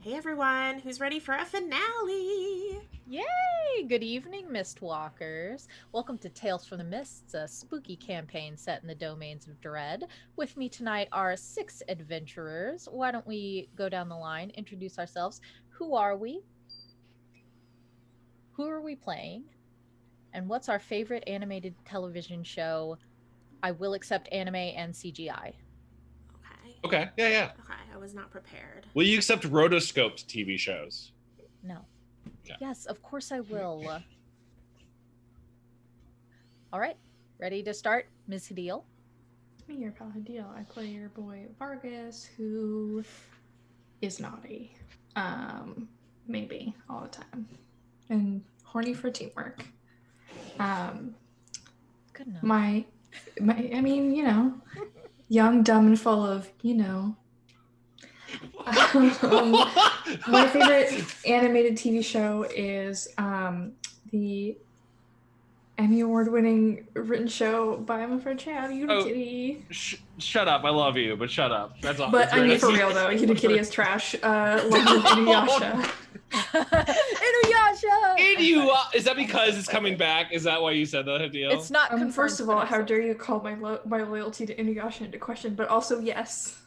Hey everyone, who's ready for a finale? Yay! Good evening, Mistwalkers. Welcome to Tales from the Mists, a spooky campaign set in the domains of dread. With me tonight are 6 adventurers. Why don't we go down the line, introduce ourselves? Who are we? Who are we playing? And what's our favorite animated television show? I will accept anime and CGI. Okay, yeah. Okay, I was not prepared. Will you accept rotoscoped TV shows? No. Okay. Yes, of course I will. All right, ready to start? Ms. Hadeel? Me, your pal Hadeel. I play your boy Vargas, who is naughty. Maybe all the time. And horny for teamwork. Good enough. My I mean, young, dumb, and full of, my favorite animated TV show is the Emmy Award-winning written show by my friend Chad, Unikitty. Shut up, I love you, but shut up. That's all. But I mean, for real though, Unikitty is trash. Love Inuyasha. Inuyasha! Is that because it's coming back? Is that why you said that, Hadeel? It's not confirmed. First of all, how dare you call my loyalty to Inuyasha into question, but also yes.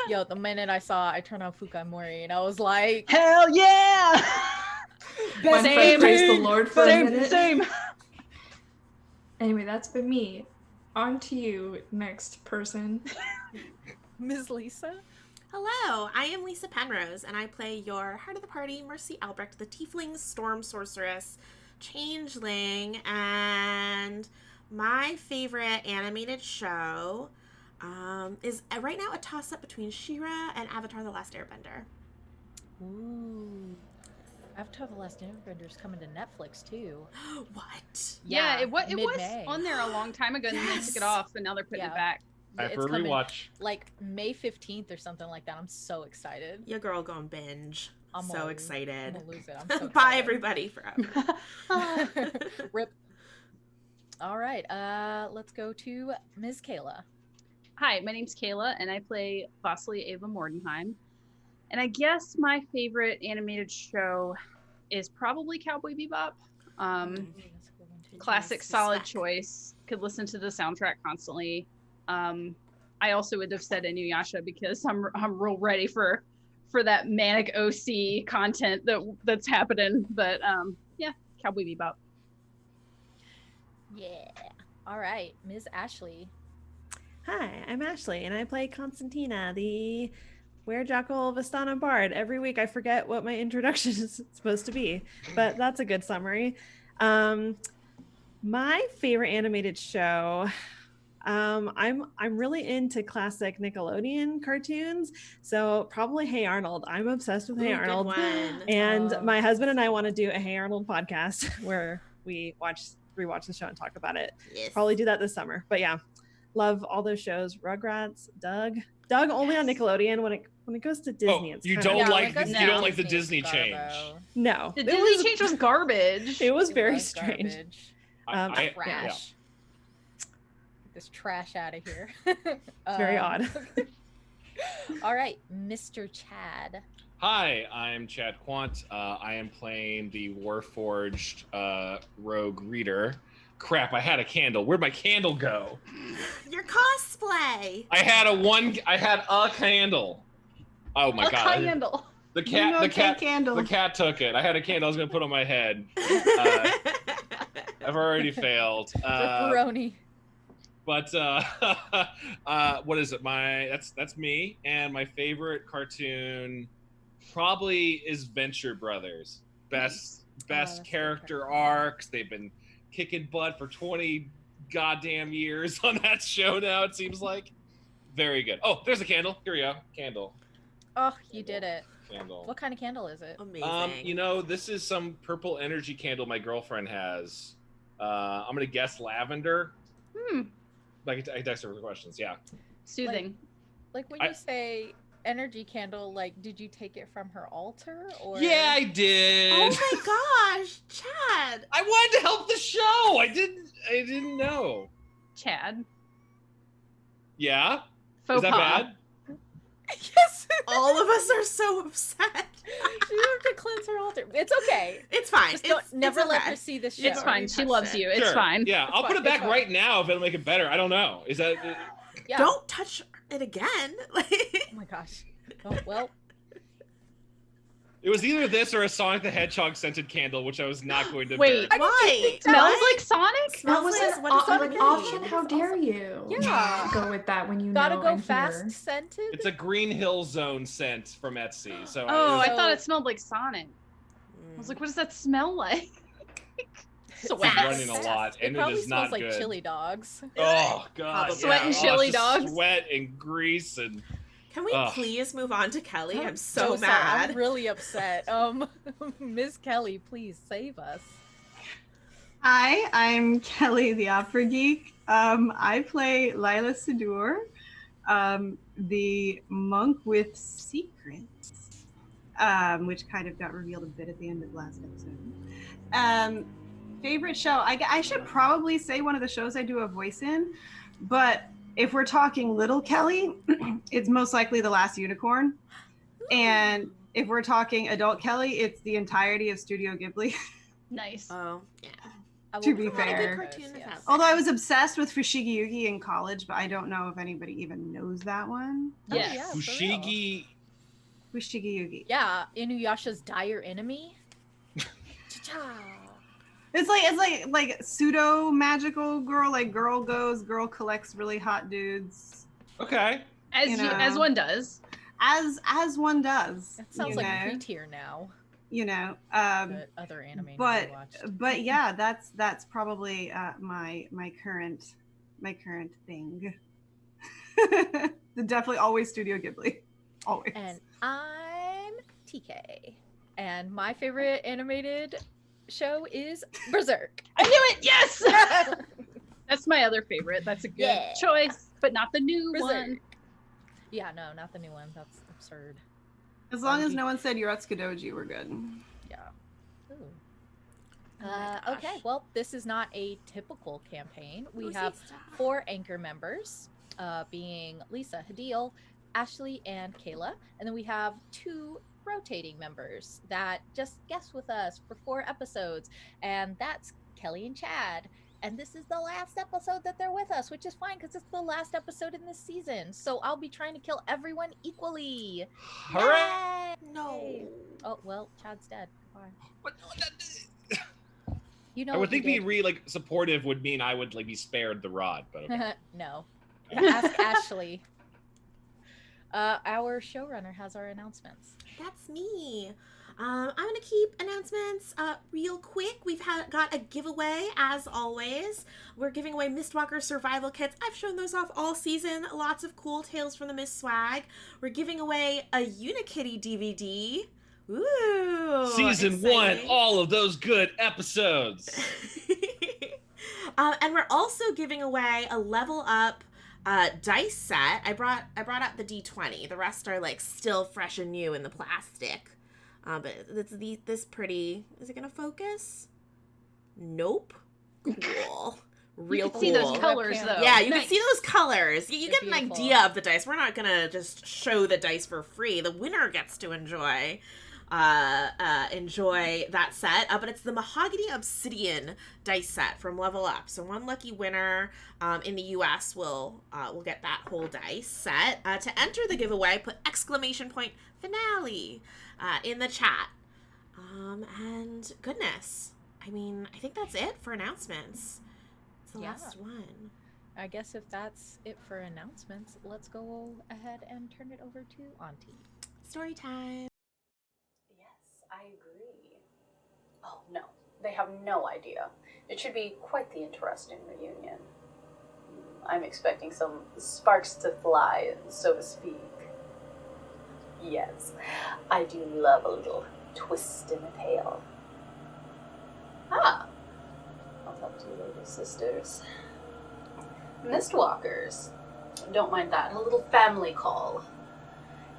Yo, the minute I turned on Fukai Mori and I was like, hell yeah! Same. Praise the Lord for a minute. Same. Anyway, that's been me. On to you, next person. Ms. Lysa? Hello, I am Lisa Penrose, and I play your heart of the party, Mercy Albrecht, the Tiefling Storm Sorceress Changeling, and my favorite animated show is right now a toss-up between She-Ra and Avatar: The Last Airbender. Ooh. Avatar: The Last Airbender is coming to Netflix, too. What? Yeah, it was mid-May. on there a long time ago, and then they took it off, and now they're putting it back. I for a rewatch. Like May 15th or something like that. I'm so excited. Your girl going binge. I'm so excited. I'm gonna lose it. I'm so Bye, everybody, forever. Rip. All right, let's go to Ms. Kayla. Hi, my name's Kayla, and I play Vasily Ava Mordenheim. And I guess my favorite animated show is probably Cowboy Bebop. Classic, solid choice. Could listen to the soundtrack constantly. I also would have said Inuyasha because I'm real ready for that manic OC content that's happening. But yeah, Cowboy Bebop. Yeah. All right, Ms. Ashley. Hi, I'm Ashley, and I play Constantina, the Were-Jackal Vistana Bard. Every week I forget what my introduction is supposed to be, but that's a good summary. My favorite animated show, I'm really into classic Nickelodeon cartoons, so probably Hey Arnold. I'm obsessed with Hey Arnold, and my husband and I want to do a Hey Arnold podcast where we rewatch the show and talk about it. Yes. Probably do that this summer, but yeah. Love all those shows. Rugrats, Doug only on Nickelodeon. When it goes to Disney, it's you kind don't of... like the Disney change. No, the Disney change was garbage. It was very strange. Trash. Yeah. Get this trash out of here. It's very odd. All right, Mr. Chad. Hi, I'm Chad Quant. I am playing the Warforged rogue reader. Crap, I had a candle. Where'd my candle go? Your cosplay. I had a candle. Oh my god. A candle. The cat took it. I had a candle I was gonna put on my head. I've already failed. Pepperoni. But what is it? That's me, and my favorite cartoon probably is Venture Brothers. Best character arcs. They've been kicking butt for 20 goddamn years on that show now, it seems like. Very good. Oh, there's a candle. Here we go. Candle. Oh, you did it. Candle. What kind of candle is it? Amazing. This is some purple energy candle my girlfriend has. I'm gonna guess lavender. I text her questions. Yeah. Soothing. Like when you say energy candle, like, did you take it from her altar, or? Yeah, I did. Oh my gosh, Chad! I wanted to help the show. I didn't know. Chad. Yeah. Faux Is that pas. bad? Yes. Oh all of us are so upset. She have to cleanse her altar. It's okay. It's fine. Just don't never it's let okay. her see this show. It's fine. She loves you. It's Sure. fine. Yeah, I'll put it back right now if it'll make it better. I don't know. Is that? Yeah. Don't touch it again. Oh my gosh. Oh well. It was either this or a Sonic the Hedgehog scented candle, which I was not going to. Wait. burn. Why? Smells like Sonic? That was Smells an like- what is Sonic option. mean? How dare you? Yeah. Go with that when you Gotta know go I'm fast here. scented. It's a Green Hill Zone scent from Etsy. So Oh, I So- thought it smelled like Sonic. I was like, what does that smell like? I'm Fast. running a lot, and it it probably is smells not like good. chili dogs. Oh god, Probably. Sweat and yeah. chili it's just dogs. Sweat and grease and. Can we Ugh. please move on to Kelly? I'm so sorry. mad. I'm really upset. Miss Kelly, please save us. Hi, I'm Kelly, the opera geek. I play Lila Sadur, the monk with secrets, which kind of got revealed a bit at the end of last episode. Favorite show? I should probably say one of the shows I do a voice in, but if we're talking Little Kelly, it's most likely The Last Unicorn. And if we're talking Adult Kelly, it's the entirety of Studio Ghibli. Nice. Oh, yeah. I To will be provide fair. those, Cartoon is yes. out. Although I was obsessed with Fushigi Yugi in college, but I don't know if anybody even knows that one. Oh, Yes. yeah, for real. Fushigi. Fushigi Yugi. Yeah, Inuyasha's dire enemy. Cha-cha. It's like pseudo magical girl, like girl goes, girl collects really hot dudes. Okay. As You as know. one does. As one does. That sounds you like know? pre-tier now. You know. The other anime But I watched. but yeah, that's probably my current thing. Definitely always Studio Ghibli. Always. And I'm TK. And my favorite animated show is Berserk. I knew it. Yes. That's my other favorite. That's a good Yeah. choice, but not the new Berserk. one. Yeah, no, not the new one. That's absurd. As long as no one said Yorotsuka we're good. Yeah. Ooh. Oh my gosh. Okay, well, this is not a typical campaign. We Lucy, have stop. 4 anchor members, being Lysa, Hadeel, Ashley, and Kayla. And then we have 2 rotating members that just guest with us for 4 episodes. And that's Kelly and Chad. And this is the last episode that they're with us, which is fine because it's the last episode in this season. So I'll be trying to kill everyone equally. Hooray! Yay! No. Oh, well, Chad's dead. Goodbye. What- You know I would what think you being really supportive would mean I would be spared the rod, but okay. did. No. Ask Ashley. Our showrunner has our announcements. That's me. I'm gonna keep announcements real quick. We've got a giveaway as always. We're giving away Mistwalker survival kits. I've shown those off all season. Lots of cool Tales from the Mist swag. We're giving away a Unikitty DVD. Ooh! Season exciting. 1, all of those good episodes. And we're also giving away a level up dice set. I brought out the D20. The rest are like still fresh and new in the plastic. But it's this pretty. Is it gonna focus? Nope. Cool. Real You can cool. see those colors though. Yeah, you Nice. can see those colors. You They're get an beautiful. idea of the dice. We're not gonna just show the dice for free. The winner gets to enjoy that set. But it's the Mahogany Obsidian dice set from Level Up. So one lucky winner in the US will get that whole dice set. To enter the giveaway, put ! finale in the chat. And goodness, I mean, I think that's it for announcements. It's the Yeah. last one. I guess if that's it for announcements, let's go ahead and turn it over to Auntie. Story time. Yes, I agree. Oh no, they have no idea. It should be quite the interesting reunion. I'm expecting some sparks to fly, so to speak. Yes, I do love a little twist in the tale. Ah, I'll talk to you later, sisters. Mistwalkers. Don't mind that. A little family call.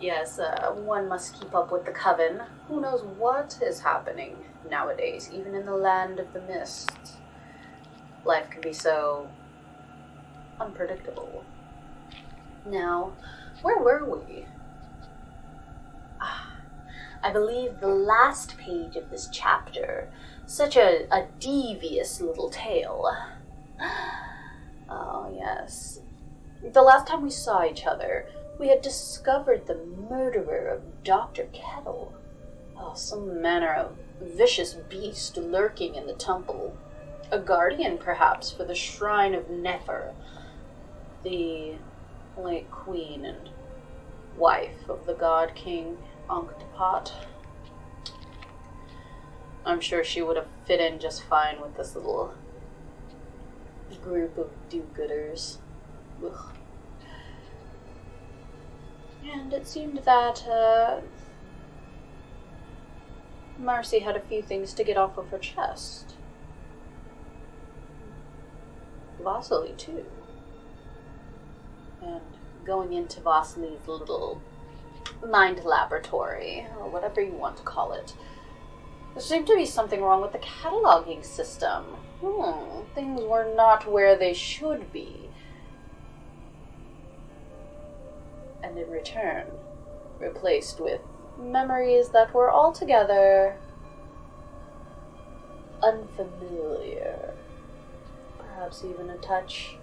Yes, one must keep up with the coven. Who knows what is happening nowadays, even in the land of the mist. Life can be so unpredictable. Now, where were we? I believe the last page of this chapter. Such a devious little tale. Oh, yes. The last time we saw each other, we had discovered the murderer of Dr. Kettle. Oh, some manner of vicious beast lurking in the temple. A guardian, perhaps, for the shrine of Nefer, the late queen and wife of the god king Anhktepot. I'm sure she would have fit in just fine with this little group of do-gooders. Ugh. And it seemed that Marcy had a few things to get off of her chest. Vasily, too. And going into Vasily's little mind laboratory, or whatever you want to call it, there seemed to be something wrong with the cataloging system. Things were not where they should be. And in return, replaced with memories that were altogether unfamiliar. Perhaps even a touch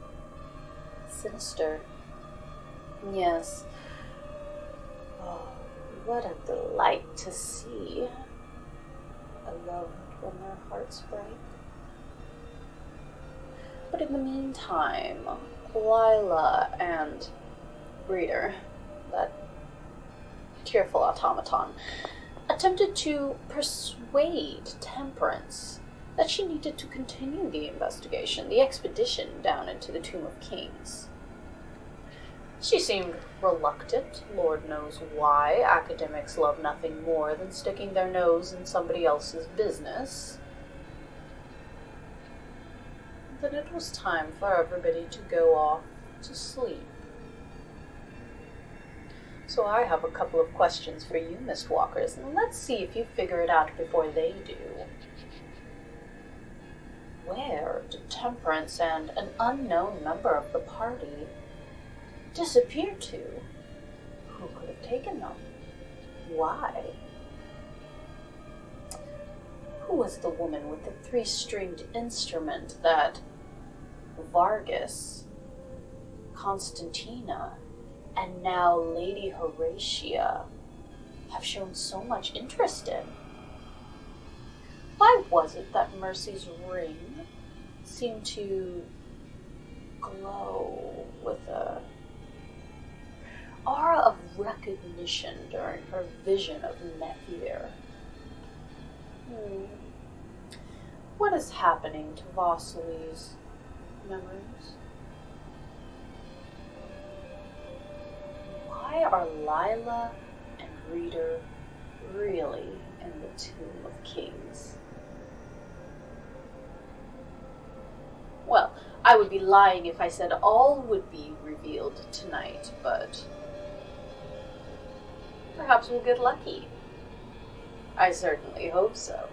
sinister. Yes. Oh, what a delight to see. I love when their hearts break. But in the meantime, Lila and Breeder, that tearful automaton, attempted to persuade Temperance that she needed to continue the investigation, the expedition down into the Tomb of Kings. She seemed reluctant. Lord knows why. Academics love nothing more than sticking their nose in somebody else's business. Then it was time for everybody to go off to sleep. So I have a couple of questions for you, Mistwalkers, and let's see if you figure it out before they do. Where did Temperance and an unknown member of the party disappear to? Who could have taken them? Why? Who was the woman with the three-stringed instrument that Vargas, Constantina, and now Lady Horatia have shown so much interest in? Why was it that Mercy's ring seemed to glow with a aura of recognition during her vision of Nephir? What is happening to Vasily's memories? Why are Lila and Reader really in the Tomb of Kings? Well, I would be lying if I said all would be revealed tonight, but perhaps we'll get lucky. I certainly hope so.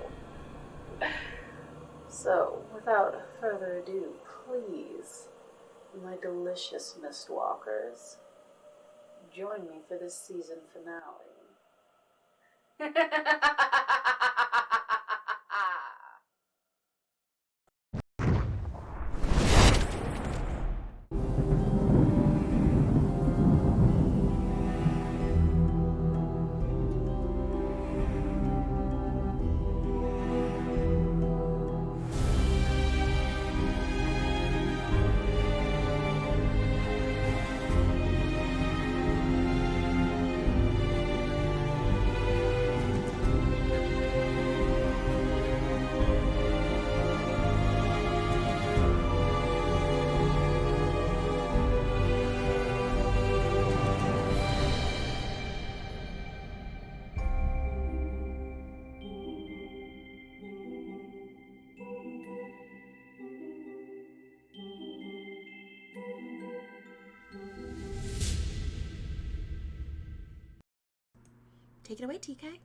So, without further ado, please, my delicious Mistwalkers, join me for this season finale. Take it away, TK.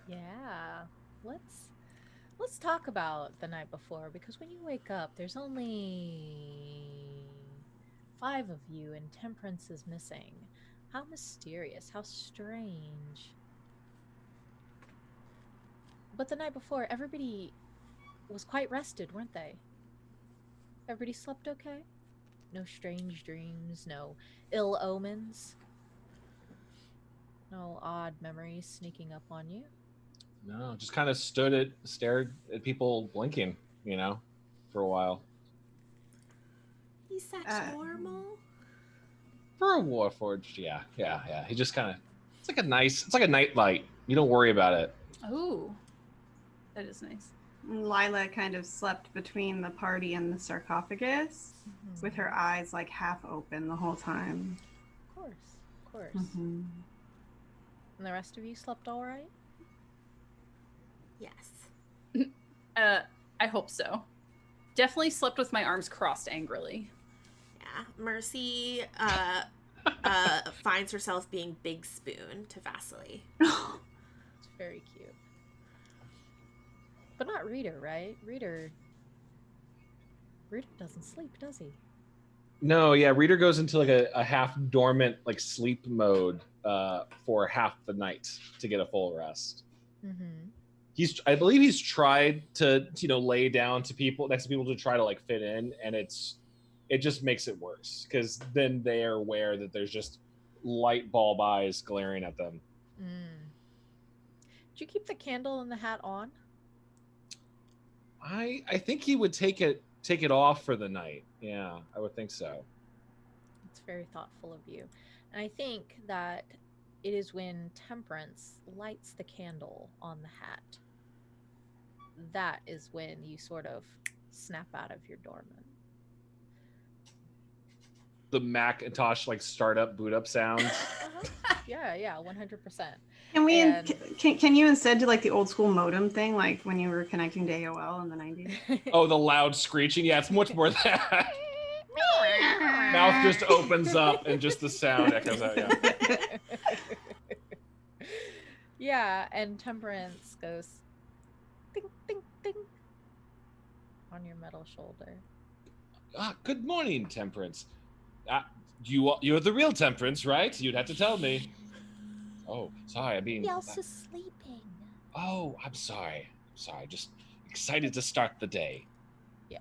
Yeah, let's talk about the night before, because when you wake up, there's only 5 of you, and Temperance is missing. How mysterious! How strange! But the night before, everybody was quite rested, weren't they? Everybody slept okay? No strange dreams, no ill omens, no odd memories sneaking up on you? No, just kind of stared at people blinking, for a while. Is that normal? For a Warforged, yeah. He just kind of, it's like a night light. You don't worry about it. Oh, that is nice. Lila kind of slept between the party and the sarcophagus with her eyes like half open the whole time. Of course. And the rest of you slept all right? Yes. I hope so. Definitely slept with my arms crossed angrily. Yeah. Mercy finds herself being Big Spoon to Vasily. It's very cute. But not Reader, right? Reader doesn't sleep, does he? No, yeah. Reader goes into like a half dormant like sleep mode for half the night to get a full rest. I believe he's tried to lay down to people next to people to try to like fit in, and it just makes it worse because then they are aware that there's just light bulb eyes glaring at them. Did you keep the candle and the hat on? I think he would take it off for the night. Yeah, I would think so. It's very thoughtful of you. And I think that it is when Temperance lights the candle on the hat. That is when you sort of snap out of your dormant. The Macintosh like startup boot up sounds. Yeah, 100%. Can you instead do like the old school modem thing, like when you were connecting to AOL in the 90s? Oh, the loud screeching. Yeah, it's much more that. Mouth just opens up and just the sound echoes out. Yeah. Yeah, and Temperance goes ding ding ding on your metal shoulder. Good morning, Temperance. You're the real Temperance, right? You'd have to tell me. Oh, sorry, I'm being... He else is sleeping. Oh, I'm sorry. Just excited to start the day. Yeah,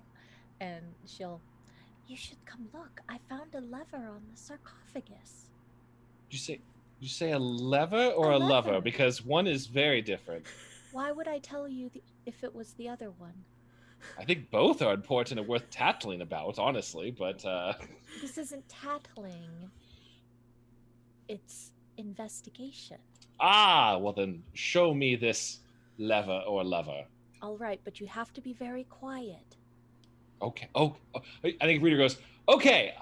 and you should come look. I found a lever on the sarcophagus. You say a lever or a lover? Because one is very different. Why would I tell you if it was the other one? I think both are important and worth tattling about, honestly, but... This isn't tattling. It's investigation. Well then, show me this lever or lover. All right, but you have to be very quiet. Okay. Oh, I think Reader goes, okay.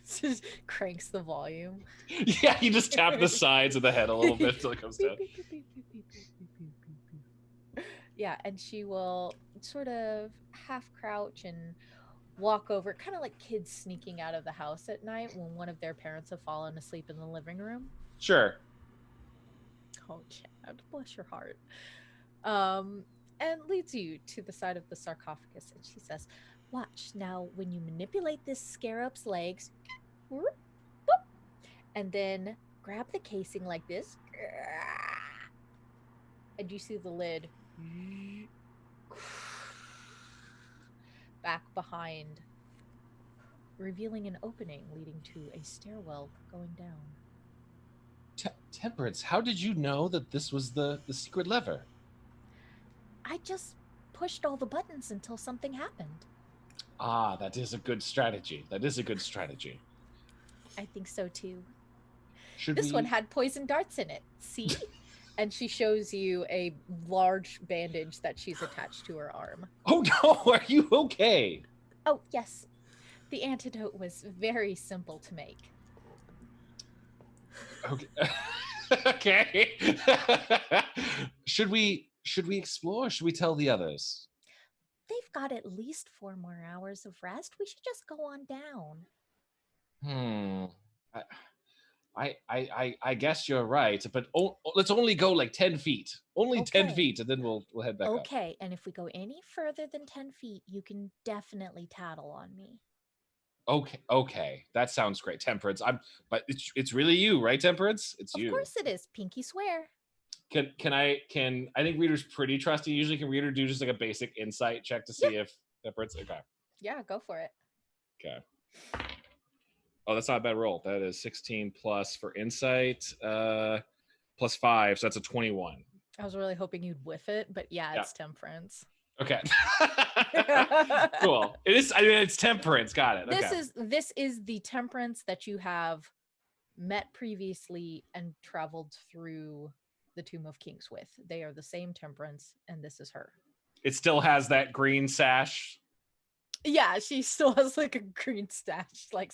Just cranks the volume. Yeah, you just tap the sides of the head a little bit until it comes down. Yeah, and she will sort of half crouch and walk over, kind of like kids sneaking out of the house at night when one of their parents have fallen asleep in the living room. Sure. Oh, Chad, bless your heart. And leads you to the side of the sarcophagus, and she says, watch, now when you manipulate this scarab's legs, whoop, whoop, and then grab the casing like this, and you see the lid back behind, revealing an opening leading to a stairwell going down. Temperance, how did you know that this was the secret lever? I just pushed all the buttons until something happened. That is a good strategy. I think so too. This one had poison darts in it. See? And she shows you a large bandage that she's attached to her arm. Oh no, are you okay? Oh, yes. The antidote was very simple to make. Okay. Okay. Should we explore? Should we tell the others? They've got at least 4 more hours of rest. We should just go on down. I guess you're right, but let's only go like 10 feet. Only Okay. 10 feet, and then we'll head back up. Okay, and if we go any further than 10 feet, you can definitely tattle on me. Okay. That sounds great, Temperance. But it's really you, right, Temperance? It's you. Of course it is. Pinky swear. I think Reader's pretty trusty. Usually can Reader do just like a basic insight check to see if Temperance? Okay. Yeah, go for it. Okay. Oh, that's not a bad roll. That is 16 plus for insight, plus 5, so that's a 21. I was really hoping you'd whiff it, but yeah, it's temperance. Okay. Cool. It is. I mean, it's temperance. Got it. Okay. This is the temperance that you have met previously and traveled through the Tomb of Kings with. They are the same temperance, and this is her. It still has that green sash. Yeah, she still has like a green stash, like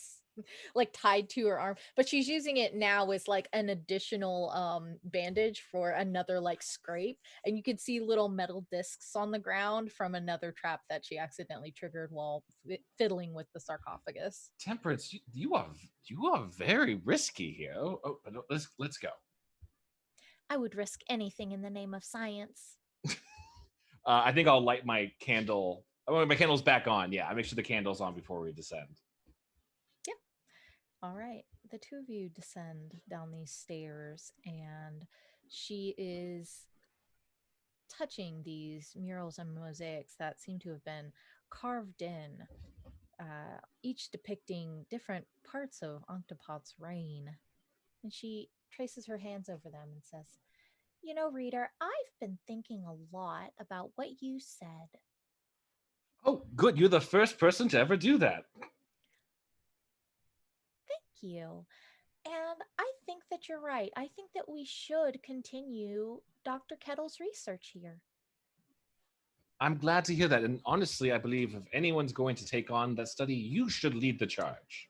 tied to her arm, but she's using it now as like an additional bandage for another like scrape, and you can see little metal discs on the ground from another trap that she accidentally triggered while fiddling with the sarcophagus. Temperance, you are very risky here. But let's go. I would risk anything in the name of science. I think I'll light my candle. Oh, my candle's back on. Yeah, I make sure the candle's on before we descend. Yep. All right. The two of you descend down these stairs, and she is touching these murals and mosaics that seem to have been carved in, each depicting different parts of Anhktepot's reign. And she traces her hands over them and says, "You know, Reader, I've been thinking a lot about what you said." Oh, good. You're the first person to ever do that. Thank you. And I think that you're right. I think that we should continue Dr. Kettle's research here. I'm glad to hear that. And honestly, I believe if anyone's going to take on that study, you should lead the charge.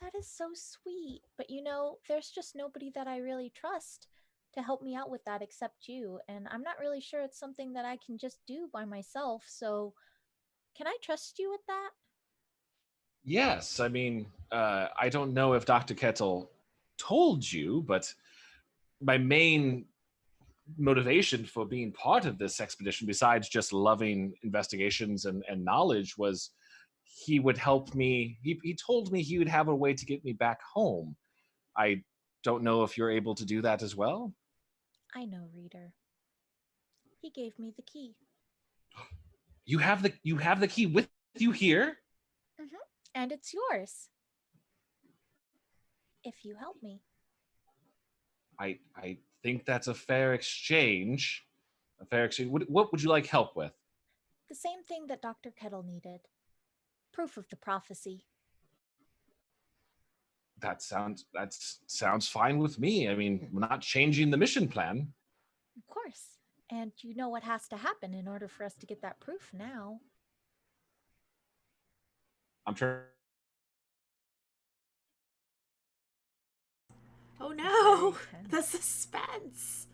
That is so sweet. But you know, there's just nobody that I really trust to help me out with that except you. And I'm not really sure it's something that I can just do by myself. So can I trust you with that? Yes. I mean, I don't know if Dr. Kettle told you, but my main motivation for being part of this expedition, besides just loving investigations and knowledge, was he would help me. He told me he would have a way to get me back home. I don't know if you're able to do that as well. I know, Reader. He gave me the key. You have the key with you here? Mm-hmm. And it's yours. If you help me. I think that's a fair exchange. A fair exchange. What would you like help with? The same thing that Dr. Kettle needed. Proof of the prophecy. That sounds fine with me. I mean, we're not changing the mission plan. Of course. And you know what has to happen in order for us to get that proof now. I'm sure. Oh no! The suspense.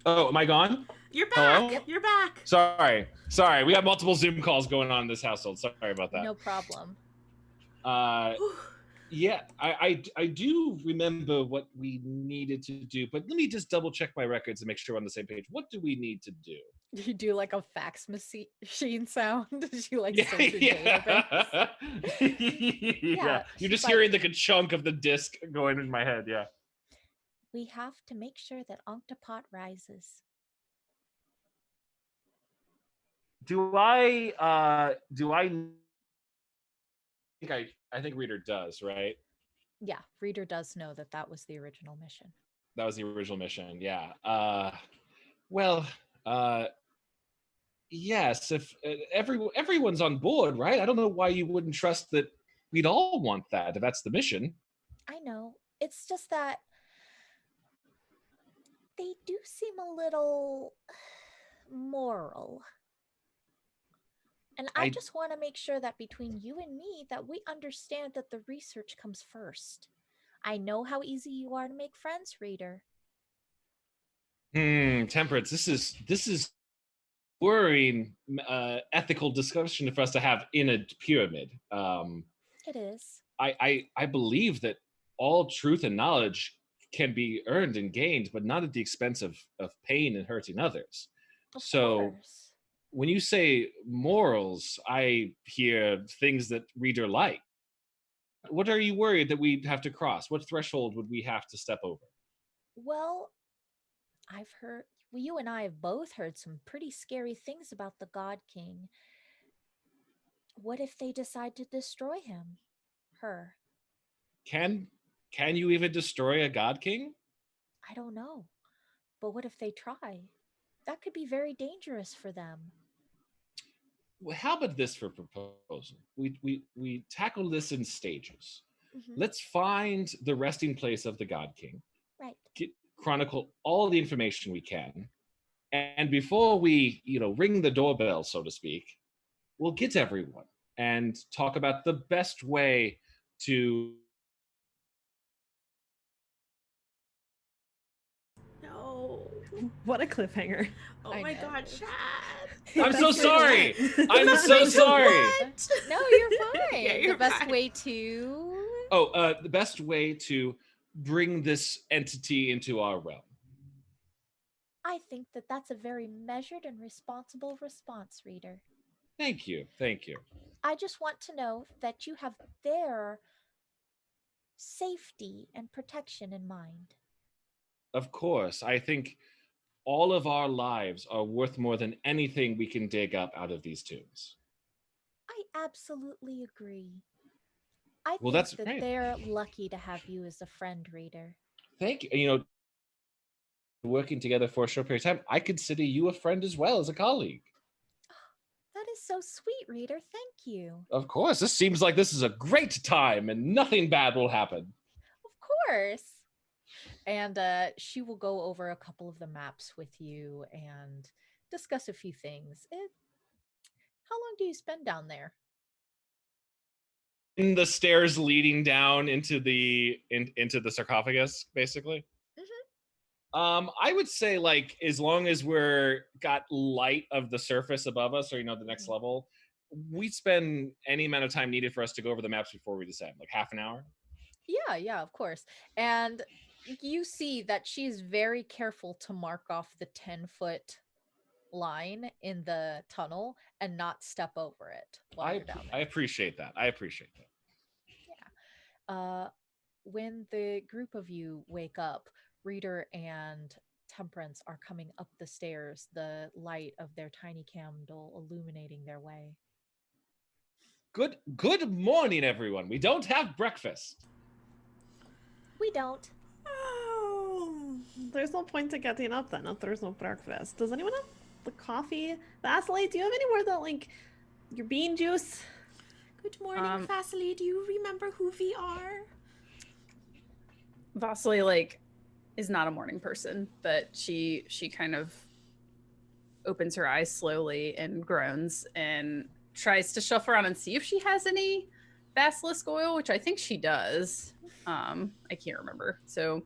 Oh, am I gone? You're back. Hello? You're back. Sorry. We got multiple Zoom calls going on in this household. Sorry about that. No problem. Yeah, I do remember what we needed to do, but let me just double check my records and make sure we're on the same page. What do we need to do? You do like a fax machine sound? Did you like Yeah, search your database? Yeah. You're just hearing like a chunk of the disc going in my head. Yeah. We have to make sure that Anhktepot rises. I think Reader does, right? Yeah, Reader does know that that was the original mission. That was the original mission. Yeah. Yes. If everyone's on board, right? I don't know why you wouldn't trust that we'd all want that if that's the mission. I know. It's just that they do seem a little moral. And I just want to make sure that between you and me that we understand that the research comes first. I know how easy you are to make friends, Reader. Temperance, this is worrying ethical discussion for us to have in a pyramid. It is. I believe that all truth and knowledge can be earned and gained, but not at the expense of pain and hurting others. Of so course. When you say morals, I hear things that Reader like. What are you worried that we'd have to cross? What threshold would we have to step over? Well, I've heard, well, you and I have both heard some pretty scary things about the God King. What if they decide to destroy him? Her? Can you even destroy a God King? I don't know. But what if they try? That could be very dangerous for them. Well, how about this for proposal? We tackle this in stages. Mm-hmm. Let's find the resting place of the God King. Right. Chronicle all the information we can, and before we, ring the doorbell, so to speak, we'll get to everyone and talk about the best way to. No. What a cliffhanger. Oh I my know. God, Chad. I'm so That's sorry. good. I'm so sorry. What? No, you're fine. Yeah, you're the best fine. way to. The best way to bring this entity into our realm. I think that that's a very measured and responsible response, reader. Thank you. Thank you. I just want to know that you have their safety and protection in mind. Of course, I think all of our lives are worth more than anything we can dig up out of these tombs. I absolutely agree. I Well, think that's that great. they're lucky to have you as a friend, reader. Thank you. Working together for a short period of time, I consider you a friend as well as a colleague. That is so sweet, reader. Thank you. Of course, this seems like this is a great time and nothing bad will happen. Of course. And she will go over a couple of the maps with you and discuss a few things. How long do you spend down there? In the stairs leading down into the sarcophagus, basically. Mm-hmm. I would say, like, as long as we're got light of the surface above us, or the next level, we spend any amount of time needed for us to go over the maps before we descend, like half an hour. Yeah, of course. And you see that she's very careful to mark off the 10-foot line in the tunnel and not step over it while you're down there. I appreciate that. Yeah. When the group of you wake up, Reader and Temperance are coming up the stairs, the light of their tiny candle illuminating their way. Good morning, everyone. We don't have breakfast. We don't. Oh. There's no point to getting up then if there's no breakfast. Does anyone have the coffee? Vasily, do you have any more of that, like, your bean juice? Good morning, Vasily. Do you remember who we are? Vasily, like, is not a morning person, but she kind of opens her eyes slowly and groans and tries to shuffle around and see if she has any basilisk oil, which I think she does. I can't remember. So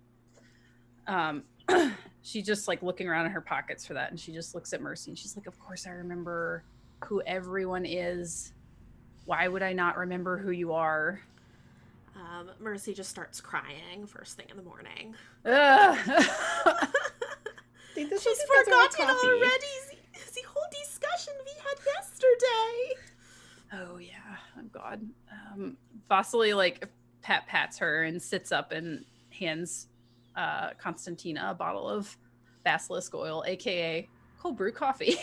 she just, like, looking around in her pockets for that, and she just looks at Mercy and she's like, of course I remember who everyone is. Why would I not remember who you are? Mercy just starts crying first thing in the morning. She's forgotten already the whole discussion we had yesterday. Oh yeah, oh god. Vasily, like, pats her and sits up and hands Constantina a bottle of basilisk oil, aka cold brew coffee.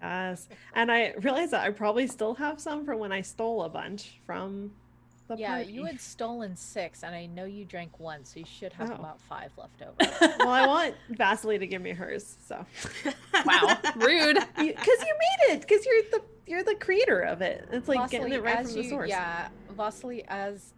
Yes, and I realized that I probably still have some from when I stole a bunch from the party. You had stolen 6, and I know you drank 1, so you should have about 5 left over. Well, I want Vasily to give me hers, so. Wow, rude. Because you made it. Because you're the creator of it. It's like Vasily, getting it right from the source. Yeah, Vasily, as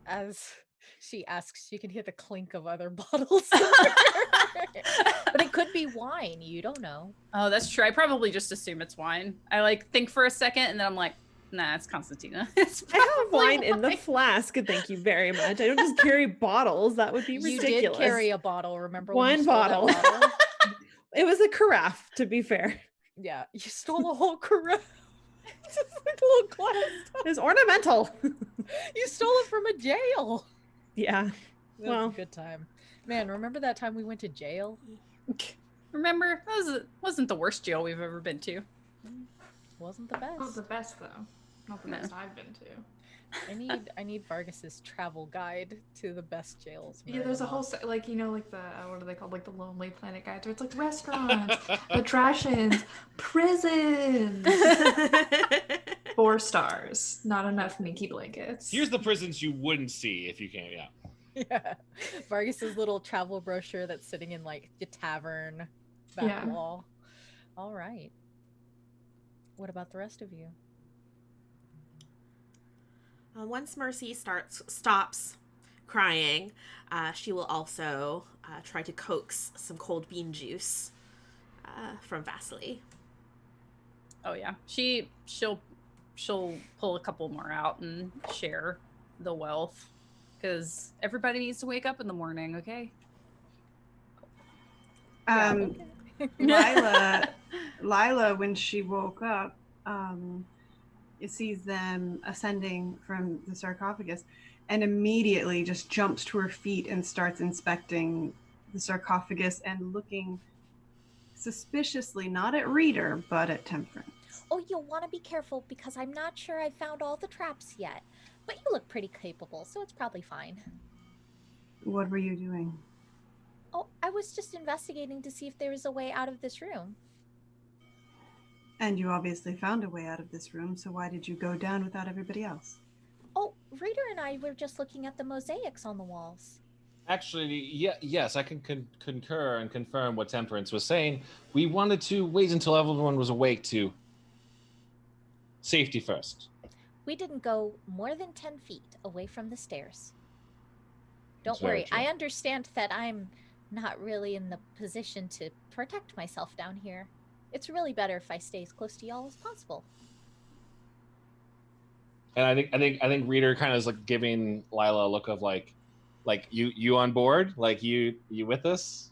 she asks, you can hear the clink of other bottles. But it could be wine. You don't know. Oh, that's true. I probably just assume it's wine. I, like, think for a second, and then I'm like, nah, it's Constantina. I have wine in the flask. Thank you very much. I don't just carry bottles. That would be ridiculous. You did carry a bottle. Remember when one you stole bottle? That bottle? It was a carafe, to be fair. Yeah, you stole a whole carafe. Just like a little glass. It was ornamental. You stole it from a jail. Yeah. That was a good time. Man, remember that time we went to jail? Remember? That wasn't the worst jail we've ever been to. Wasn't the best. Not the best, though. Not the best I've been to. I need Vargas's travel guide to the best jails. Yeah, there's a whole like like the what are they called, like the Lonely Planet guides, where it's like restaurants, attractions, prisons. 4 stars, not enough Minky blankets. Here's the prisons you wouldn't see if you can. Yeah, Vargas's little travel brochure that's sitting in like the tavern back wall. All right. What about the rest of you? Once Mercy stops crying, she will also try to coax some cold bean juice from Vasily. Oh yeah, she'll pull a couple more out and share the wealth, because everybody needs to wake up in the morning. Okay. Lila, when she woke up, sees them ascending from the sarcophagus and immediately just jumps to her feet and starts inspecting the sarcophagus and looking suspiciously not at Reader but at Temperance. Oh, you'll want to be careful because I'm not sure I've found all the traps yet, but you look pretty capable, so it's probably fine. What were you doing? Oh, I was just investigating to see if there was a way out of this room. And you obviously found a way out of this room, so why did you go down without everybody else? Oh, Reader and I were just looking at the mosaics on the walls. Actually, yes, I can concur and confirm what Temperance was saying. We wanted to wait until everyone was awake to safety first. We didn't go more than 10 feet away from the stairs. Don't That's very worry, true. I understand that I'm not really in the position to protect myself down here. It's really better if I stay as close to y'all as possible. And I think Reader kind of is like giving Lila a look of like you on board? Like you with us?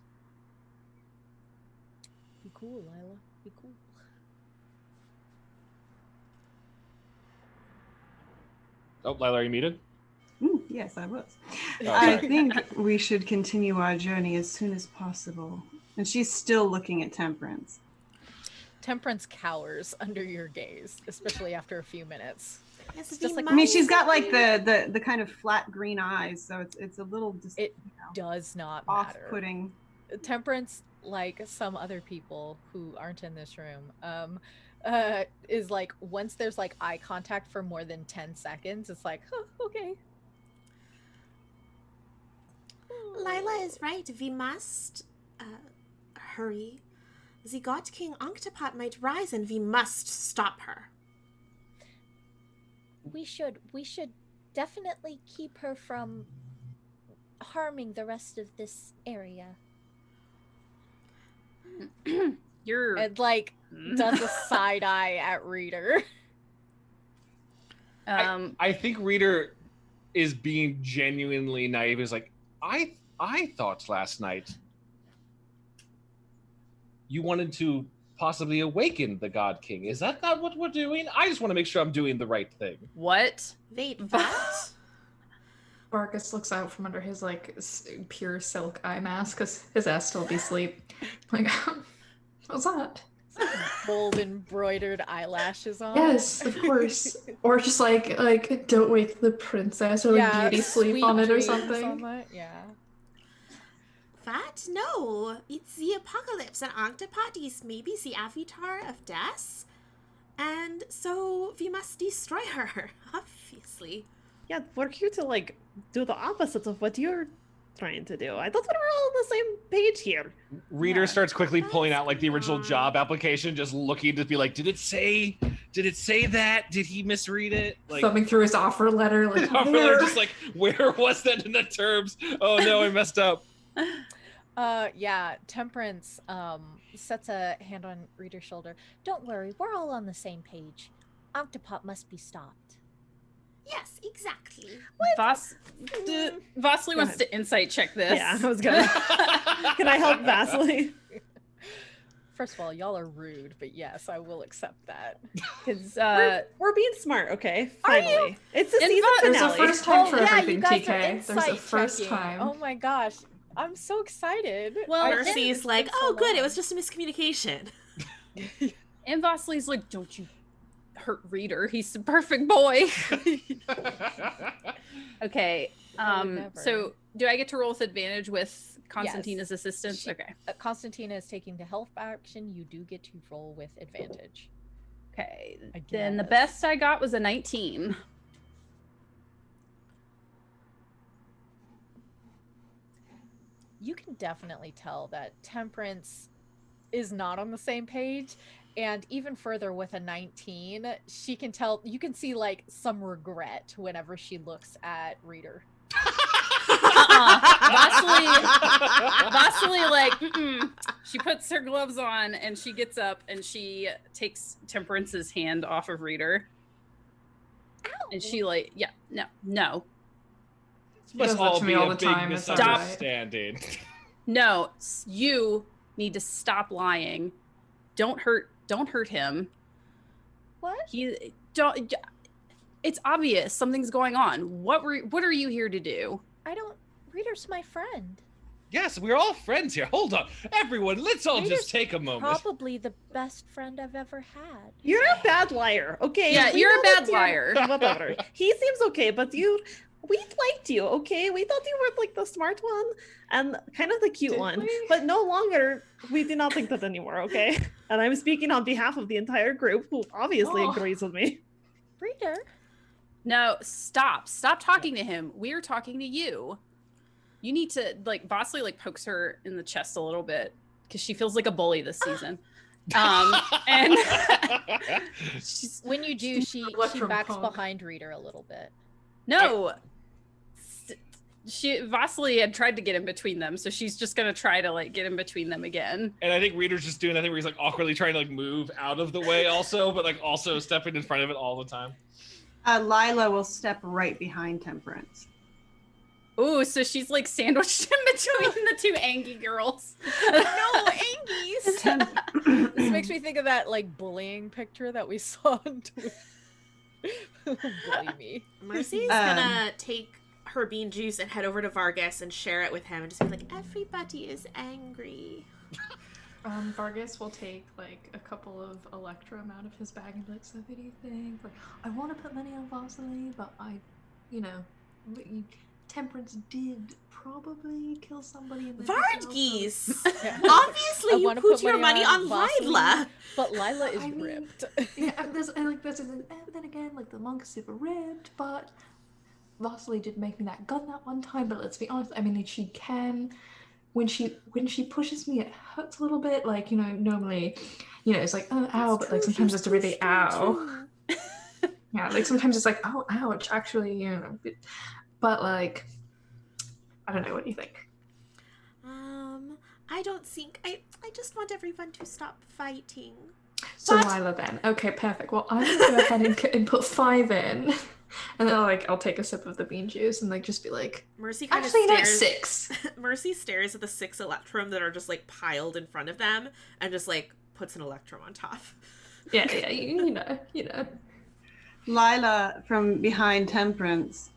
Be cool, Lila. Be cool. Oh, Lila, are you muted? Yes, I was. Oh, I sorry. think we should continue our journey as soon as possible. And she's still looking at Temperance. Temperance cowers under your gaze, especially after a few minutes. Yes, Just like I mean, she's got like the kind of flat green eyes, so it's a little does not matter. off-putting. Temperance, like some other people who aren't in this room, is like once there's like eye contact for more than 10 seconds, it's like, huh, okay. Lila is right. We must hurry. The God King Anhktepot might rise, and we must stop her. We should definitely keep her from harming the rest of this area. You're And like does a side eye at Reader. I think Reader is being genuinely naive. Is like, I thought last night you wanted to possibly awaken the God King. Is that not what we're doing? I just want to make sure I'm doing the right thing. What? Wait, what? Vargas looks out from under his like pure silk eye mask because his ass still be asleep. Like, what's that? Gold embroidered eyelashes on. Yes, of course. Or just like don't wake the princess, or like beauty sleep sweet on it or dreams something. on that, yeah. What? No. It's the apocalypse, and Anhktepot is maybe the avatar of death. And so we must destroy her, obviously. Yeah, we're here to like do the opposite of what you're trying to do. I thought we were all on the same page here. Reader starts quickly pulling out like the original job application, just looking to be like, did it say that? Did he misread it? Like Thumbing through his offer letter, like offer letter, just like, where was that in the terms? Oh no, I messed up. Yeah, Temperance sets a hand on Reader's shoulder. Don't worry, we're all on the same page. Anhktepot must be stopped. Yes, exactly. Vasily wants to insight check this. Yeah, I was gonna. Can I help Vasily? First of all, y'all are rude, but yes, I will accept that. Because we're being smart, okay? Finally, it's the season There's finale. a first time for yeah, everything, you guys are TK. There's a insight first checking. time. Oh my gosh, I'm so excited. Well, Mercy's like, oh, good, it was just a miscommunication. and Vasily's like, don't you hurt Reader. He's a perfect boy. Okay. So do I get to roll with advantage with Constantina's assistance? Okay. Constantina is taking the health action. You do get to roll with advantage. Okay. Then the best I got was a 19. You can definitely tell that Temperance is not on the same page. And even further with a 19, she can tell, you can see like some regret whenever she looks at Reader. Vasily, like, she puts her gloves on and she gets up and she takes Temperance's hand off of Reader. Ow. And she like, no. This must all be a big misunderstanding. No, you need to stop lying. Don't hurt him. What? It's obvious something's going on. What are you here to do? Reader's my friend. Yes, we're all friends here. Hold on. Everyone, let's all just take a moment. Probably the best friend I've ever had. You're a bad liar, okay? Yeah, you're a bad liar. Whatever. He seems okay, but we liked you, okay? We thought you were like the smart one and kind of the cute one. But no longer, we do not think that anymore, okay? And I'm speaking on behalf of the entire group who obviously agrees with me. Reader. No, stop talking to him. We're talking to you. You need to, like, Vasily like pokes her in the chest a little bit because she feels like a bully this season. And when you do, she backs behind Reader a little bit. No, Vasily had tried to get in between them, so she's just gonna try to like get in between them again. And I think Reader's just doing that thing where he's like awkwardly trying to like move out of the way also, but like also stepping in front of it all the time. Lyla will step right behind Temperance. Ooh, so she's like sandwiched in between the two Angie girls. No, Angies! This makes me think of that like bullying picture that we saw on Twitter. Bully me. Mercy's gonna take her bean juice and head over to Vargas and share it with him and just be like, everybody is angry. Vargas will take like a couple of Electrum out of his bag and be like, so what do you think? Like, I want to put money on Vasily, but Temperance did probably kill somebody in the Vargas! Obviously you put your money on Lyla! But Lyla is ripped. Yeah, and then again, like, the monk is super ripped, but Vasily did make me that gun that one time, but let's be honest, I mean, she can... When she pushes me, it hurts a little bit, like, normally, it's like, oh, ow, but, like, sometimes it's really ow. Yeah, like, sometimes it's like, oh, ouch, actually, But, like, I don't know. What do you think? I don't think... I just want everyone to stop fighting. So, Lyla, then. Okay, perfect. Well, I'm going to go ahead and put 5 in. And then, I'll take a sip of the bean juice and, like, just be like... Mercy kind actually, of stares... 6. Mercy stares at the 6 Electrum that are just, like, piled in front of them and just, like, puts an Electrum on top. Yeah, you know. Lyla, from behind Temperance...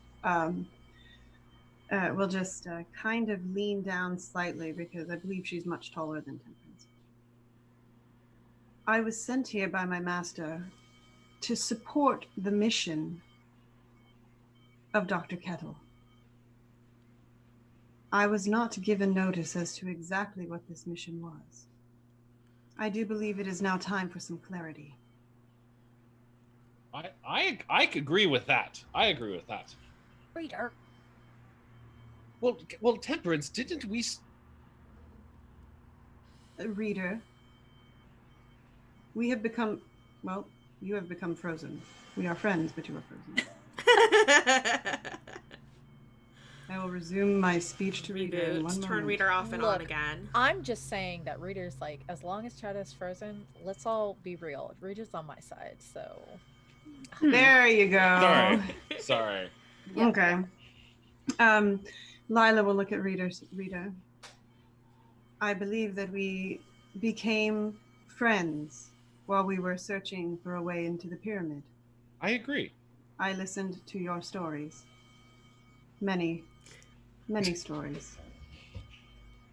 we'll just kind of lean down slightly because I believe she's much taller than Temperance. I was sent here by my master to support the mission of Dr. Kettle. I was not given notice as to exactly what this mission was. I do believe it is now time for some clarity. I agree with that. I agree with that. Reader. Well, Temperance, didn't we... Reader, we have become... Well, you have become frozen. We are friends, but you are frozen. I will resume my speech to Reader in 1 moment. Turn Reader off and on again. I'm just saying that Reader's like, as long as Chad is frozen, let's all be real. Reader's on my side, so... There you go. Sorry. Okay. Lyla will look at Reader. I believe that we became friends while we were searching for a way into the pyramid. I agree. I listened to your stories. Many, many stories.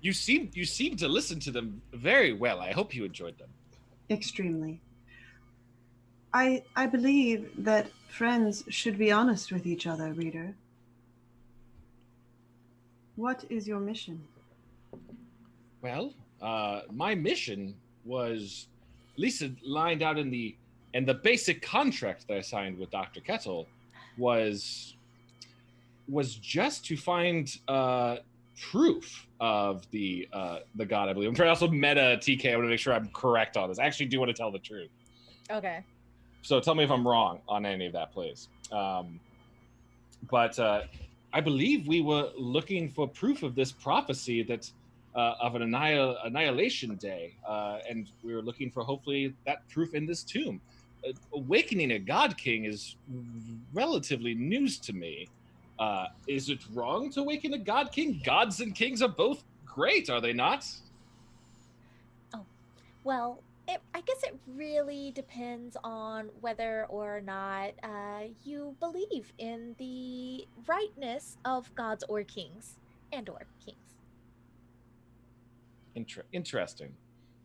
You seem to listen to them very well. I hope you enjoyed them. Extremely. I believe that friends should be honest with each other, reader. What is your mission? Well, my mission was, Lysa lined out in the basic contract that I signed with Dr. Kettle was just to find proof of the god, I believe. I'm trying to also meta TK. I want to make sure I'm correct on this. I actually do want to tell the truth. Okay. So tell me if I'm wrong on any of that, please. But I believe we were looking for proof of this prophecy that of an annihilation day, and we were looking for hopefully that proof in this tomb. Awakening a god king is relatively news to me. Is it wrong to awaken a god king? Gods and kings are both great, are they not? Oh, well, I guess it really depends on whether or not you believe in the rightness of gods or kings, and or kings. Interesting.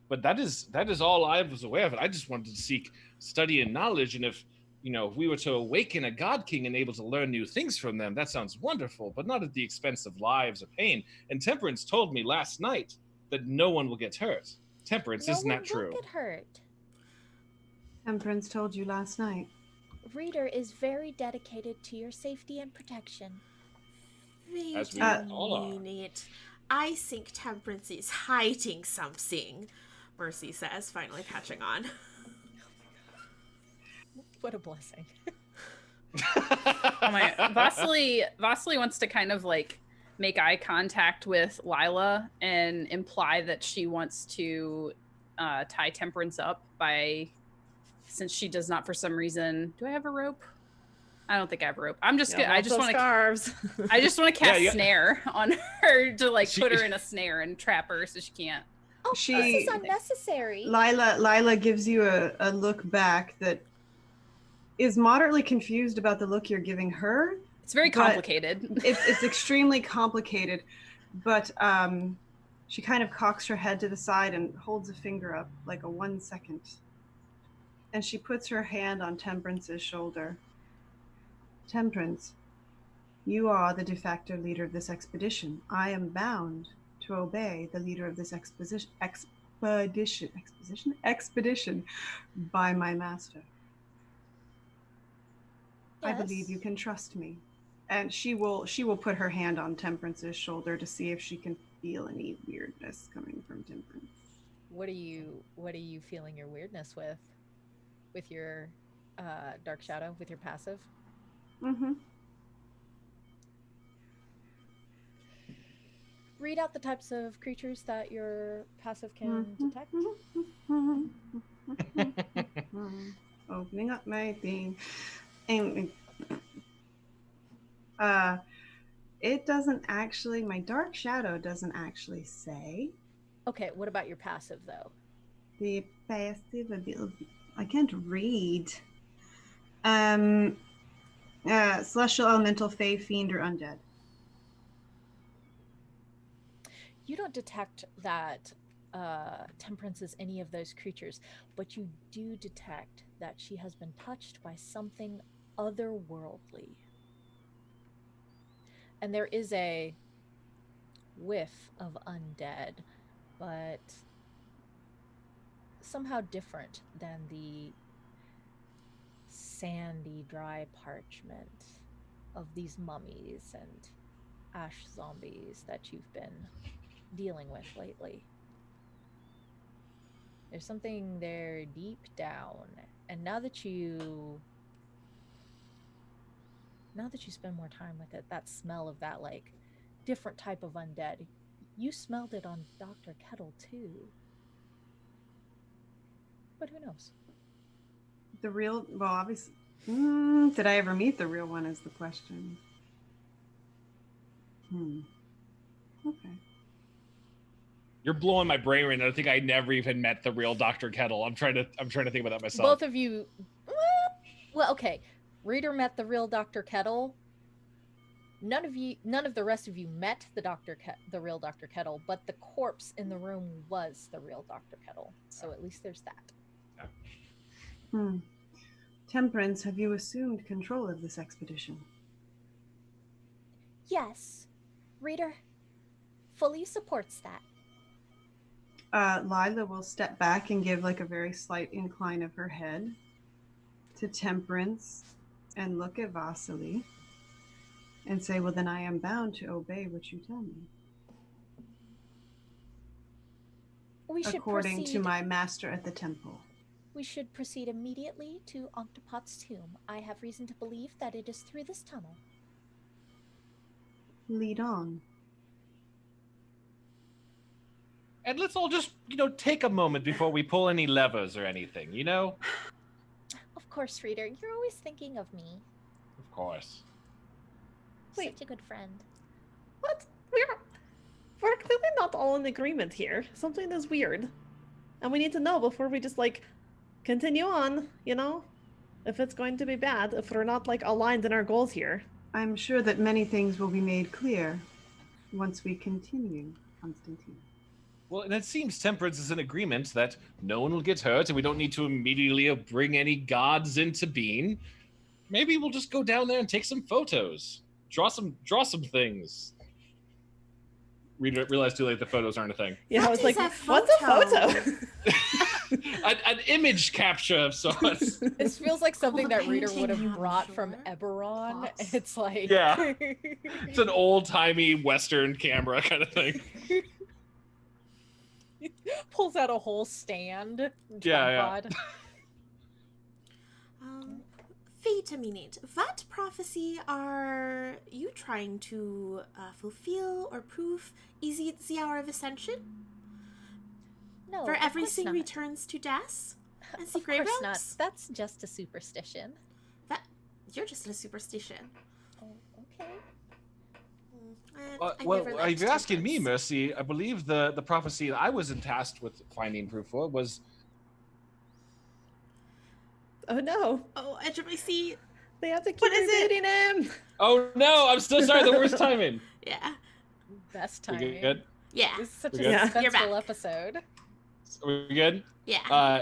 But that is all I was aware of. I just wanted to seek study and knowledge, and if we were to awaken a god king and able to learn new things from them, that sounds wonderful, but not at the expense of lives or pain. And Temperance told me last night that no one will get hurt. Temperance, isn't that true? No one will get hurt. Temperance told you last night. Reader is very dedicated to your safety and protection. As we all are. I think Temperance is hiding something, Mercy says, finally catching on. What a blessing. Oh my, Vasily wants to kind of like make eye contact with Lila and imply that she wants to tie Temperance up since she does not for some reason. Do I have a rope? I don't think I have a rope. I just want to scarves. I just want to cast snare on her to put her in a snare and trap her so she can't. Oh, this is unnecessary. Lila gives you a look back that is moderately confused about the look you're giving her. It's very complicated. It's extremely complicated, but she kind of cocks her head to the side and holds a finger up like a 1 second. And she puts her hand on Temperance's shoulder. Temperance, you are the de facto leader of this expedition. I am bound to obey the leader of this expedition by my master. Yes. I believe you can trust me. And she will put her hand on Temperance's shoulder to see if she can feel any weirdness coming from Temperance. What are you feeling your weirdness with? With your dark shadow, with your passive? Mm-hmm. Read out the types of creatures that your passive can detect. Opening up my thing. It doesn't actually, my dark shadow doesn't actually say. Okay, what about your passive though? The passive ability, I can't read. Celestial, elemental, fae, fiend, or undead. You don't detect that Temperance is any of those creatures, but you do detect that she has been touched by something otherworldly. And there is a whiff of undead, but somehow different than the sandy, dry parchment of these mummies and ash zombies that you've been dealing with lately. There's something there deep down, and now that you spend more time with it, that smell of that different type of undead, you smelled it on Dr. Kettle too. But who knows? The real, well, obviously, did I ever meet the real one is the question. Okay. You're blowing my brain right now. I think I never even met the real Dr. Kettle. I'm trying to think about that myself. Both of you, well, okay. Reader met the real Dr. Kettle. None of the rest of you met the real Dr. Kettle, but the corpse in the room was the real Dr. Kettle. So at least there's that. Temperance, have you assumed control of this expedition? Yes. Reader fully supports that. Lyla will step back and give like a very slight incline of her head to Temperance and look at Vasily and say, well, then I am bound to obey what you tell me. We should According proceed. to my master at the temple. We should proceed immediately to Anhktepot's tomb. I have reason to believe that it is through this tunnel. Lead on. And let's all just, take a moment before we pull any levers or anything, Of course, Reader. You're always thinking of me. Of course. Wait. Such a good friend. What? We're clearly not all in agreement here. Something is weird. And we need to know before we just, continue on, If it's going to be bad, if we're not, aligned in our goals here. I'm sure that many things will be made clear once we continue, Constantine. Well, and it seems Temperance is in agreement that no one will get hurt and we don't need to immediately bring any gods into being. Maybe we'll just go down there and take some photos. Draw some things. Realize too late the photos aren't a thing. Yeah, I was like, what's a photo? an image capture of sorts. This feels like something that Reader would have brought from Eberron. Fox. It's like... Yeah. It's an old-timey Western camera kind of thing. Pulls out a whole stand. Yeah. Tripod. Wait a minute. What prophecy are you trying to fulfill or prove? Is it the hour of ascension? No, For of everything course not. returns to death? And Of secret course not. realms? That's just a superstition. You're just a superstition. Oh, okay. I never liked if you're asking me, Temperance. Mercy, I believe the prophecy that I was tasked with finding proof for was... Oh no. Oh, edge of my seat. They have to keep What is it? repeating him. Oh no, I'm so sorry, the worst timing. Yeah. Best We timing. good? Yeah. This is such We a good? Yeah. You're back. suspenseful episode. Are we good? Yeah.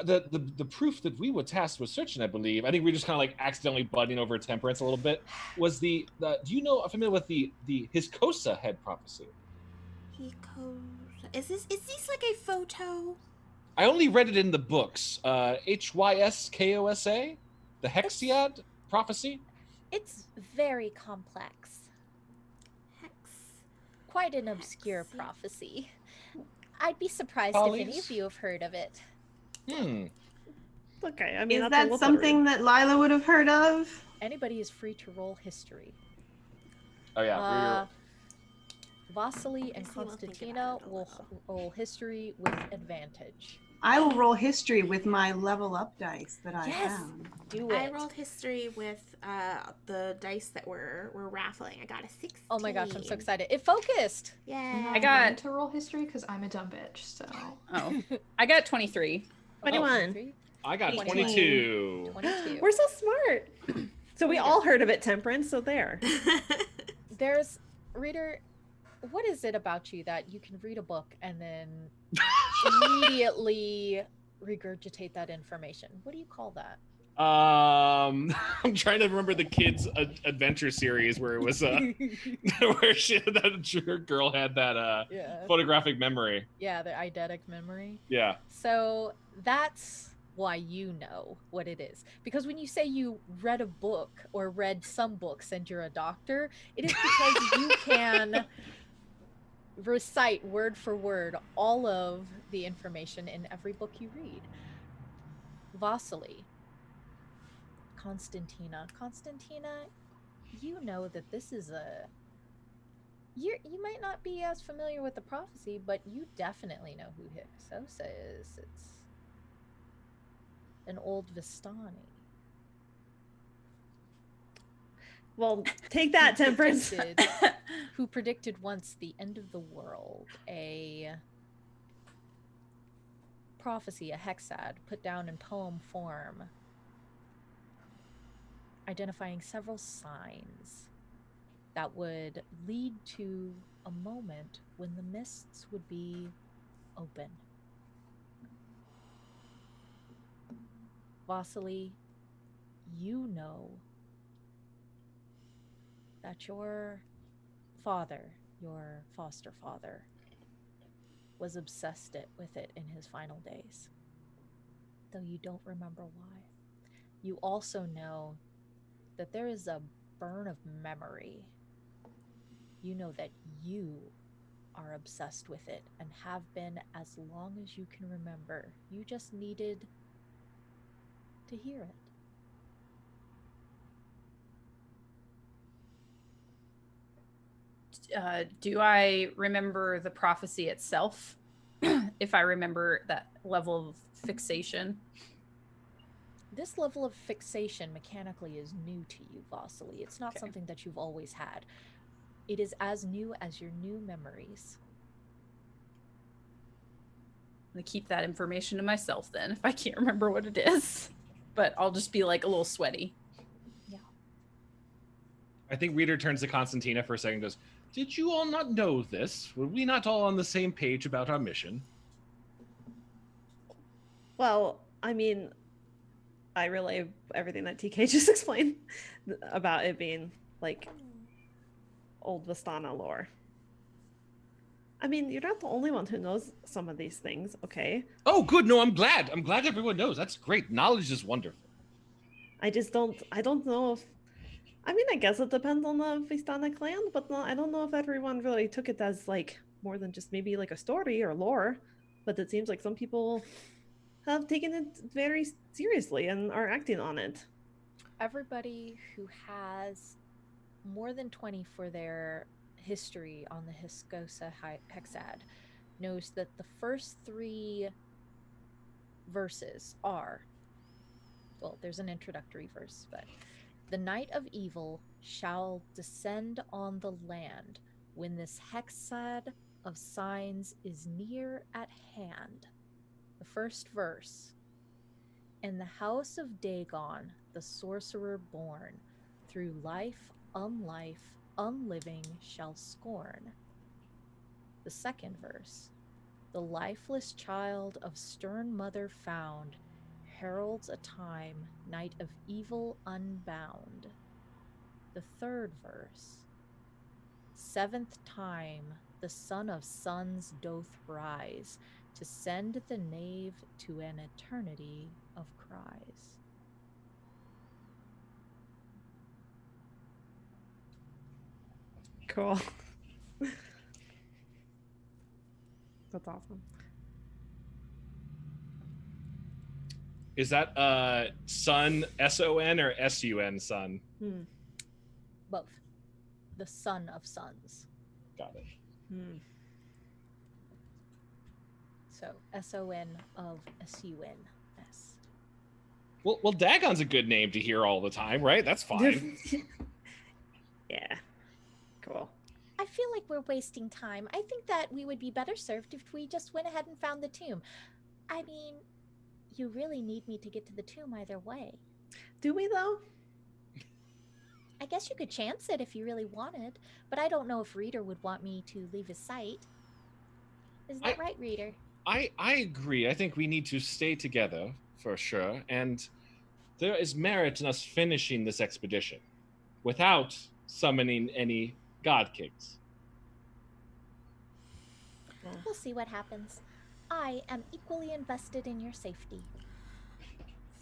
The proof that we were tasked with searching, I believe, I think we just kind of accidentally butting over Temperance a little bit, was the do you know, familiar with the his Kosa head prophecy? Is this like a photo? I only read it in the books. Hyskosa, the Hexiad prophecy. It's very complex. Hex. Quite an obscure Hexy. prophecy. I'd be surprised if any Follies? of you have heard of it. Okay, I mean, Is that's a that little something that Lyla would have heard of? Anybody is free to roll history. Oh yeah. Vasily and I guess you will think Constantina about it a will little. roll history with advantage. I will roll history with my level up dice that I Yes. found. Do it. I rolled history with the dice that we're raffling. I got a 16. Oh my gosh, I'm so excited. It focused. Yeah. I got- to roll history because I'm a dumb bitch. So Oh, I got 23. 21. I got 22. 22. 22. We're so smart. So we all heard of it, Temperance, so there. There's, Reader, what is it about you that you can read a book and then immediately regurgitate that information? What do you call that? I'm trying to remember the kids' adventure series where it was where that girl had that Yeah. photographic memory. Yeah, the eidetic memory. Yeah. So that's why you know what it is. Because when you say you read a book or read some books and you're a doctor, it is because you can recite word for word all of the information in every book you read. Vasily. Constantina, you know that this is you might not be as familiar with the prophecy, but you definitely know who Hyskosa is. It's an old Vistani. Well, take that, Temperance. Who predicted once the end of the world, a prophecy, a hexad, put down in poem form, identifying several signs that would lead to a moment when the mists would be open. Vasily, you know that your father, your foster father, was obsessed with it in his final days, though you don't remember why. You also know that there is a burn of memory. You know that you are obsessed with it and have been as long as you can remember. You just needed to hear it. Do I remember the prophecy itself? If I remember that level of fixation? This level of fixation mechanically is new to you, Vasily. It's not something that you've always had. It is as new as your new memories. I'm gonna keep that information to myself then, if I can't remember what it is. But I'll just be like a little sweaty. Yeah. I think Reader turns to Constantina for a second and goes, did you all not know this? Were we not all on the same page about our mission? Well, I mean, I relay everything that TK just explained about it being like old Vistana lore. I mean, you're not the only one who knows some of these things, okay? Oh, good. No, I'm glad. I'm glad everyone knows. That's great. Knowledge is wonderful. I don't know if, I mean, I guess it depends on the Vistana clan, but no, I don't know if everyone really took it as like more than just maybe like a story or lore, but it seems like some people have taken it very seriously and are acting on it. Everybody who has more than 20 for their history on the Hiscosa Hexad knows that the first 3 verses are, well, there's an introductory verse, but the night of evil shall descend on the land when this Hexad of signs is near at hand. The first verse, in the house of Dagon, the sorcerer born, through life, unliving shall scorn. The second verse, the lifeless child of stern mother found, heralds a time, night of evil unbound. The third verse, 7th time the son of sons doth rise, to send the knave to an eternity of cries. Cool. That's awesome. Is that sun, S-O-N or S-U-N sun? Both. The son of sons. Got it. So S-O-N of S-U-N-S. Well, Dagon's a good name to hear all the time, right? That's fine. Yeah. Cool. I feel like we're wasting time. I think that we would be better served if we just went ahead and found the tomb. I mean, you really need me to get to the tomb either way. Do we, though? I guess you could chance it if you really wanted, but I don't know if Reader would want me to leave his sight. Isn't that right, Reader? I agree. I think we need to stay together, for sure, and there is merit in us finishing this expedition without summoning any god kings. We'll see what happens. I am equally invested in your safety.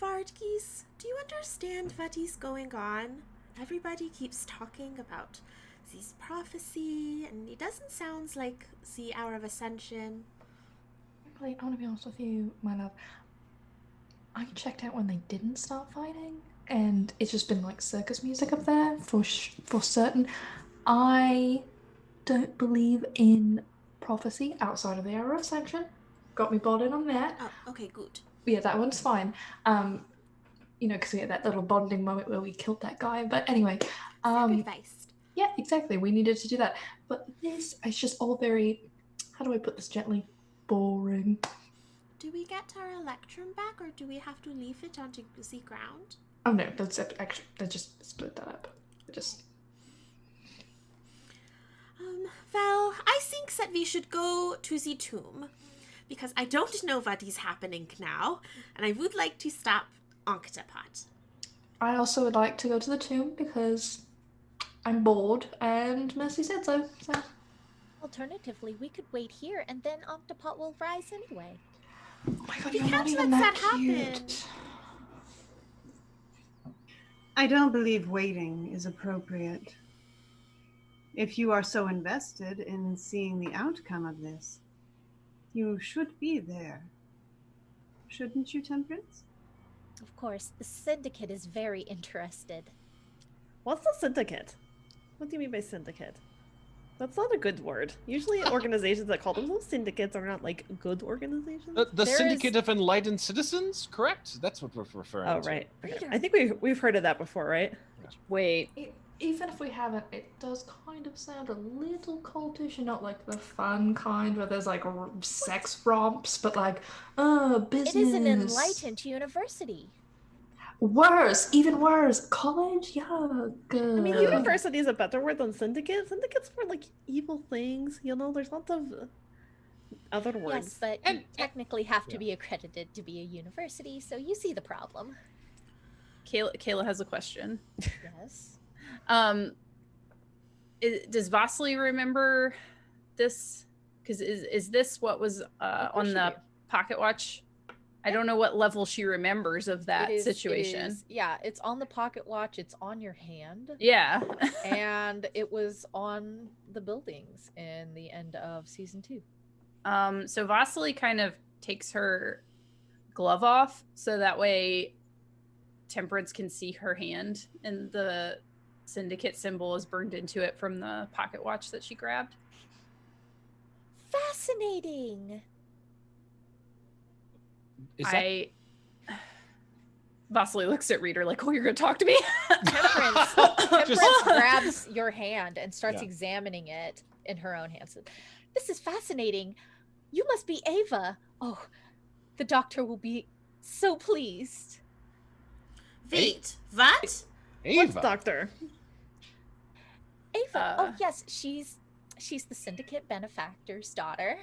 Vardgeese, do you understand what is going on? Everybody keeps talking about this prophecy, and it doesn't sound like the hour of ascension. Frankly, I want to be honest with you, my love. I checked out when they didn't start fighting, and it's just been like circus music up there for certain. I don't believe in prophecy outside of the hour of ascension. Got me bought in on that. Oh, okay, good. Yeah, that one's fine. You know, because we had that little bonding moment where we killed that guy. But anyway, Sacrificed. yeah, exactly. We needed to do that. But this is just all very, how do I put this gently? Boring. Do we get our electrum back, or do we have to leave it on the ground? Oh no, that's actually, let's just split that up. Well, I think that we should go to the tomb, because I don't know what is happening now, and I would like to stop Anhktepot. I also would like to go to the tomb because I'm bored and Mercy said so. Alternatively, we could wait here and then Anhktepot will rise anyway. Oh my god, We you're not can't even let that that cute. happen. I don't believe waiting is appropriate. If you are so invested in seeing the outcome of this, you should be there. Shouldn't you, Temperance? Of course, the Syndicate is very interested. What's the syndicate? What do you mean by syndicate? That's not a good word. Usually organizations that call themselves syndicates are not like good organizations. The There Syndicate is- of Enlightened Citizens, correct? That's what we're referring Oh, to. right. Okay. Reader. I think we've heard of that before, right? Wait. Even if we haven't, it does kind of sound a little cultish and not like the fun kind where there's like sex romps, but like, business. It is an enlightened university. Worse, even worse. College? Yeah. I mean, university is a better word than syndicate. Syndicates for like evil things, you know. There's lots of other words. Yes, but And- you technically have to yeah. be accredited to be a university, so you see the problem. Kayla has a question. Yes. Does Vasily remember this? Because is this what was Of course on you the do. pocket watch? I don't know what level she remembers of that It is- situation. yeah, it's on the pocket watch. It's on your hand. Yeah. And it was on the buildings in the end of season 2. So Vasily kind of takes her glove off so that way Temperance can see her hand and the syndicate symbol is burned into it from the pocket watch that she grabbed. Fascinating. Is that Vasily looks at Reader like, oh, you're gonna talk to me? Temperance, Just- grabs your hand and starts Yeah. examining it in her own hands. This is fascinating. You must be Ava. Oh, the doctor will be so pleased. Wait, what? What's Ava? doctor? Ava. Oh yes, she's the syndicate benefactor's daughter.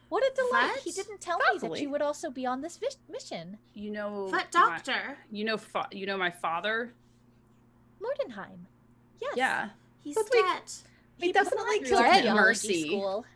What a delight! He What? didn't tell me that Vasily. you would also be on this mission. You know, What doctor? you know my father. Mordenheim. Yes. Yeah, He's But we- dead. We definitely Through killed dead, him. theology Mercy. School.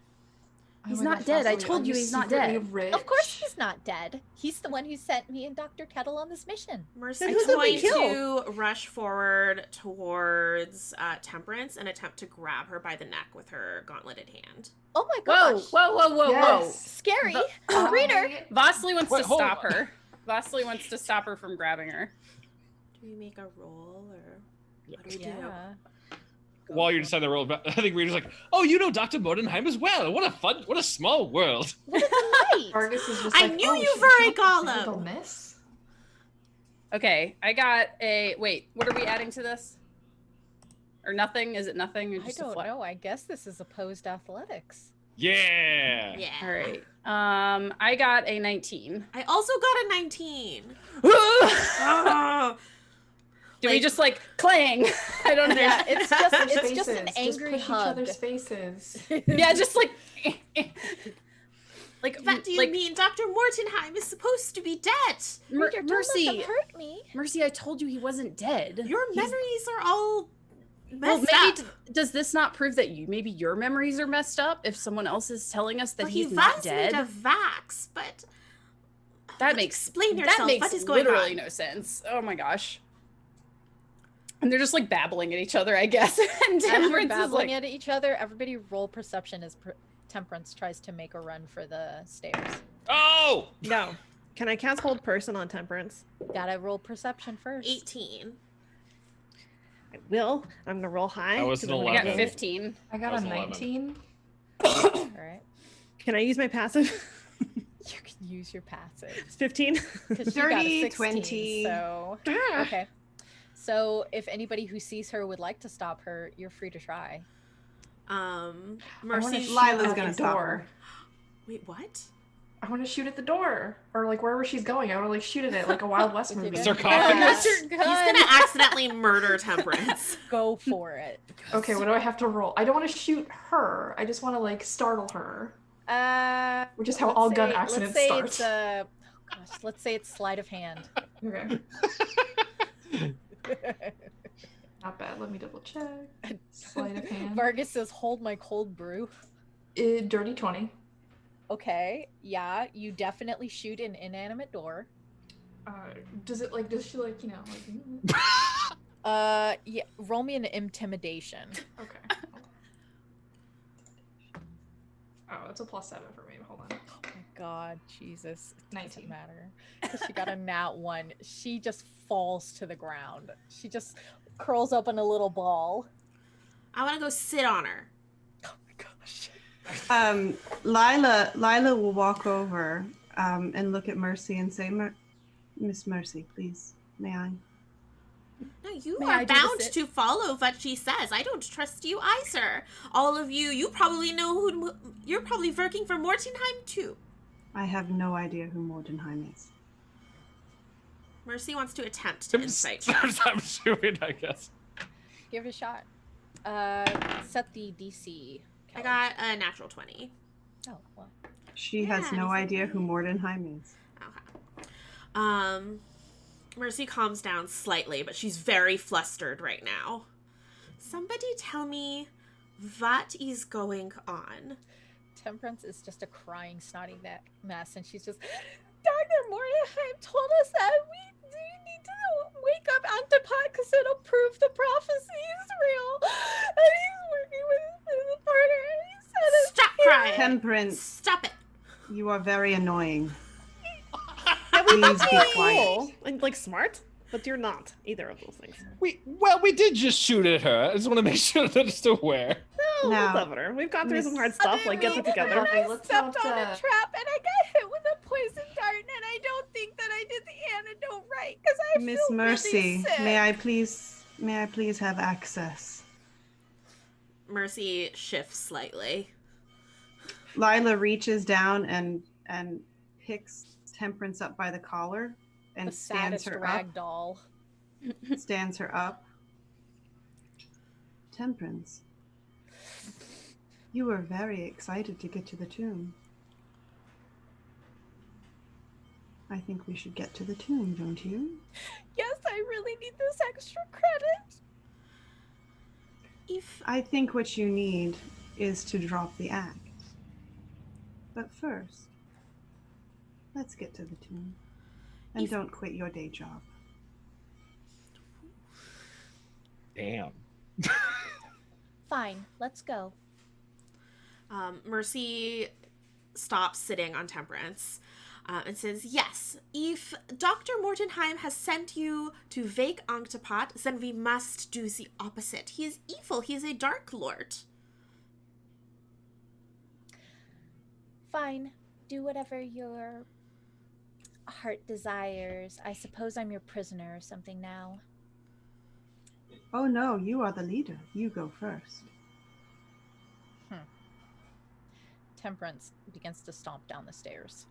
He's my not gosh, dead. I Vasily, told are you he's not secretly dead. Rich? Of course he's not dead. He's the one who sent me and Dr. Kettle on this mission. Mercy Then is who did we going to rush forward towards Temperance and attempt to grab her by the neck with her gauntleted hand. Oh my Whoa, gosh. whoa! Yes. Scary. The- Reader. Vasily wants Wait, to hold stop on. her. Vasily wants to stop her from grabbing her. Do we make a roll or what do we do? Yeah. While you're deciding the role, I think Reader's like, oh, you know Dr. Modenheim as well. What a small world. What a delight. Argus is just I like, knew oh, you she's were a not golem. handle miss. Okay, I got a. Wait, what are we adding to this? Or nothing? Is it nothing? Or I just a don't flat? know. I guess this is opposed athletics. Yeah. Yeah. All right. I got a 19. I also got a 19. Oh, Do we Like- just like clang? I don't know. Yeah, it's just Their it's just an faces, angry push hug. each other's faces. Yeah, just like. Like, what do you like mean Dr. Mortenheim is supposed to be dead? Reader, don't let Mercy, them hurt me. Mercy, I told you he wasn't dead. Your He's- memories are all Well, messed maybe up. does this not prove that maybe your memories are messed up? If someone else is telling us that Well, he's he not advised me dead, to vax, but that makes explain yourself. That makes What is going literally on? no sense. Oh my gosh. And they're just like babbling at each other, I guess. And As you're Temperance is babbling like, at each other, everybody roll perception as Temperance tries to make a run for the stairs. Oh! No. Can I cast hold person on Temperance? Gotta roll perception first. 18. I will. I'm gonna roll high. That was 'cause an I'm I gonna got 11. get- 15. I got That a was 11. 19. All right. Can I use my passive? You can use your passive. It's 15. Because she got a 30, 16, 20. So okay. So if anybody who sees her would like to stop her, you're free to try. Mercy. shoot Lila's at gonna the stop door. her. Wait, what? I want to shoot at the door, or like wherever she's going. I want to like shoot at it like a Wild West movie. Sarcophagus? He's He's gonna accidentally murder Temperance. go for it. Okay, what do I have to roll? I don't want to shoot her. I just want to like startle her. Which is how let's all gun say- accidents let's say start. It's oh gosh, let's say it's sleight of hand. Okay. Not bad. Let me double check. Sleight of hand. Vargas says, hold my cold brew. Dirty 20. Okay, yeah, you definitely shoot an inanimate door. Does she Yeah, roll me an intimidation. Okay. Oh, it's a +7 for me. Hold on. Oh my god, Jesus. It doesn't 19. matter. She got a nat 1. She just falls to the ground. She just curls up in a little ball. I want to go sit on her. Oh my gosh. Lila will walk over and look at Mercy and say, Miss Mercy, please, may I? No, you May are I do the bound sit? to follow what she says. I don't trust you either. All of you probably know who. You're probably working for Mortenheim too. I have no idea who Mordenheim is. Mercy wants to attempt to insight check. I'm shooting, I guess. Give it a shot. Set the DC. I got a natural 20. Oh, well. She has no idea who Mordenheim is. Okay. Mercy calms down slightly, but she's very flustered right now. Somebody tell me what is going on. Temperance is just a crying, snotty mess, and she's just, Dr. Mordenheim told us that we need to wake up Anhktepot because it'll prove the prophecy is real. And he's working with his partner, and he said it's Stop crying! Temperance, Stop it! you are very annoying. Everybody's Please be quiet. cool and like smart, but you're not either of those things. We did just shoot at her. I just want to make sure that it's still aware. No, No. we'll cover her. We've gone through some hard stuff. Like get it together. Okay, I let's stepped not, on a trap and I got hit with a poison dart, and I don't think that I did the antidote right because I Miss feel Mercy, really sick. may I please have access? Mercy shifts slightly. Lila reaches down and picks Temperance up by the collar and the stands saddest her rag up. doll. Stands her up. Temperance, you were very excited to get to the tomb. I think we should get to the tomb, don't you? Yes, I really need this extra credit. I think what you need is to drop the act. But first, let's get to the tomb. And don't quit your day job. Damn. Fine, let's go. Mercy stops sitting on Temperance and says, yes, if Dr. Mortenheim has sent you to wake Anhktepot, then we must do the opposite. He is evil. He is a dark lord. Fine, do whatever your heart desires. I suppose I'm your prisoner or something now. Oh no, you are the leader. You go first. Temperance begins to stomp down the stairs.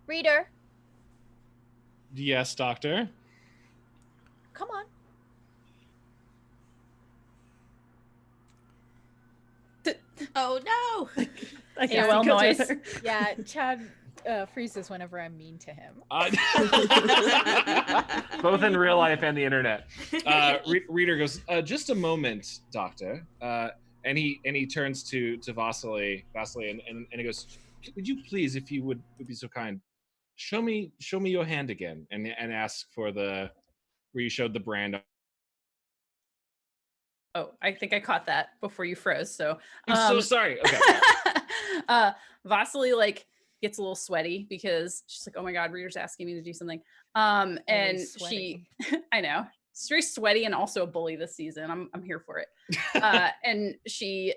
Reader, Yes, Doctor. come on. Oh no! I guess AOL he goes noise. with her. Yeah, Chad freezes whenever I'm mean to him. Both in real life and the internet. Reader goes, just a moment, Doctor. And he turns to Vasily and he goes, would you please, if you would be so kind, show me your hand again, and ask for the where you showed the brand. Oh, I think I caught that before you froze. So I'm so sorry. Okay. Vasily like gets a little sweaty because she's like, oh my god, Reader's asking me to do something. And Always she sweaty. I know. She's very sweaty and also a bully this season. I'm here for it. And she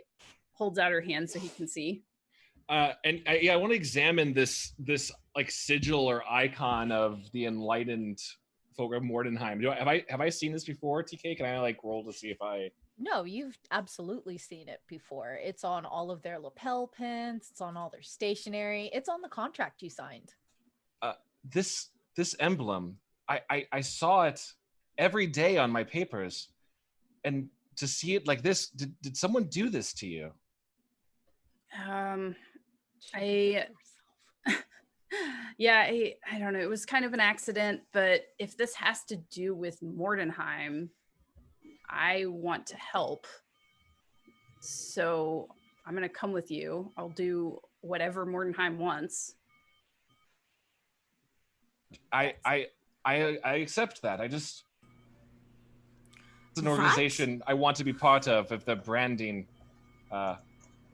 holds out her hand so he can see. I want to examine this like sigil or icon of the enlightened folk of Mordenheim. Have I seen this before, TK? Can I like roll to see if I? No, you've absolutely seen it before. It's on all of their lapel pins. It's on all their stationery. It's on the contract you signed. This emblem, I saw it every day on my papers, and to see it like this, did someone do this to you? Yeah, I don't know. It was kind of an accident, but if this has to do with Mordenheim, I want to help. So I'm going to come with you. I'll do whatever Mordenheim wants. I accept that. It's an organization I want to be part of if they're branding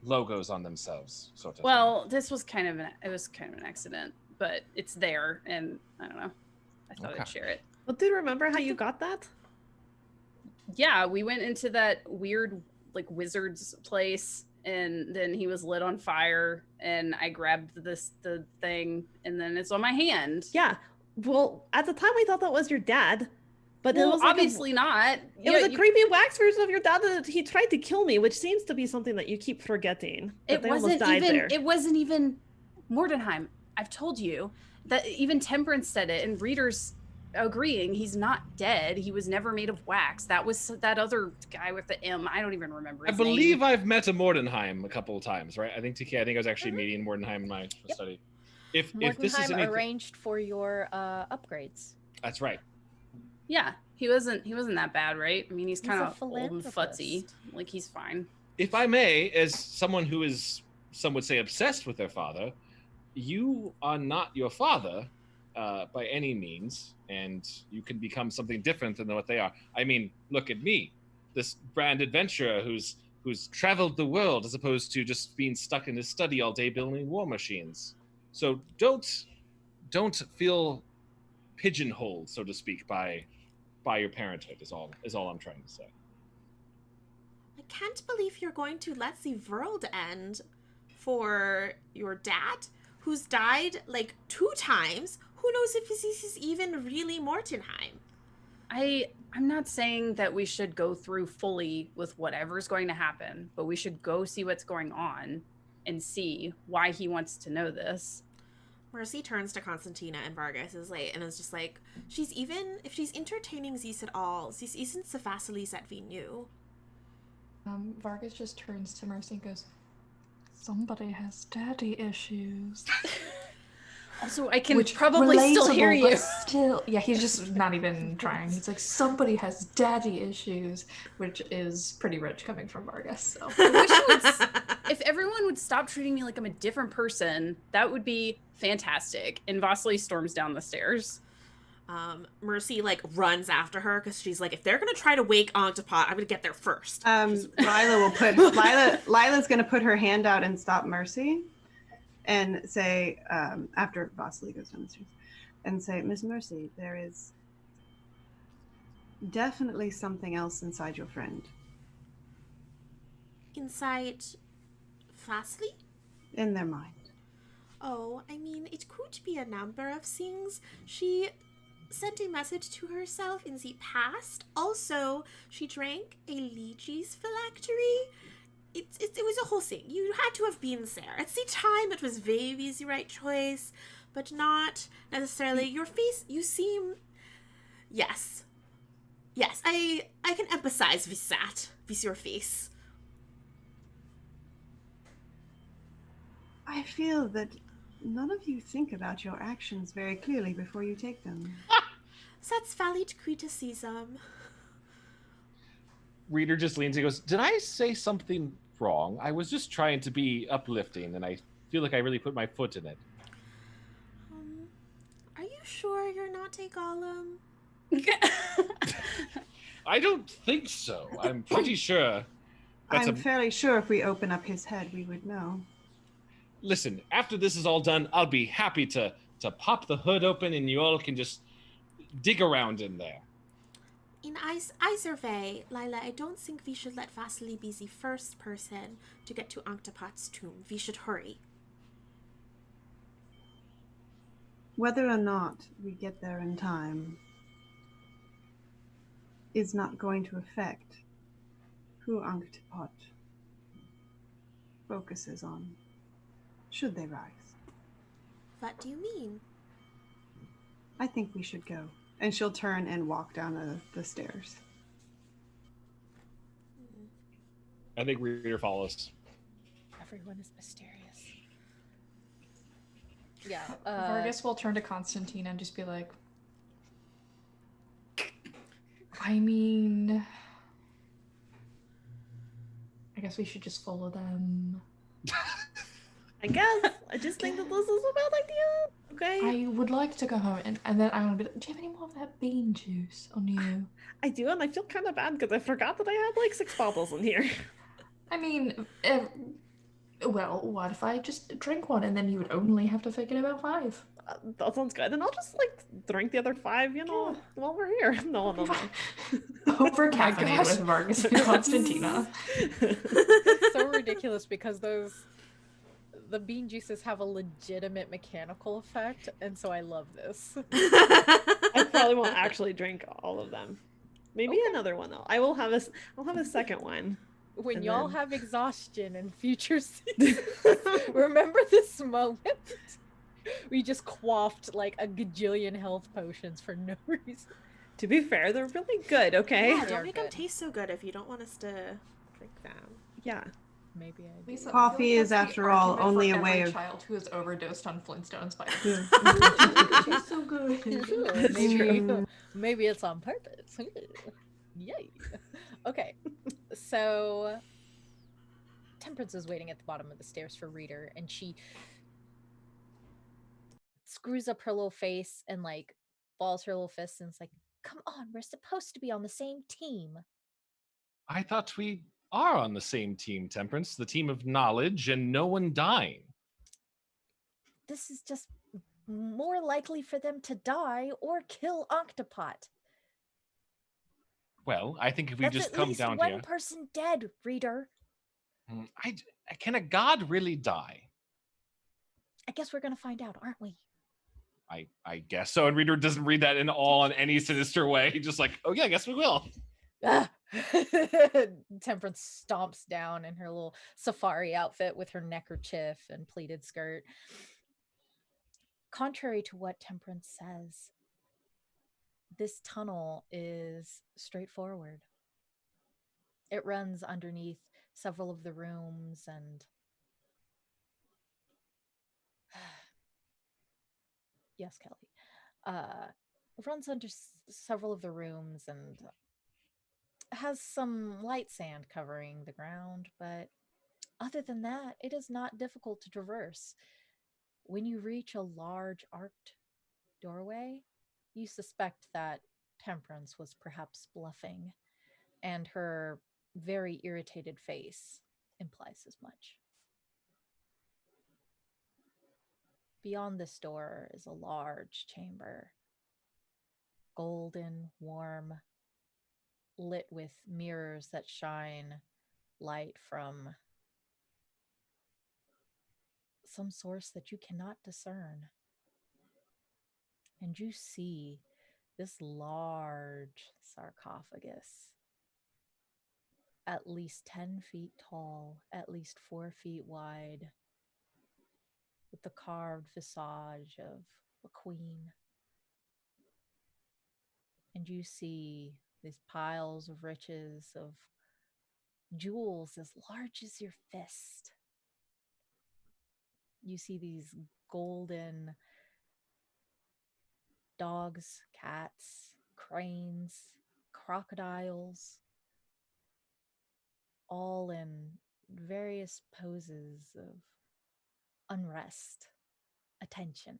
logos on themselves, sort of. Well, this was kind of an accident, but it's there, and I don't know. I thought I'd share it. Well, do you remember how you got that? Yeah, we went into that weird like wizard's place, and then he was lit on fire, and I grabbed the thing, and then it's on my hand. Yeah. Well, at the time we thought that was your dad. But well, it was like obviously not. It was a creepy wax version of your dad that he tried to kill me, which seems to be something that you keep forgetting. It wasn't even Mordenheim. I've told you that even Temperance said it, and readers agreeing he's not dead. He was never made of wax. That was that other guy with the M. I don't even remember his I believe name. I've met a Mordenheim a couple of times, right? I think I was actually meeting Mordenheim in my study. If this is anything, arranged for your upgrades. That's right. Yeah, he wasn't that bad, right? I mean, he's kind of old and philanthropist. futzy. Like, he's fine. If I may, as someone who is, some would say, obsessed with their father, you are not your father by any means, and you can become something different than what they are. I mean, look at me, this grand adventurer who's traveled the world as opposed to just being stuck in his study all day building war machines. So don't feel pigeonholed, so to speak, by your parenthood is all I'm trying to say. I can't believe you're going to let the world end for your dad, who's died like 2 times. Who knows if this is even really Mordenheim? I'm not saying that we should go through fully with whatever's going to happen, but we should go see what's going on and see why he wants to know this. Mercy turns to Constantina and Vargas is just like, if she's entertaining this at all, this isn't the Vasilis that we knew. Vargas just turns to Mercy and goes, somebody has daddy issues. Also, I can probably still hear you. Still, yeah, he's just not even trying. He's like, somebody has daddy issues, which is pretty rich coming from Vargas. So I wish if everyone would stop treating me like I'm a different person, that would be fantastic. And Vasily storms down the stairs. Mercy runs after her because she's like, if they're gonna try to wake Anhktepot, I'm gonna get there first. Lila's gonna put her hand out and stop Mercy. And say, after Vasily goes down the stairs, and say, Miss Mercy, there is definitely something else inside your friend. Inside Vasily? In their mind. Oh, I mean, it could be a number of things. She sent a message to herself in the past. Also, she drank a lychees phylactery. It was a whole thing. You had to have been there. At the time, it was maybe the right choice, but not necessarily. Your face, you seem... Yes. Yes, I can empathize with that, with your face. I feel that none of you think about your actions very clearly before you take them. That's valid criticism. Reader just leans and goes, did I say something wrong? I was just trying to be uplifting, and I feel like I really put my foot in it. Are you sure you're not a golem? I don't think so. I'm pretty sure. I'm fairly sure if we open up his head, we would know. Listen, after this is all done, I'll be happy to pop the hood open, and you all can just dig around in there. In either way, Lila, I don't think we should let Vasily be the first person to get to Anhktepot's tomb. We should hurry. Whether or not we get there in time is not going to affect who Anhktepot focuses on, should they rise. What do you mean? I think we should go. And she'll turn and walk down the stairs. I think Reader follows. Everyone is mysterious. Yeah. Vargas will turn to Constantine and just be like, I mean, I guess we should just follow them. I guess. I just think that this is a bad idea. Okay. I would like to go home, and then I'm gonna be like, do you have any more of that bean juice on you? I do, and I feel kind of bad because I forgot that I had like 6 bottles in here. I mean, well, what if I just drink one and then you would only have to forget about 5? That sounds good. And I'll just like drink the other 5, while we're here. No. Over caffeinated with Vargas and Constantina. It's so ridiculous because the bean juices have a legitimate mechanical effect, and so I love this. I probably won't actually drink all of them. Maybe another one though. I'll have a second one. When y'all have exhaustion in future seasons, remember this moment? We just quaffed like a gajillion health potions for no reason. To be fair, they're really good, okay? Yeah, don't make them taste so good if you don't want us to drink them. Yeah. Maybe I do. Lisa, Coffee is, after all, only a way of... child who has overdosed on Flintstones by It's so good. Maybe it's on purpose. Yay. Okay. So Temperance is waiting at the bottom of the stairs for Reader, and she screws up her little face and like balls her little fists and it's like, come on, we're supposed to be on the same team. I thought we are on the same team, Temperance, the team of knowledge and no one dying. This is just more likely for them to die or kill Anhktepot. Well, I think if we That's just at come least down one here... person dead, Reader. Can a god really die? I guess we're gonna find out, aren't we? I guess so. And Reader doesn't read that in any sinister way. He's just like, oh yeah, I guess we will. Temperance stomps down in her little safari outfit with her neckerchief and pleated skirt. Contrary to what Temperance says, this tunnel is straightforward. It runs underneath several of the rooms and yes, Kelly. Runs under several of the rooms and has some light sand covering the ground, but other than that, it is not difficult to traverse. When you reach a large arched doorway, you suspect that Temperance was perhaps bluffing, and her very irritated face implies as much. Beyond this door is a large chamber, golden, warm, lit with mirrors that shine light from some source that you cannot discern. And you see this large sarcophagus, at least 10 feet tall, at least 4 feet wide, with the carved visage of a queen. And you see these piles of riches, of jewels as large as your fist. You see these golden dogs, cats, cranes, crocodiles, all in various poses of unrest, attention.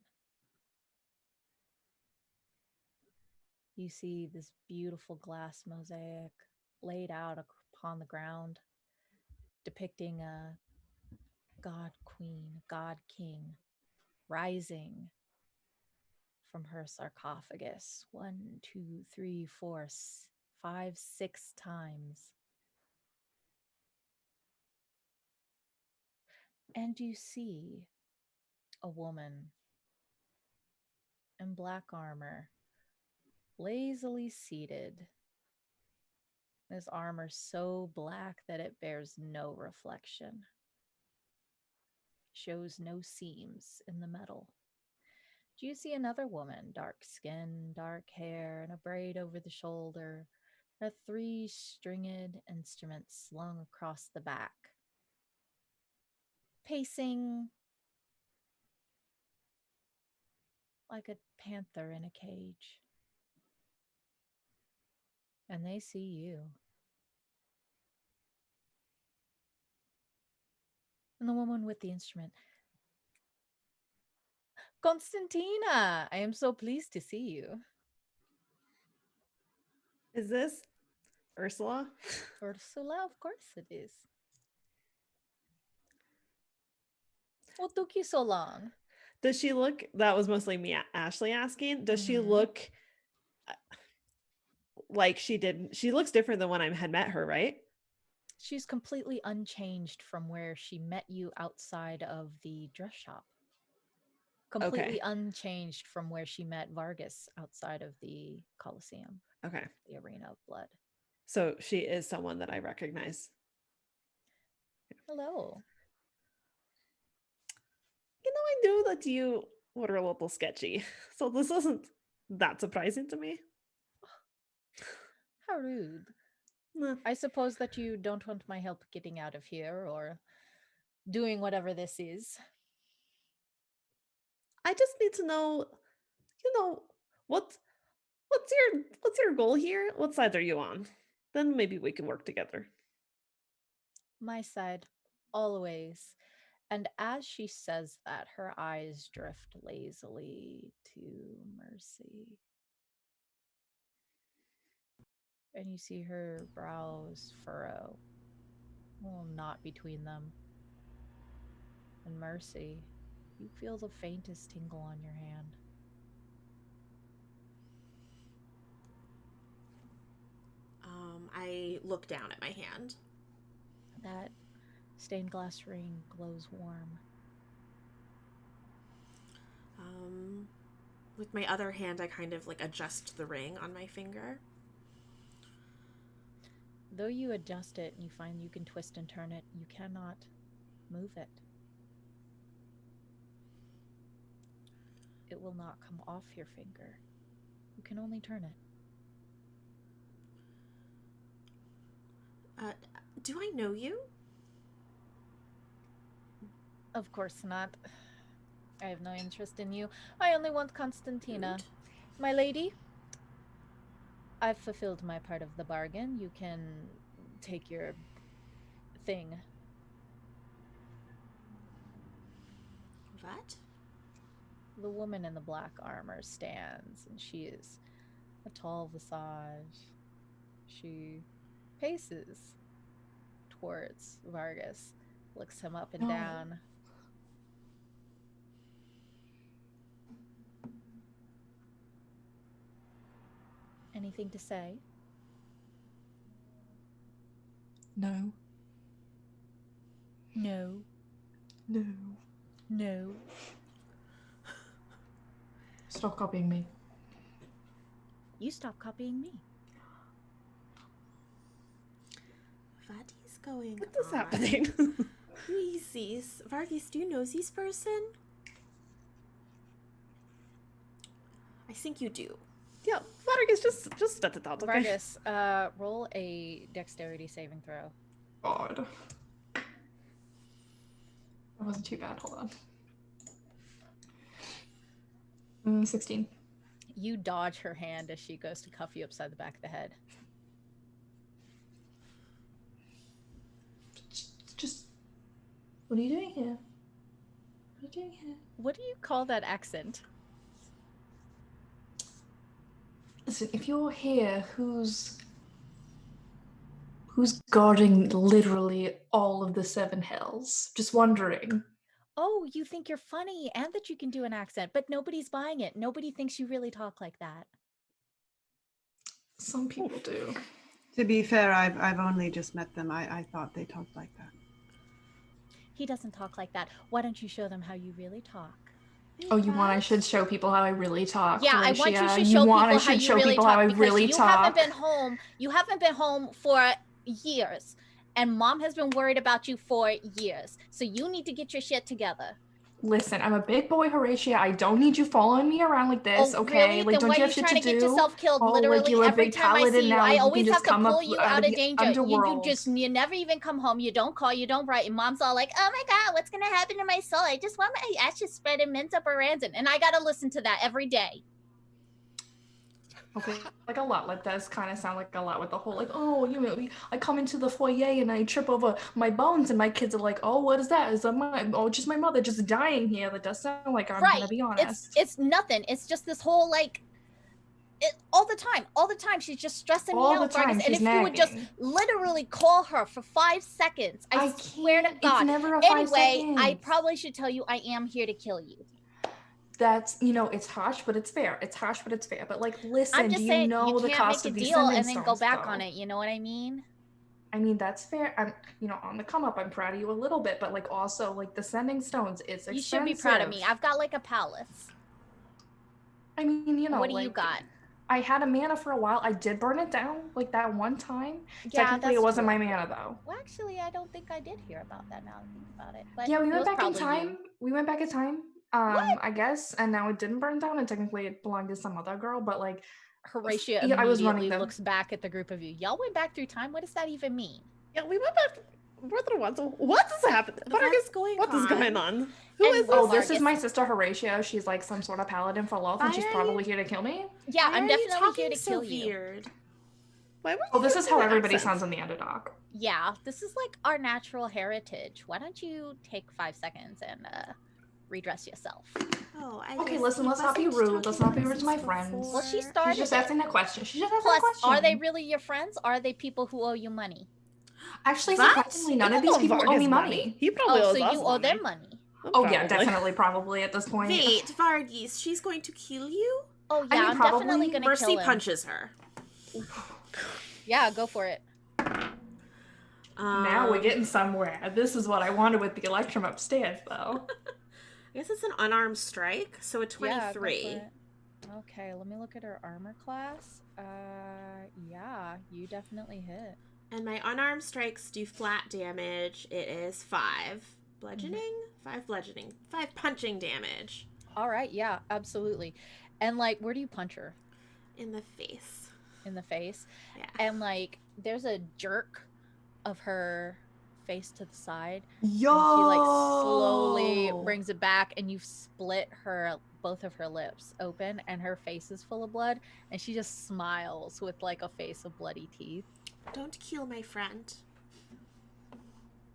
You see this beautiful glass mosaic laid out upon the ground, depicting a god queen, god king, rising from her sarcophagus 1, 2, 3, 4, 5, 6 times. And you see a woman in black armor, lazily seated. This armor so black that it bears no reflection, shows no seams in the metal. Do you see another woman, dark skin, dark hair, and a braid over the shoulder, a 3-stringed instrument slung across the back, pacing like a panther in a cage. And they see you. And the woman with the instrument. Constantina, I am so pleased to see you. Is this Ursula? Ursula, of course it is. What took you so long? Does she look, that was mostly me, Ashley asking, does she look like she looks different than when I had met her, right? She's completely unchanged from where she met you outside of the dress shop. Completely unchanged from where she met Vargas outside of the Colosseum. Okay. The Arena of Blood. So she is someone that I recognize. Hello. You know, I knew that you were a little sketchy, so this isn't that surprising to me. How rude. Nah. I suppose that you don't want my help getting out of here or doing whatever this is. I just need to know, what's your goal here? What side are you on? Then maybe we can work together. My side, always. And as she says that, her eyes drift lazily to Mercy. And you see her brows furrow. Well, not between them. And Mercy, you feel the faintest tingle on your hand. I look down at my hand. That stained glass ring glows warm. With my other hand, I kind of like adjust the ring on my finger. Though you adjust it and you find you can twist and turn it, you cannot move it. It will not come off your finger. You can only turn it. Do I know you? Of course not. I have no interest in you. I only want Constantina. Rude. My lady, I've fulfilled my part of the bargain. You can take your thing. What? The woman in the black armor stands, and she is a tall visage. She paces towards Vargas, looks him up and down. Anything to say? No. No. No. No. Stop copying me. You stop copying me. What is going What is on? happening? Who is this? Vargas, do you know this person? I think you do. Yeah, Vargas, just spit it out, okay? Vargas, roll a dexterity saving throw. God. That wasn't too bad. Hold on. 16. You dodge her hand as she goes to cuff you upside the back of the head. Just. What are you doing here? What are you doing here? What do you call that accent? Listen, if you're here, who's guarding literally all of the seven hells? Just wondering. Oh, you think you're funny and that you can do an accent, but nobody's buying it. Nobody thinks you really talk like that. Some people do. To be fair, I've only just met them. I thought they talked like that. He doesn't talk like that. Why don't you show them how you really talk? Oh, you want I should show people how I really talk? Yeah, I want you to show people how you really talk, because you haven't been home. You haven't been home for years, and Mom has been worried about you for years. So you need to get your shit together. Listen, I'm a big boy, Horatia. I don't need you following me around like this, Oh, okay? really? Like, Then don't why you are have you shit trying to to get do? yourself killed? Oh, like Literally you're a every big time I paladin see you, now. I You can always just have to come up pull you out out of of the danger. underworld. You never even come home. You don't call. You don't write. And mom's all like, "Oh my god, what's gonna happen to my soul? I just want my ashes spread and mint up a ransom." And I gotta listen to that every day. Okay, like a lot. Like does kind of sound like a lot with the whole like, oh, you know, I come into the foyer and I trip over my bones, and my kids are like, oh, what is that? Is that just my mother just dying here? That does sound like I'm gonna be honest. It's nothing. It's just this whole like. All the time, she's just stressing me All out, the time, Vargas. And she's if you would just nagging. literally call her for 5 seconds, I swear to can't. God. It's never a 5 Anyway, I seconds. probably should tell you I am here to kill you. That's, you know, it's harsh, but it's fair. It's harsh, but it's fair. But like, listen, I'm just do you saying know you the can't cost make of a these deal sending and then go stones, back though? on it. You know what I mean? I mean, that's fair. I'm, you know, on the come up. I'm proud of you a little bit, but like also like the sending stones, it's expensive. You should be proud of me. I've got like a palace. I mean, you know, What do like, you got? I had a mana for a while. I did burn it down like that one time. Yeah, Technically, it that's wasn't true. my mana though. Well, actually, I don't think I did hear about that now that I think about it. But Yeah, we it went was back in probably time. you. We went back in time. What? I guess, and now it didn't burn down, and technically it belonged to some other girl. But like, Horatia yeah, I was running immediately them. looks back at the group of you. Y'all went back through time? What does that even mean? Yeah, we went back more than once. What is happening? What's going What is on? going on? Who And is Oh, this? this is my sister Horatio. She's like some sort of paladin for love, and she's probably here to kill me. Yeah, Why I'm are you definitely here talking to so kill you. weird? Why were Oh, you this is using how the everybody accents? sounds in the underdog. Yeah, this is like our natural heritage. Why don't you take 5 seconds and redress yourself? Oh, Okay, listen, let's not be rude. Let's not be rude to my friends. Well, she started She's just it. asking a question. She's just asking Plus, a question. are they really your friends? Or are they people who owe you money? Actually, What? surprisingly, none You of these owe people owe Vargas me money. He probably Oh, owes so us you owe them money. Oh yeah, Probably. definitely, probably at this point. Wait, Vargas, she's going to kill you? Oh yeah, I mean, I'm probably. definitely gonna Mercy kill him. punches her. Yeah, go for it. Now we're getting somewhere. This is what I wanted with the Electrum upstairs, though. I guess it's an unarmed strike, so a Yeah, go 23. for it. Okay, let me look at her armor class. Yeah, you definitely hit. And my unarmed strikes do flat damage. It is 5 bludgeoning, 5 bludgeoning, 5 punching damage. All right, yeah, absolutely. And like, where do you punch her? In the face. In the face. Yeah. And like, there's a jerk of her face to the side. Yo! And she like slowly brings it back, and you split both of her lips open, and her face is full of blood, and she just smiles with like a face of bloody teeth. Don't kill my friend.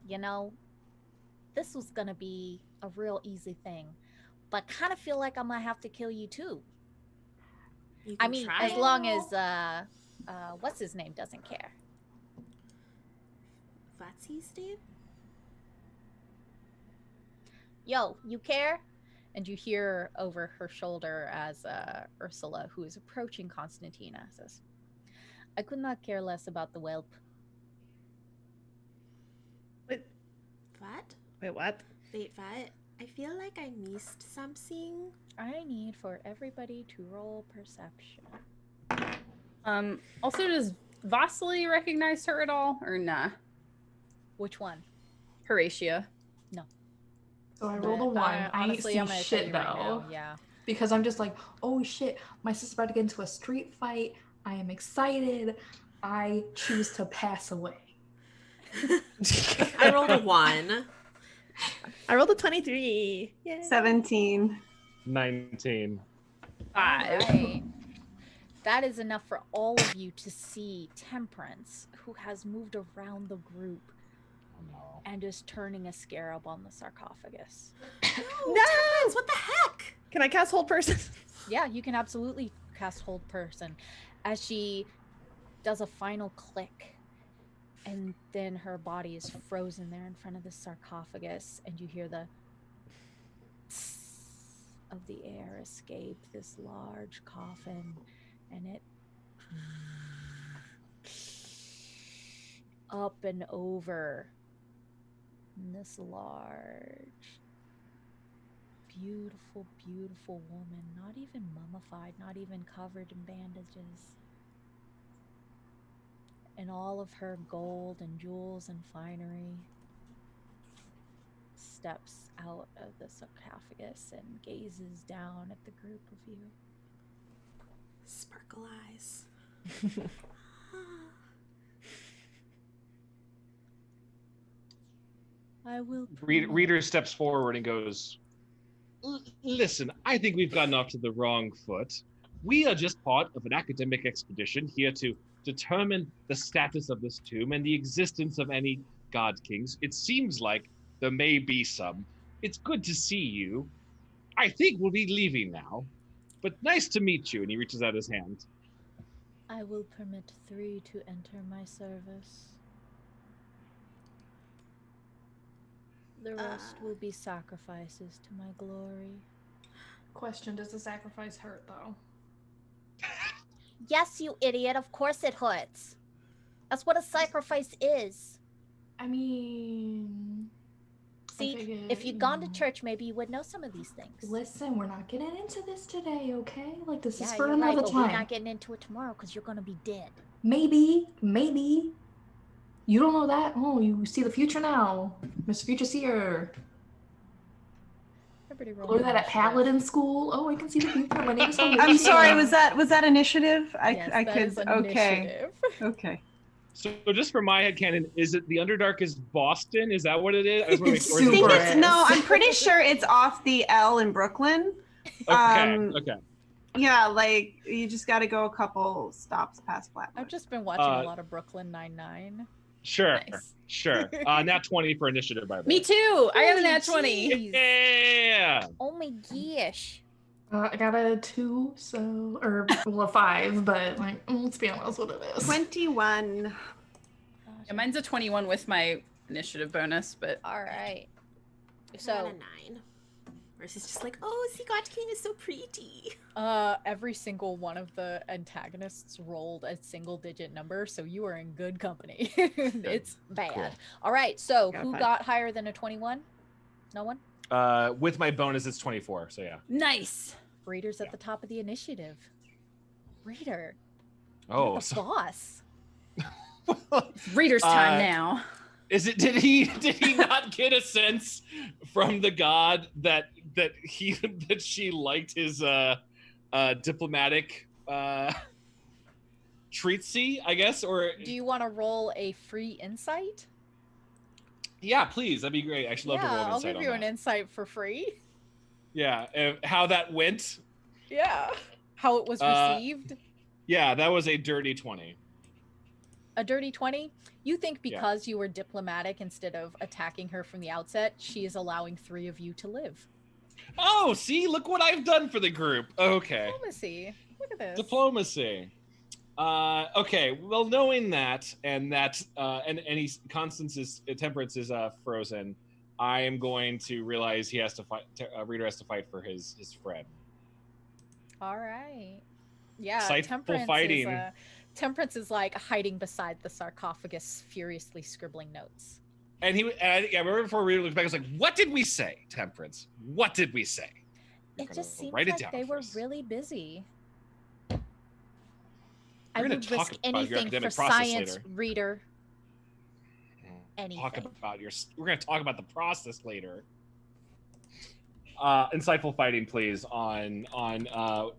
You know, this was gonna be a real easy thing, but kind of feel like I'm gonna have to kill you too. You I can mean, try as it. long as what's his name doesn't care. What's his name? Yo, you care? And you hear over her shoulder as Ursula, who is approaching Constantina, says, I could not care less about the whelp. What? Wait, what? Wait, what? I feel like I missed something. I need for everybody to roll perception. Also, does Vasily recognize her at all, or nah? Which one? Horatia. No. So I rolled a 1. I ain't honestly, seen I'm gonna tell shit you though. right now, yeah. Because I'm just like, oh shit, my sister's about to get into a street fight. I am excited. I choose to pass away. I rolled a 1. I rolled a 23. Yay. 17. 19. 5. Right. That is enough for all of you to see Temperance, who has moved around the group and is turning a scarab on the sarcophagus. No! Temperance, what the heck? Can I cast Hold Person? Yeah, you can absolutely cast Hold Person as she does a final click, and then her body is frozen there in front of the sarcophagus, and you hear the of the air escape this large coffin, and it up and over this large, beautiful, beautiful woman, not even mummified, not even covered in bandages, and all of her gold and jewels and finery steps out of the sarcophagus and gazes down at the group of you. Sparkle eyes. I will. Reader steps forward and goes, listen, I think we've gotten off to the wrong foot. We are just part of an academic expedition here to determine the status of this tomb and the existence of any god kings. It seems like there may be some. It's good to see you. I think we'll be leaving now, but nice to meet you. And he reaches out his hand. I will permit 3 to enter my service. The rest will be sacrifices to my glory. Question, does the sacrifice hurt though? Yes, you idiot. Of course it hurts. That's what a sacrifice is. I mean... See, if you'd gone to church, maybe you would know some of these things. Listen, we're not getting into this today, okay? Like, this is Yeah, for you're another right, but time. we're not getting into it tomorrow because you're going to be dead. Maybe. You don't know that? Oh, you see the future now. Mr. Future Seer. Learn that at Paladin School. Oh, I can see the future. My name is I'm sorry, was that initiative? Yes, I that could is an okay. initiative. Okay. So just for my headcanon, is it the Underdark is Boston? Is that what it is? I just wanna It's make sure. I think Super. it's no, I'm pretty sure it's off the L in Brooklyn. Okay. Yeah, like you just got to go a couple stops past Flatbush. I've just been watching a lot of Brooklyn Nine-Nine. Sure. Nice. Sure. Nat 20 for initiative, by the way. Me too. I got an Holy at 20. jeez. Yeah. Oh my gosh. I got a 2, so a 5, but like, let's be honest what it is. 21. Yeah, mine's a 21 with my initiative bonus, but All right. I got So, a 9. Mercy's just like, oh, see, God King is so pretty. Every single one of the antagonists rolled a single-digit number, so you are in good company. It's bad. Cool. All right, so Got a who 5. got higher than a 21? No one? With my bonus, it's 24. So yeah. nice. Reader's at the top of the initiative. Reader, Oh, you're the boss. Reader's time now. Is it? Did he not get a sense from the god that she liked his diplomatic treatsy, I guess? Or Do you want to roll a free insight? yeah, please, that'd be great. I should love to roll an I'll insight give you on an that. insight for free. Yeah, how that went. Yeah. How it was received. Yeah, that was a dirty 20. A dirty 20? You think because you were diplomatic instead of attacking her from the outset, she is allowing 3 of you to live. Oh, see, look what I've done for the group. Okay. Diplomacy. Look at this. Diplomacy. Okay, well, knowing that and any Constance's temperance is frozen, I am going to realize he has to fight. Reader has to fight for his friend. All right. Yeah, Insightful Temperance is like hiding beside the sarcophagus, furiously scribbling notes. And I remember before Reader looked back, I was like, "What did we say, Temperance? What did we say?" It just seems write it like down they were first. really busy. We're I gonna would talk risk about your anything for academic process science, later. Reader. Anything. We're gonna talk about the process later. Insightful fighting, please, on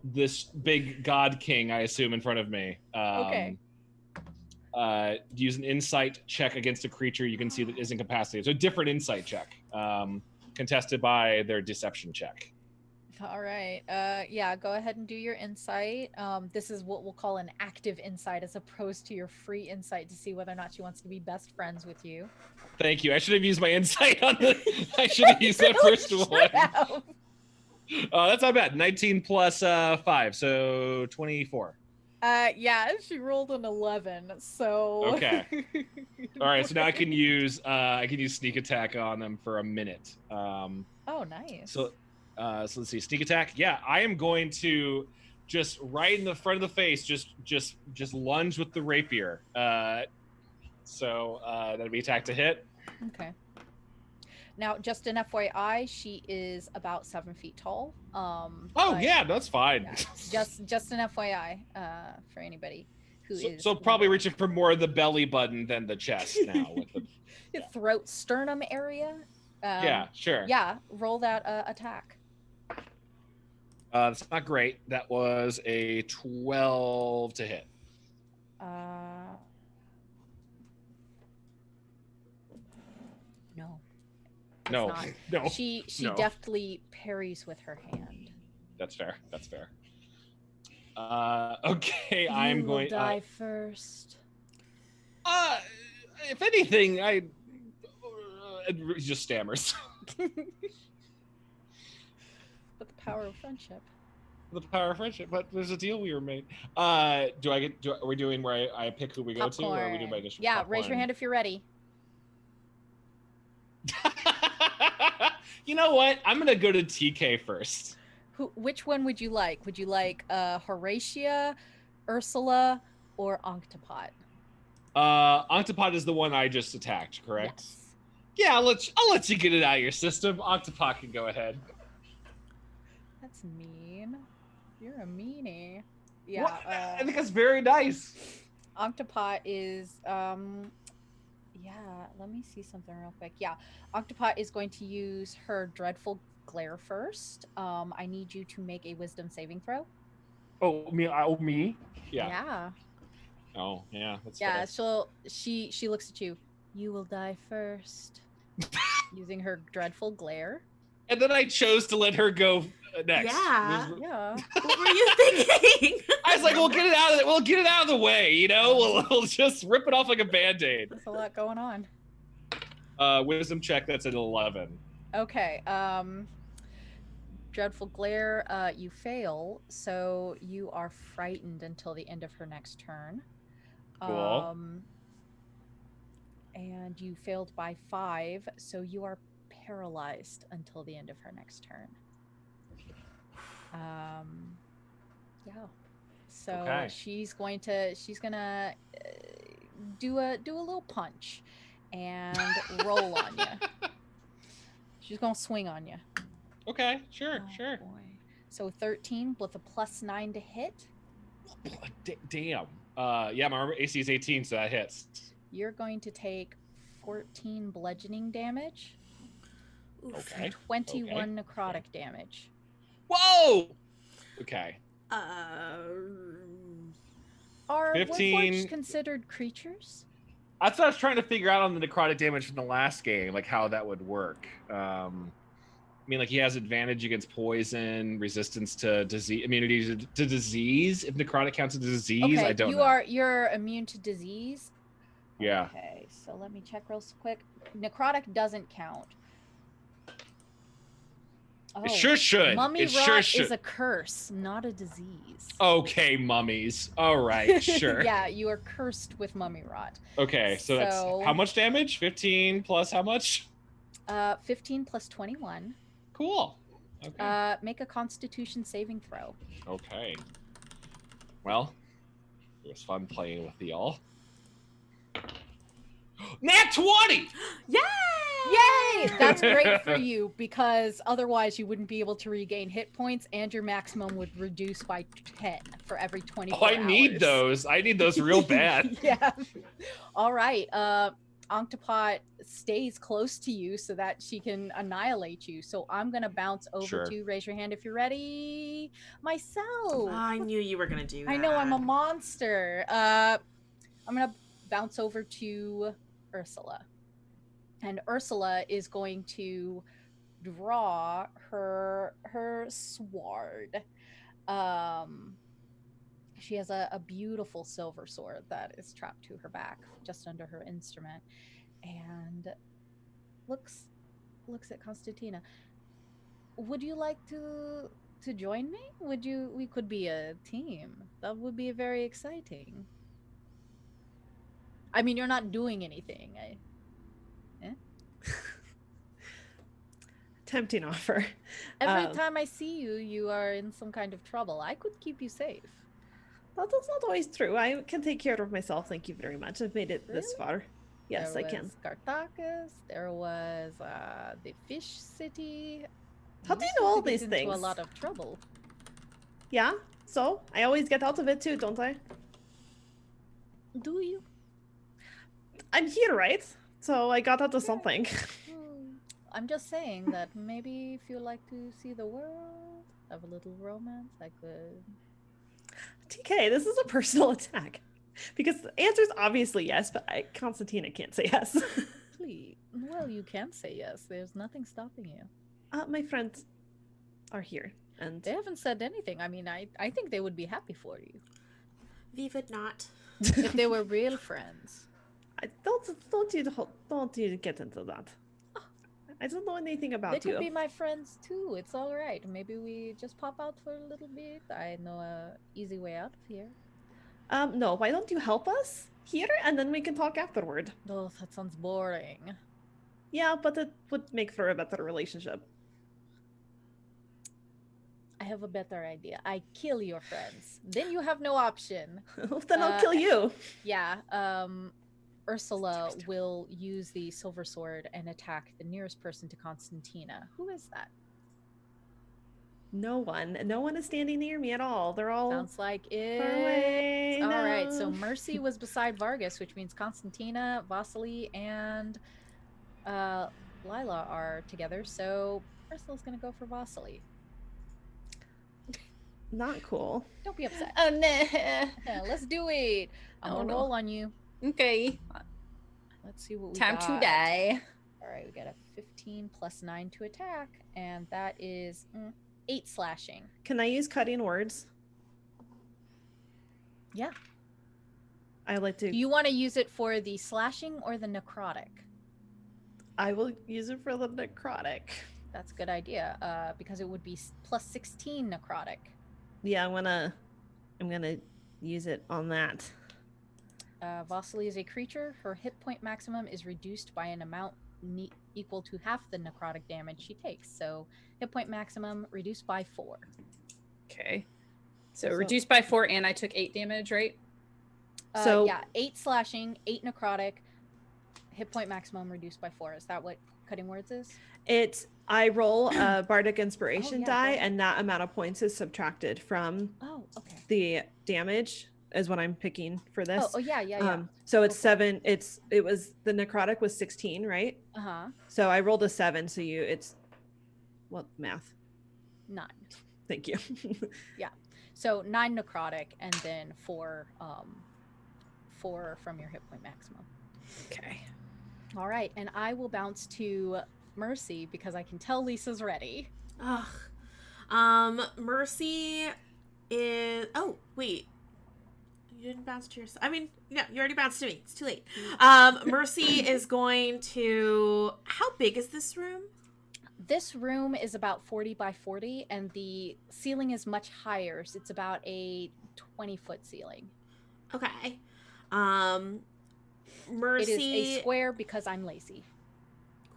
this big god king, I assume, in front of me. Okay. Use an insight check against a creature you can see that is incapacitated. So a different insight check, contested by their deception check. All right. Yeah, go ahead and do your insight. This is what we'll call an active insight as opposed to your free insight to see whether or not she wants to be best friends with you. Thank you. I should have used my insight on the. I should have used that first one. That's not bad. 19 plus 5, so 24. Yeah, she rolled an 11, so. Okay. All right, so now I can use sneak attack on them for a minute. Oh, nice. So let's see, sneak attack. Yeah, I am going to just right in the front of the face, just lunge with the rapier. So that'd be attack to hit. Okay. Now, just an FYI, she is about 7 feet tall. Yeah, that's fine. Yeah, just an FYI for anybody who is. So probably reaching for more of the belly button than the chest now with the throat sternum area. Yeah, sure. Yeah, roll that attack. That's not great. That was a 12 to hit. No. No, Not. no. She no. deftly parries with her hand. That's fair. That's fair. Okay, I'm You will going. die first. If anything, he just stammers. But the power of friendship. The power of friendship. But there's a deal we were made. Are we doing where I pick who we go to, or are we doing by initiative? Yeah, raise your hand if you're ready. You know what? I'm gonna go to TK first. Which one would you like? Would you like Horatia, Ursula, or Anhktepot? Anhktepot is the one I just attacked, correct? Yes. Yeah, I'll let you get it out of your system. Anhktepot can go ahead. That's mean. You're a meanie. Yeah. What? I think that's very nice. Anhktepot is yeah, let me see something real quick. Yeah, Anhktepot is going to use her dreadful glare first. I need you to make a wisdom saving throw. Oh, me? Yeah. Yeah. Oh, yeah. That's Yeah, better. so she looks at you. You will die first. Using her dreadful glare. And then I chose to let her go next. Yeah. Yeah. What were you thinking? I was like, we'll get it out of it. We'll get it out of the way, you know. We'll just rip it off like a band-aid. There's a lot going on. Wisdom check. That's an 11. Okay. Dreadful glare. You fail, so you are frightened until the end of her next turn. Cool. And you failed by 5, so you are paralyzed until the end of her next turn. Yeah. So Okay. she's gonna do a little punch and roll on you. She's gonna swing on you. Okay, sure. Boy. So 13 with a +9 to hit. Damn. Yeah, my AC is 18, so that hits. You're going to take 14 bludgeoning damage. Okay. And 21 necrotic damage. Whoa! Okay. Are 15 Warforged considered creatures? That's what I was trying to figure out on the necrotic damage from the last game, like how that would work. I mean, like he has advantage against poison, resistance to disease, immunity to disease. If necrotic counts as a disease, Okay, I don't know. You're immune to disease. Yeah. Okay, so let me check real quick. Necrotic doesn't count. It sure should. Mummy It rot sure should. is a curse, not a disease. Okay, mummies. All right, sure. Yeah, you are cursed with mummy rot. Okay, so that's how much damage? 15 plus how much? 15 plus 21. Cool. Okay. Make a Constitution saving throw. Okay. Well, it was fun playing with y'all. Nat 20! Yay! Yay! That's great for you because otherwise you wouldn't be able to regain hit points and your maximum would reduce by 10 for every 24 Oh, I need hours. those. I need those real bad. Yeah. All right. Anhktepot stays close to you so that she can annihilate you. So I'm going to bounce over to, raise your hand if you're ready, myself. I knew you were going to do that. I know, I'm a monster. I'm going to bounce over to Ursula. And Ursula is going to draw her sword. She has a beautiful silver sword that is strapped to her back, just under her instrument, and looks at Constantina. Would you like to join me? We could be a team. That would be very exciting. I mean, you're not doing anything. Tempting offer. Every time I see you, you are in some kind of trouble. I could keep you safe. That's not always true. I can take care of myself. Thank you very much. I've made it this far. Yes, I can. Spartacus. There was the Fish City. How do you know all these Into things? a lot of trouble. Yeah. So I always get out of it too, don't I? Do you? I'm here, right? So I got out of something. I'm just saying that maybe if you like to see the world, have a little romance, I could. TK, this is a personal attack. Because the answer is obviously yes, but Constantina can't say yes. Please. Well, you can say yes. There's nothing stopping you. My friends are here, and they haven't said anything. I mean, I think they would be happy for you. We would not. If they were real friends. Don't you get into that. I don't know anything about you. They could be my friends too. It's all right. Maybe we just pop out for a little bit. I know a easy way out of here. No, why don't you help us here and then we can talk afterward? Oh, that sounds boring. Yeah, but it would make for a better relationship. I have a better idea. I kill your friends. Then you have no option. Then I'll kill you. Yeah. Ursula will use the silver sword and attack the nearest person to Constantina. Who is that? No one. No one is standing near me at all. They're all sounds like it. Far away. All right. So Mercy was beside Vargas, which means Constantina, Vasily, and Lila are together. So Ursula's gonna go for Vasily. Not cool. Don't be upset. Oh no. Yeah, let's do it. I'm gonna roll on you. Okay. Let's see what we Time got. to die. All right, we got a 15 plus 9 to attack, and that is 8 slashing. Can I use cutting words? Yeah. I like to. Do you want to use it for the slashing or the necrotic? I will use it for the necrotic. That's a good idea, because it would be plus 16 necrotic. Yeah, I'm gonna use it on that. Vasily is a creature. Her hit point maximum is reduced by an amount equal to half the necrotic damage she takes. So hit point maximum reduced by 4. Okay. So reduced by 4, and I took 8 damage, right? So yeah, 8 slashing, 8 necrotic, hit point maximum reduced by 4. Is that what cutting words is? I roll a bardic inspiration die, and that amount of points is subtracted from the damage is what I'm picking for this. Oh yeah. So it's 7. It was the necrotic was 16, right? So I rolled a 7. So it's what math? 9. Thank you. Yeah. So 9 necrotic, and then 4 from your hit point maximum. Okay. All right, and I will bounce to Mercy because I can tell Lisa's ready. Mercy is. Oh wait, you didn't bounce to yourself. I mean, yeah, you already bounced to me. It's too late. Mercy is going to. How big is this room? This room is about 40 by 40, and the ceiling is much higher. So it's about a 20-foot ceiling. Okay. Mercy. It is a square because I'm lazy.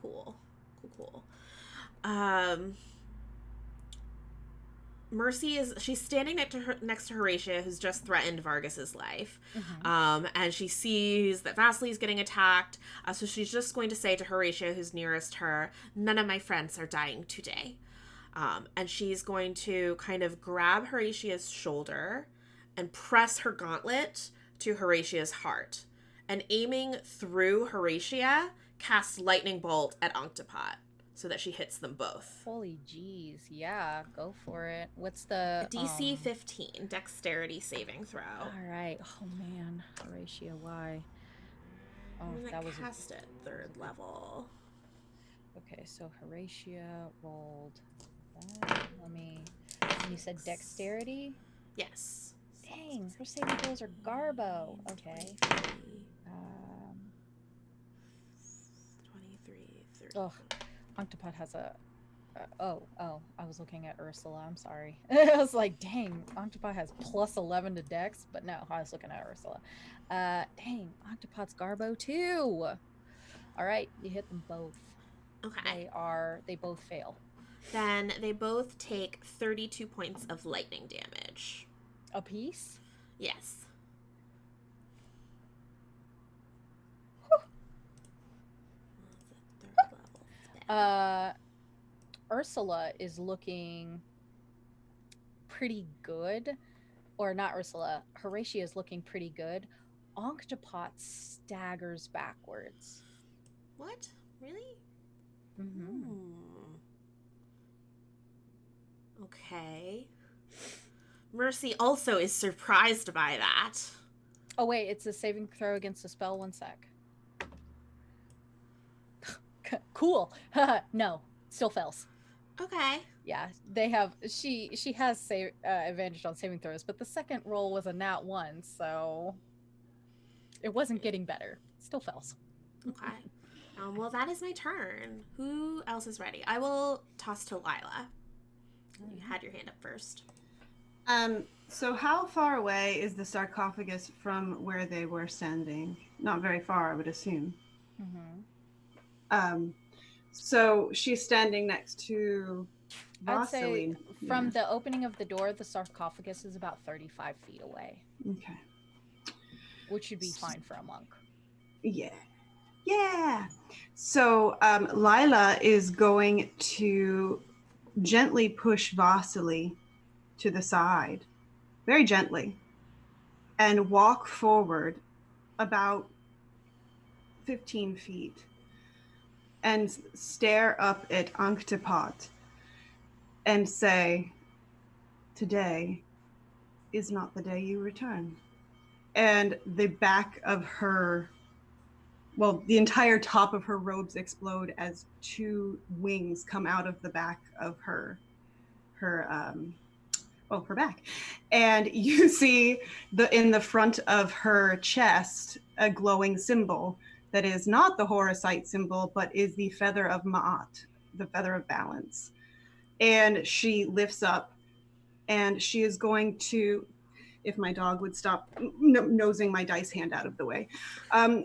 Cool. Mercy she's standing next to Horatia, who's just threatened Vargas's life. And she sees that Vasily's getting attacked. So she's just going to say to Horatia, who's nearest her, none of my friends are dying today. And she's going to kind of grab Horatia's shoulder and press her gauntlet to Horatia's heart. And aiming through Horatia, cast lightning bolt at Anhktepot so that she hits them both. Holy jeez, yeah, go for it. What's the DC 15 dexterity saving throw? All right. Oh man, Horatia, why? Oh, that was cast at 3rd level. Okay, so Horatia rolled that. You said dexterity? Yes. Dang, her saving throws are garbo. Okay. 23, 30. Oh, Anhktepot has a. I was looking at Ursula. I'm sorry. I was like, dang, Anhktepot has plus 11 to dex, but no, I was looking at Ursula. Dang, Anhktepot's garbo too. All right, you hit them both. Okay. They both fail. Then they both take 32 points of lightning damage. A piece? Yes. Ursula is looking pretty good. Or not Ursula. Horatia is looking pretty good. Anhktepot staggers backwards. What? Really? Mm-hmm. Okay. Mercy also is surprised by that. Oh wait, it's a saving throw against a spell. 1 sec. Cool. No, still fails. Okay. Yeah, they have. She has advantage on saving throws, but the second roll was a nat 1, so it wasn't getting better. Still fails. Okay. Well, that is my turn. Who else is ready? I will toss to Lila. You had your hand up first. So how far away is the sarcophagus from where they were standing? Not very far, I would assume. Mm-hmm. So she's standing next to I'd say Vasily. from the opening of the door, the sarcophagus is about 35 feet away. Okay. Which should be fine for a monk. Yeah. Yeah. So Lila is going to gently push Vasily to the side, very gently, and walk forward about 15 feet and stare up at Anhktepot and say, "Today is not the day you return." And the back of her, well, the entire top of her robes explode as 2 wings come out of the back of her back. And you see in the front of her chest a glowing symbol that is not the Horusite symbol, but is the feather of Ma'at, the feather of balance. And she lifts up and she is going to, if my dog would stop nosing my dice hand out of the way,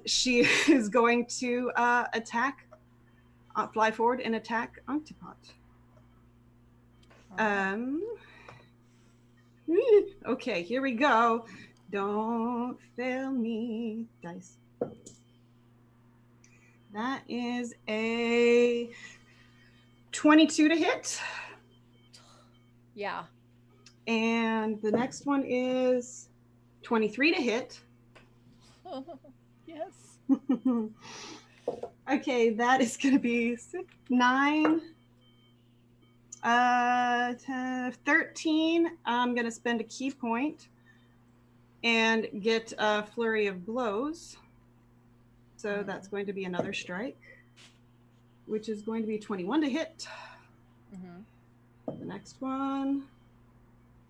she is going to fly forward and attack Anhktepot. Okay, here we go. Don't fail me, dice. That is a 22 to hit. Yeah. And the next one is 23 to hit. Yes. Okay, that is going to be 6, 9, 10, 13. I'm going to spend a key point and get a flurry of blows. So that's going to be another strike, which is going to be 21 to hit. The next one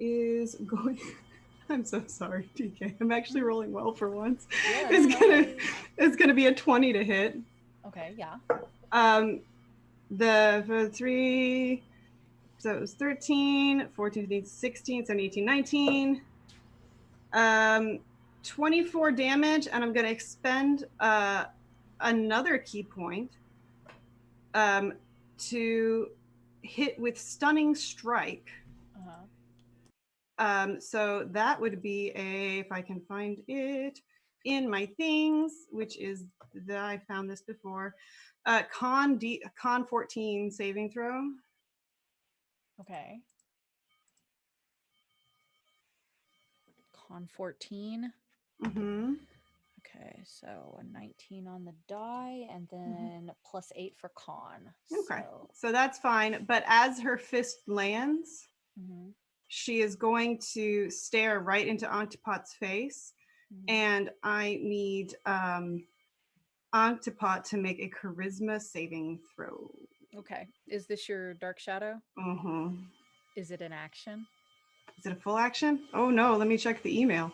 is going... I'm so sorry, TK. I'm actually rolling well for once. Yeah, it's gonna be a 20 to hit. Okay, yeah. For 3, so it was 13, 14, 15, 16, 17, 18, 19. 24 damage, and I'm gonna expend another key point to hit with stunning strike. So that would be if I can find it in my things, which is that I found this before, con 14 saving throw. Okay. Con 14. Okay, so a 19 on the die, and then plus 8 for con. Okay, so that's fine. But as her fist lands, she is going to stare right into Anhktepot's face, and I need Anhktepot to make a charisma saving throw. Okay, is this your dark shadow? Is it an action? Is it a full action? Oh no, let me check the email.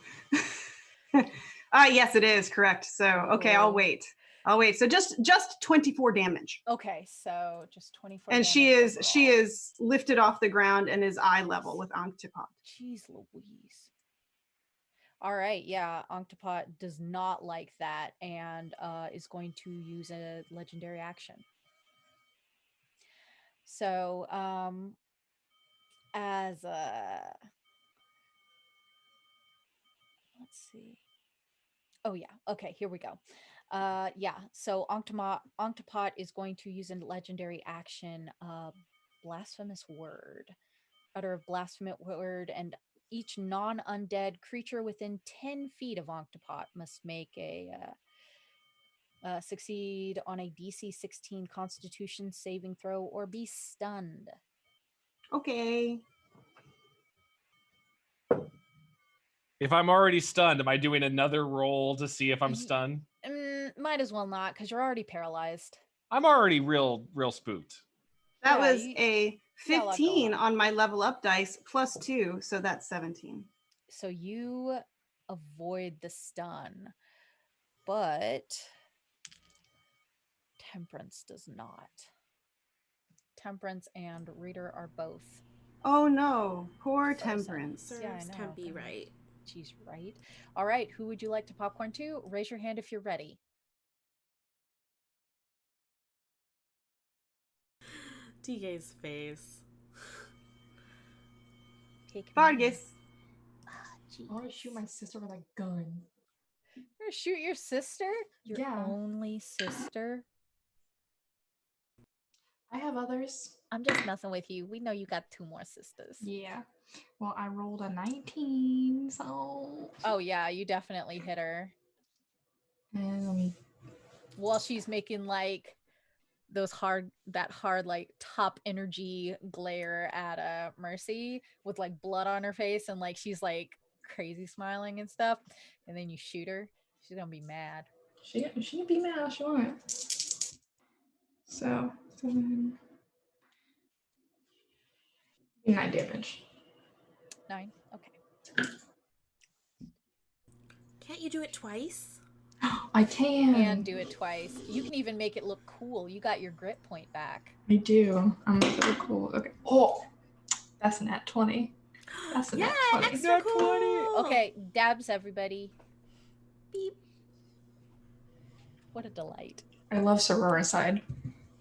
Yes, it is correct. So okay, I'll wait. So just 24 damage. Okay, so just 24. And she is lifted off the ground and is eye level with Anhktepot. Jeez Louise. All right, yeah, Anhktepot does not like that and is going to use a legendary action. So, as a... Let's see. Oh yeah, okay, here we go. Yeah, so Anhktepot is going to use a legendary action, blasphemous word. Utter a blasphemous word, and each non-undead creature within 10 feet of Anhktepot must make a succeed on a DC 16 Constitution saving throw, or be stunned. Okay. If I'm already stunned, am I doing another roll to see if I'm stunned? Might as well not, because you're already paralyzed. I'm already real spooked. That Yeah, was a 15 on my level up dice plus 2, so that's 17. So you avoid the stun, but Temperance does not. Temperance and Reader are both. Oh no, poor Temperance. Serves Yeah, I know. Tempe right. She's right. All right, who would you like to popcorn to? Raise your hand if you're ready. DK's face. Vargas. I want to shoot my sister with a gun. You're gonna shoot your sister? Your only sister? I have others. I'm just messing with you. We know you got 2 more sisters. Yeah. Well, I rolled a 19, so. Oh yeah, you definitely hit her. While she's making like those hard like top energy glare at Mercy with like blood on her face, and like she's like crazy smiling and stuff, and then you shoot her. She's gonna be mad. She can be mad if she want. So 7, 9 damage. 9. Okay. Can't you do it twice? I can. And do it twice. You can even make it look cool. You got your grit point back. I do. I'm so cool. Okay. Oh, that's a nat 20. That's a nat 20. Extra cool. Okay, dabs everybody. Beep. What a delight. I love sororicide.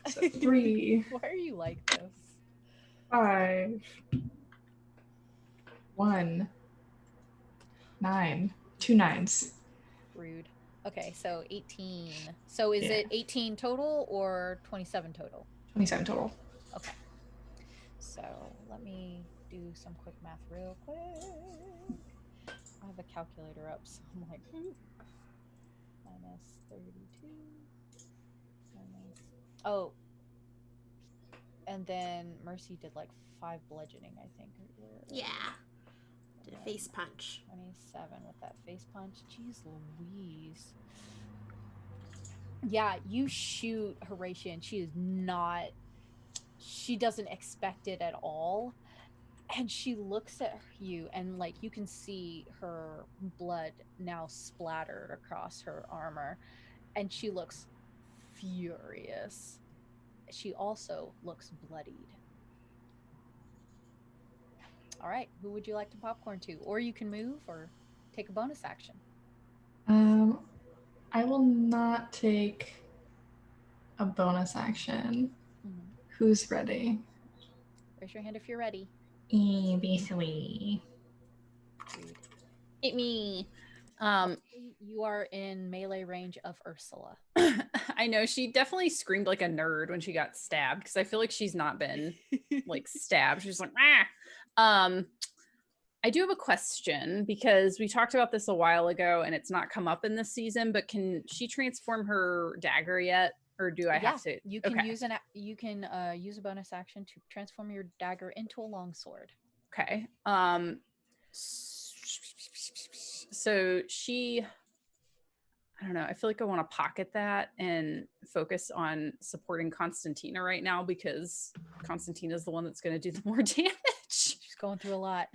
So 3. Why are you like this? 5. 1. 9. 2 9s. Rude. Okay, so 18. So is it 18 total or 27 total? 27 total. Okay. So let me do some quick math real quick. I have a calculator up, so I'm like, minus 32. Minus. Oh. And then Mercy did like 5 bludgeoning, I think. Yeah. Did a face punch. 27 with that face punch. Jeez Louise. Yeah, you shoot Horatia and she doesn't expect it at all. And she looks at you and like you can see her blood now splattered across her armor. And she looks furious. She also looks bloodied. All right, who would you like to popcorn to? Or you can move or take a bonus action. I will not take a bonus action. Mm-hmm. Who's ready? Raise your hand if you're ready. Basically. Hit me. You are in melee range of Ursula. I know she definitely screamed like a nerd when she got stabbed because I feel like she's not been like stabbed. She's like, ah. I do have a question because we talked about this a while ago and it's not come up in this season, but can she transform her dagger yet? Or do I have to? You can use use a bonus action to transform your dagger into a longsword. Okay. So she, I don't know. I feel like I want to pocket that and focus on supporting Constantina right now because Constantina is the one that's going to do the more damage. She's going through a lot.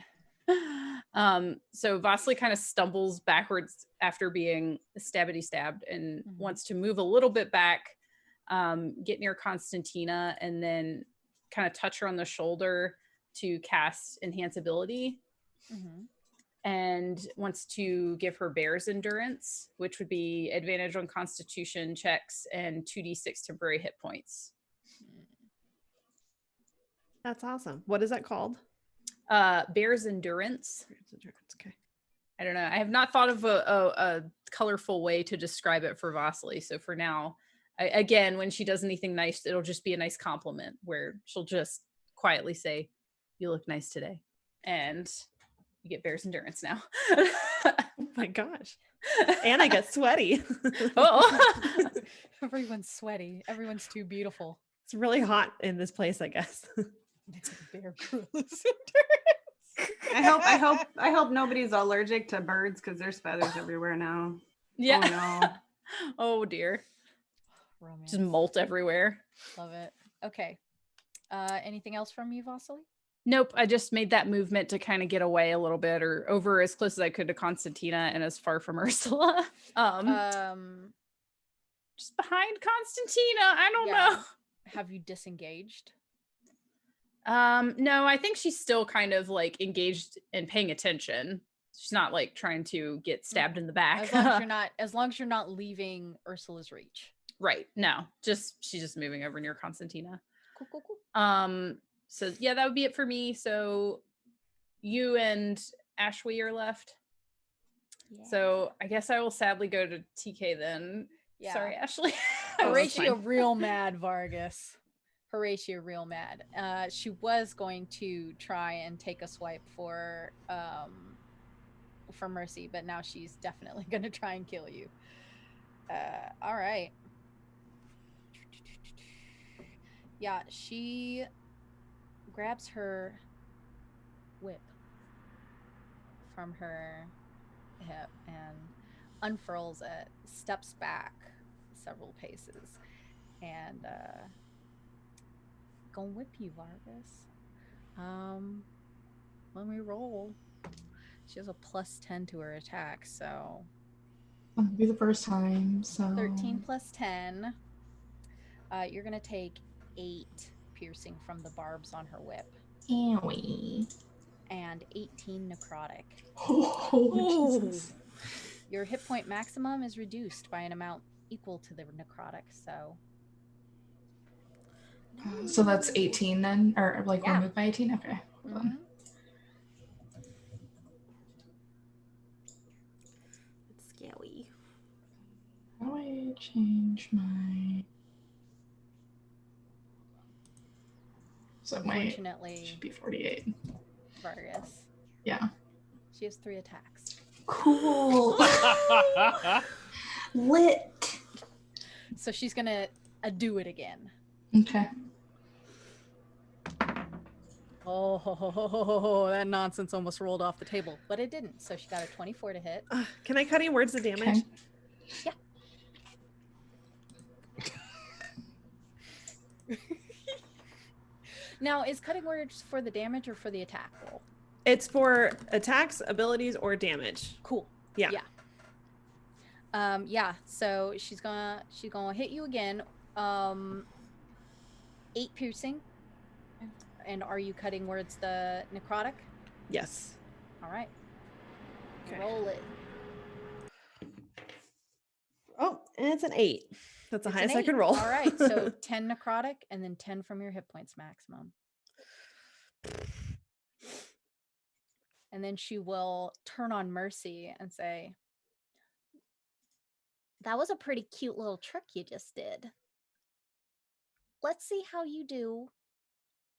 So Vasily kind of stumbles backwards after being stabbed and wants to move a little bit back, get near Constantina, and then kind of touch her on the shoulder to cast Enhance Ability. And wants to give her Bear's Endurance, which would be advantage on Constitution checks and 2d6 temporary hit points. That's awesome. What is that called? Bear's Endurance. Okay. I don't know. I have not thought of a colorful way to describe it for Vasily. So for now, again, when she does anything nice, it'll just be a nice compliment where she'll just quietly say, "You look nice today." And you get Bear's Endurance now. my gosh. And I get sweaty. Oh. Everyone's sweaty. Everyone's too beautiful. It's really hot in this place, I guess. Bear Grylls. I hope nobody's allergic to birds because there's feathers everywhere now. Yeah. Oh no. Oh dear. Romance. Just molt everywhere. Love it. Okay. Anything else from you, Vasily? Nope. I just made that movement to kind of get away a little bit, or over as close as I could to Constantina and as far from Ursula. Just behind Constantina. I don't know. Have you disengaged? No, I think she's still kind of like engaged and paying attention. She's not like trying to get stabbed in the back. As long as you're not leaving Ursula's reach. Right. No. She's just moving over near Constantina. Cool. So yeah, that would be it for me. So you and Ashwee are left. Yeah. So I guess I will sadly go to TK then. Yeah. Sorry, Ashley. Horatio real mad, Vargas. Horatio real mad. She was going to try and take a swipe for Mercy, but now she's definitely going to try and kill you. All right. Yeah, she grabs her whip from her hip and unfurls it, steps back several paces, and gonna whip you, Vargas. Let me roll. She has a +10 to her attack, so It'll be the first time, so 13 plus 10. You're gonna take 8 piercing from the barbs on her whip. Owie. And 18 necrotic. Oh, Jesus. Your hit point maximum is reduced by an amount equal to the necrotic, so. So that's 18 then? Or like we're moved by 18? Okay. Mm-hmm. It's scary. How do I change my... So unfortunately, should be 48. Vargas. Yeah. She has 3 attacks. Cool. Lit. So she's gonna do it again. Okay. Oh, that nonsense almost rolled off the table, but it didn't. So she got a 24 to hit. Can I cutting words the damage? Okay. Yeah. Now, is cutting words for the damage or for the attack roll? It's for attacks, abilities, or damage. Cool. Yeah. Yeah. So she's gonna hit you again. 8 piercing. And are you cutting words the necrotic? Yes. All right. Okay. Roll it. Oh, and it's an 8. That's the It's highest an I could roll. All right. So 10 necrotic and then 10 from your hit points maximum. And then she will turn on Mercy and say, "That was a pretty cute little trick you just did. Let's see how you do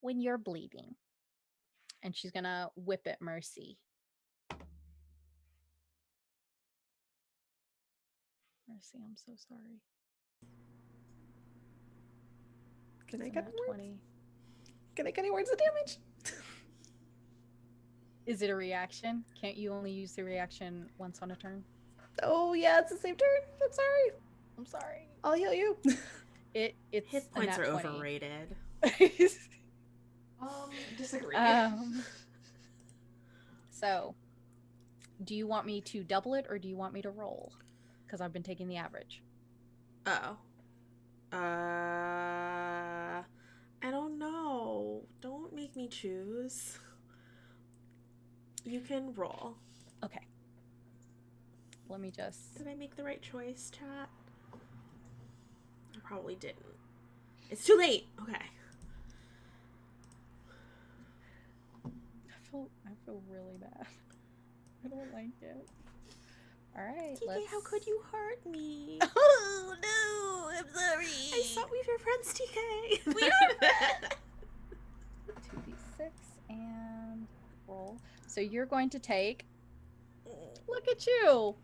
when you're bleeding." and she's gonna whip at Mercy. Mercy, I'm so sorry. Can I get 20? Can I get any words of damage? Is it a reaction? Can't you only use the reaction once on a turn? Oh yeah, it's the same turn. I'm sorry. I'm sorry. I'll heal you. It's hit points are 20. overrated. Disagree. So, do you want me to double it or do you want me to roll? Because I've been taking the average. Oh. I don't know. Don't make me choose. You can roll. Okay. Let me just... Did I make the right choice, chat? I probably didn't. It's too late. Okay. I feel really bad. I don't like it. All right, TK, how could you hurt me? Oh no, I'm sorry. I thought we were friends, TK. We are friends. 2d6 and roll. So you're going to take Look at you.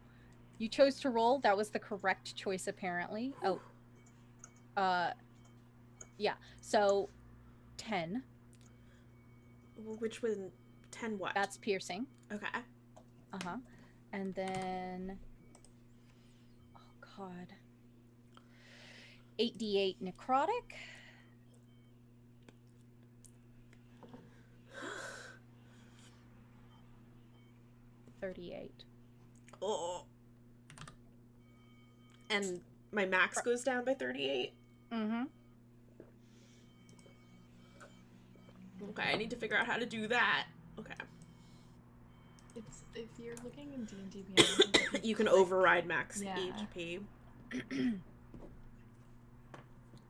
You chose to roll. That was the correct choice, apparently. Oh. Yeah. So, 10. Which one? 10 what? That's piercing. Okay. Uh-huh. And then... Oh, God. 8d8 necrotic. $38. Oh. And my max goes down by 38? Mm-hmm. Okay, I need to figure out how to do that. Okay. It's if you're looking in D&D Beyond, You can override max Yeah. HP.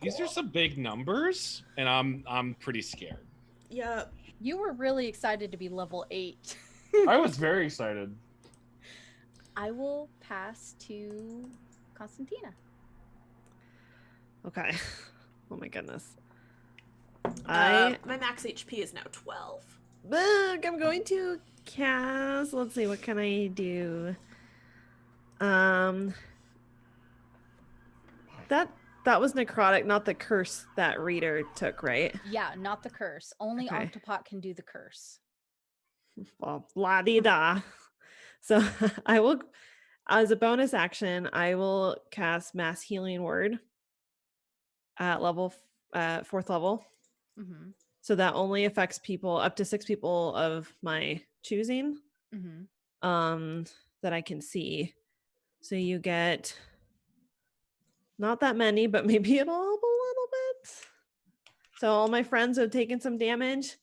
These are some big numbers, and I'm pretty scared. Yep. You were really excited to be level 8. I was very excited. I will pass to Constantina. Okay. Oh my goodness. My max HP is now 12. I'm going to cast. Let's see, what can I do? That was necrotic, not the curse that reader took, right? Yeah, not the curse. Only Okay. Anhktepot can do the curse. Well, blah dee da. So I will, as a bonus action, I will cast Mass Healing Word at level 4th level. Mm-hmm. So that only affects people up to 6 people of my choosing. Mm-hmm. That I can see. So you get not that many, but maybe it'll help a little bit. So all my friends have taken some damage.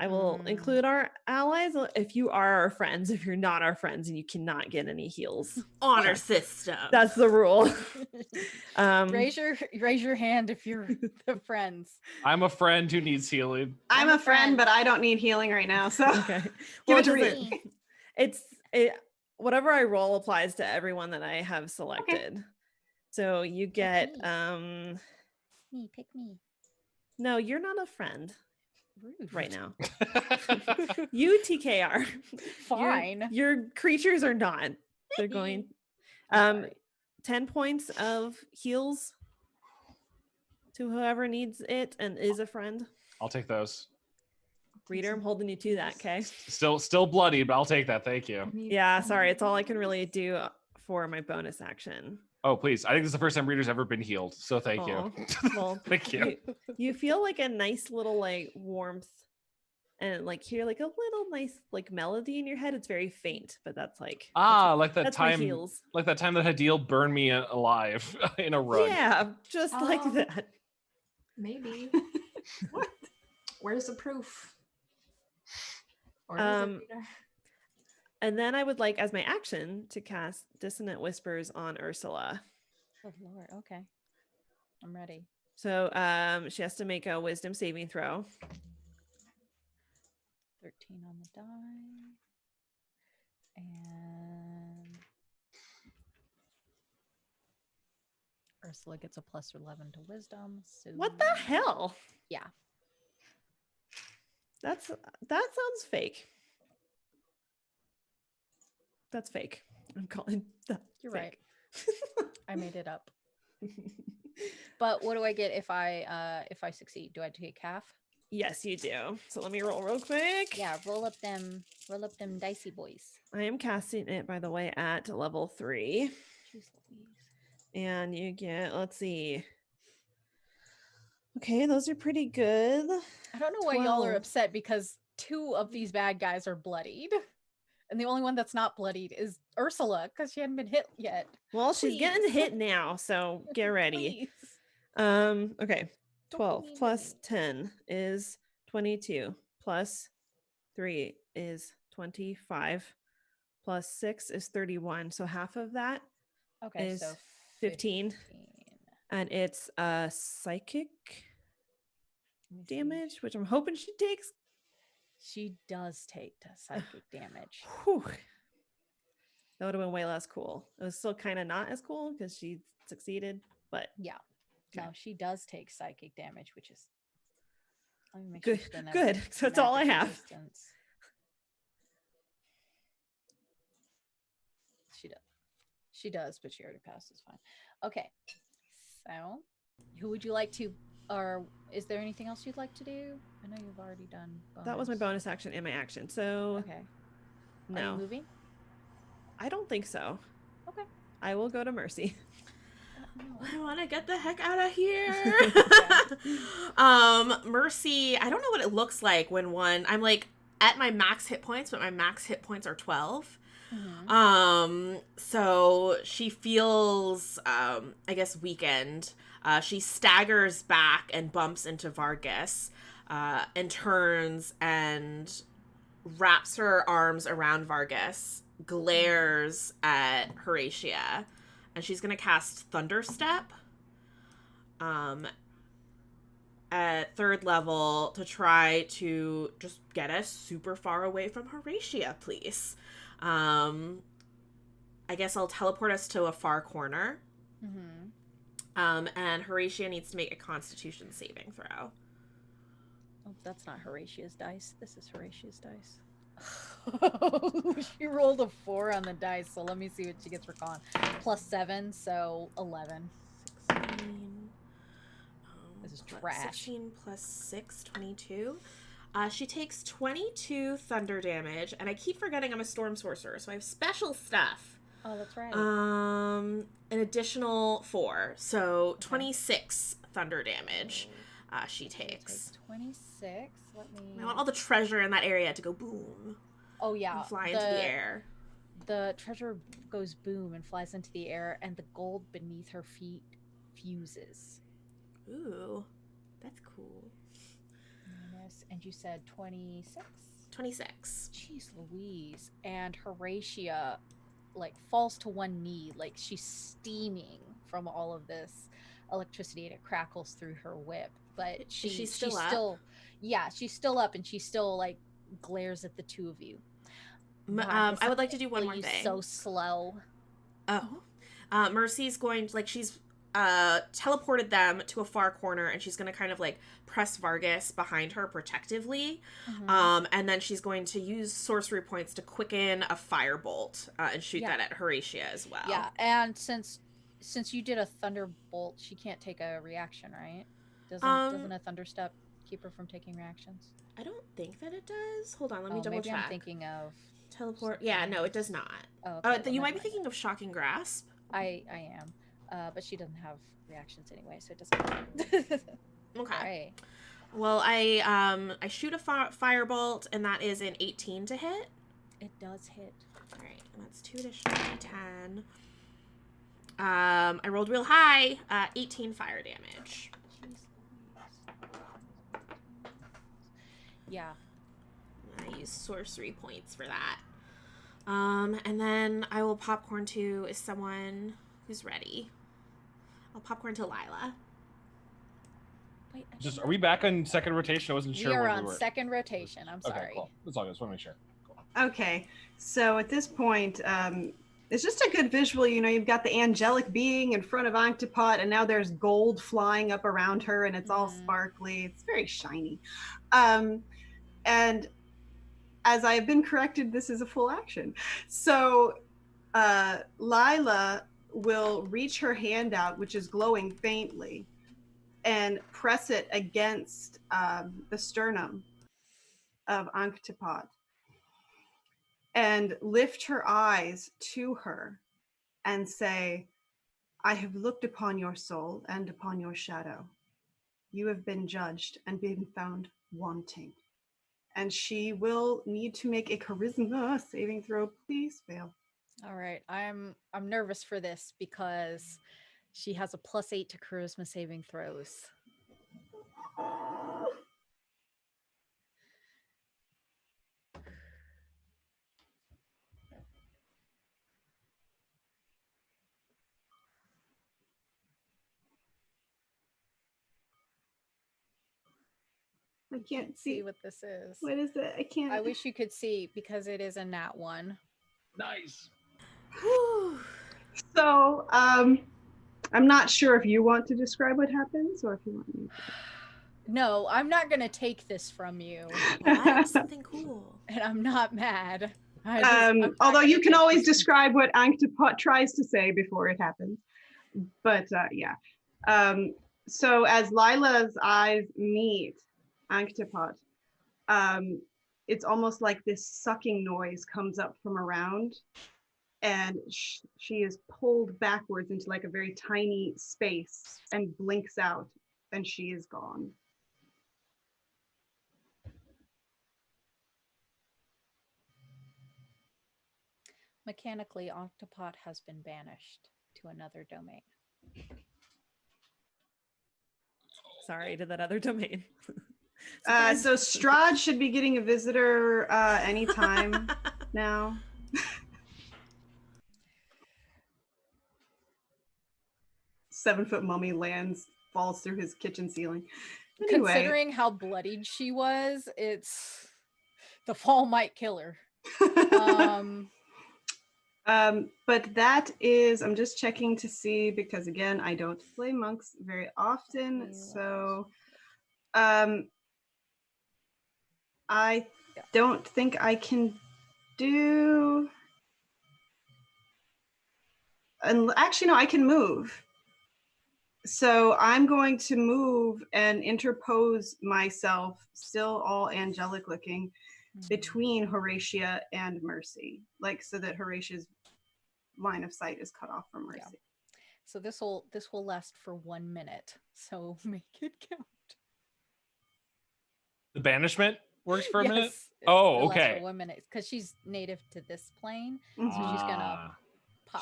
I will include our allies if you are our friends. If you're not our friends and you cannot get any heals. Honor system. That's the rule. Raise your hand if you're the friends. I'm a friend who needs healing. I'm a friend, but I don't need healing right now. So Okay. give Well, it to me. Whatever I roll applies to everyone that I have selected. Okay. So you get Pick me. No, you're not a friend. Rude. Right now. You TKR. Fine. Your creatures are not. They're going 10 points of heals to whoever needs it and is a friend. I'll take those. Reader, I'm holding you to that, okay? Still bloody, but I'll take that. Thank you. Yeah, sorry. It's all I can really do for my bonus action. Oh, please. I think this is the first time Reader's ever been healed. So thank you. Well, thank you. You feel like a nice little like warmth and like hear like a little nice like melody in your head. It's very faint, but that's like like that that's time heals. like that time that Hadeel burned me alive in a rug. Yeah, just like that. Maybe. What? Where's the proof? Or is it reader? And then I would like as my action to cast Dissonant Whispers on Ursula. Oh Lord, okay. I'm ready. So she has to make a wisdom saving throw. 13 on the die. And Ursula gets a plus 11 to wisdom. So What the hell? Yeah. That sounds fake. That's fake. I'm calling that. You're fake. right. I made it up. But what do I get if I succeed? Do I take half? Yes, you do. So let me roll real quick. Yeah, roll up them dicey boys. I am casting it, by the way, at level 3. And you get, let's see. Okay, those are pretty good. I don't know why y'all are upset because 2 of these bad guys are bloodied. And the only one that's not bloodied is Ursula because she hadn't been hit yet. Well, she's getting hit now, so get ready. Okay. 12 plus 10 is 22. Plus 3 is 25. Plus 6 is 31. So half of that is so 15. And it's psychic damage, which I'm hoping she takes. She does take psychic damage. Whew. That would have been way less cool. It was still kind of not as cool because she succeeded, but yeah. Okay. No, she does take psychic damage, which is let me make good. Sure Good. So that's all I have. Resistance. She does, but she already passed. It's fine. Okay. So, who would you like to, or is there anything else you'd like to do? I know you've already done bonus. That was my bonus action and my action. So, Okay. no. Are you moving? I don't think so. Okay. I will go to Mercy. I want to get the heck out of here. Mercy, I don't know what it looks like when I'm like at my max hit points, but my max hit points are 12. Mm-hmm. So she feels, I guess, weakened. She staggers back and bumps into Vargas, and turns and wraps her arms around Vargas, glares at Horatia, and she's going to cast Thunderstep at 3rd level to try to just get us super far away from Horatia, please. I guess I'll teleport us to a far corner. Mm-hmm. And Horatia needs to make a Constitution saving throw. Oh, that's not Horatia's dice. This is Horatia's dice. She rolled a 4 on the dice, so let me see what she gets for con. +7, so 11. 16. This is trash. 16 plus 6, 22. She takes 22 thunder damage, and I keep forgetting I'm a storm sorcerer, so I have special stuff. Oh, that's right. An additional 4, so 26 thunder damage. She takes 26. Let me. I want all the treasure in that area to go boom. Oh yeah, And fly into the air. The treasure goes boom and flies into the air, and the gold beneath her feet fuses. Ooh, that's cool. And you said 26? 26. Jeez Louise. And Horatia, like, falls to one knee, like she's steaming from all of this electricity, and it crackles through her whip. But she's still up? Yeah, she's still up, and she still, like, glares at the two of you. I would like to do one more thing. So slow. Oh. Mercy's going to, like, she's teleported them to a far corner, and she's going to kind of, like, press Vargas behind her protectively. Mm-hmm. And then she's going to use sorcery points to quicken a firebolt and shoot that at Horatia as well. Yeah, and since you did a thunderbolt, she can't take a reaction, right? Doesn't a thunderstep keep her from taking reactions? I don't think that it does. Hold on, let me double maybe check. I'm thinking of teleport. Yeah, no, it does not. Oh, okay, you might be thinking of Shocking Grasp. I am, but she doesn't have reactions anyway, so it doesn't matter. Okay. Right. Well, I shoot a firebolt, and that is an 18 to hit. It does hit. All right, and that's 2 additional d10. I rolled real high. 18 fire damage. Yeah. I use sorcery points for that. And then I will popcorn to someone who's ready. I'll popcorn to Lila. Wait, Are we back on second rotation? I wasn't sure. We are where on we were. second rotation. I'm sorry. Okay, cool. That's all good. Just want to make sure. Cool. Okay, so at this point, it's just a good visual. You know, you've got the angelic being in front of Anhktepot, and now there's gold flying up around her, and it's all sparkly. It's very shiny. And as I have been corrected, this is a full action. So Lila will reach her hand out, which is glowing faintly, and press it against the sternum of Anhktepot, and lift her eyes to her and say, "I have looked upon your soul and upon your shadow. You have been judged and been found wanting." And she will need to make a charisma saving throw. Please fail. All right. I'm nervous for this because she has a +8 to charisma saving throws. I can't see what this is. What is it? I can't. I wish you could see because it is a nat 1. Nice. So, I'm not sure if you want to describe what happens or if you want me to. No, I'm not going to take this from you. Well, I have something cool. And I'm not mad. Although you can always describe what Anhktepot tries to say before it happens. But yeah. So as Lila's eyes meet Anhktepot, it's almost like this sucking noise comes up from around, and she is pulled backwards into like a very tiny space and blinks out, and she is gone. Mechanically, Anhktepot has been banished to another domain. Sorry, to that other domain. So Strahd should be getting a visitor anytime now. 7-foot mummy lands, falls through his kitchen ceiling. Anyway. Considering how bloodied she was, the fall might kill her. But that is, I'm just checking to see, because again, I don't play monks very often. So I don't think I can do, and actually, no, I can move. So I'm going to move and interpose myself, still all angelic looking, between Horatia and Mercy, like so that Horatia's line of sight is cut off from Mercy. Yeah. So this will last for 1 minute. So make it count. The banishment works for a minute? Oh, okay. For 1 minute, because she's native to this plane, so she's gonna pop.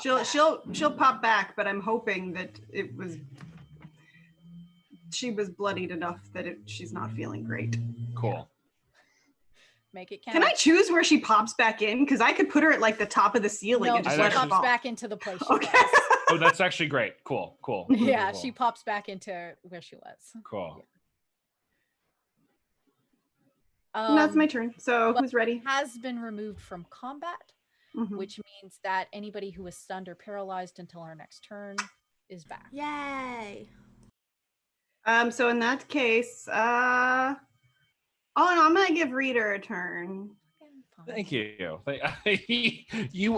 She'll pop back, but I'm hoping that she was bloodied enough that she's not feeling great. Cool. Make it count. Can I choose where she pops back in? Because I could put her at like the top of the ceiling and just let her pops fall. back into the place she Okay. was. Oh, that's actually great. Cool. Yeah, cool. she pops back into where she was. Cool. And that's my turn. So who's ready? Has been removed from combat, which means that anybody who is stunned or paralyzed until our next turn is back. Yay! So in that case, no, I'm gonna give Reader a turn. Thank you.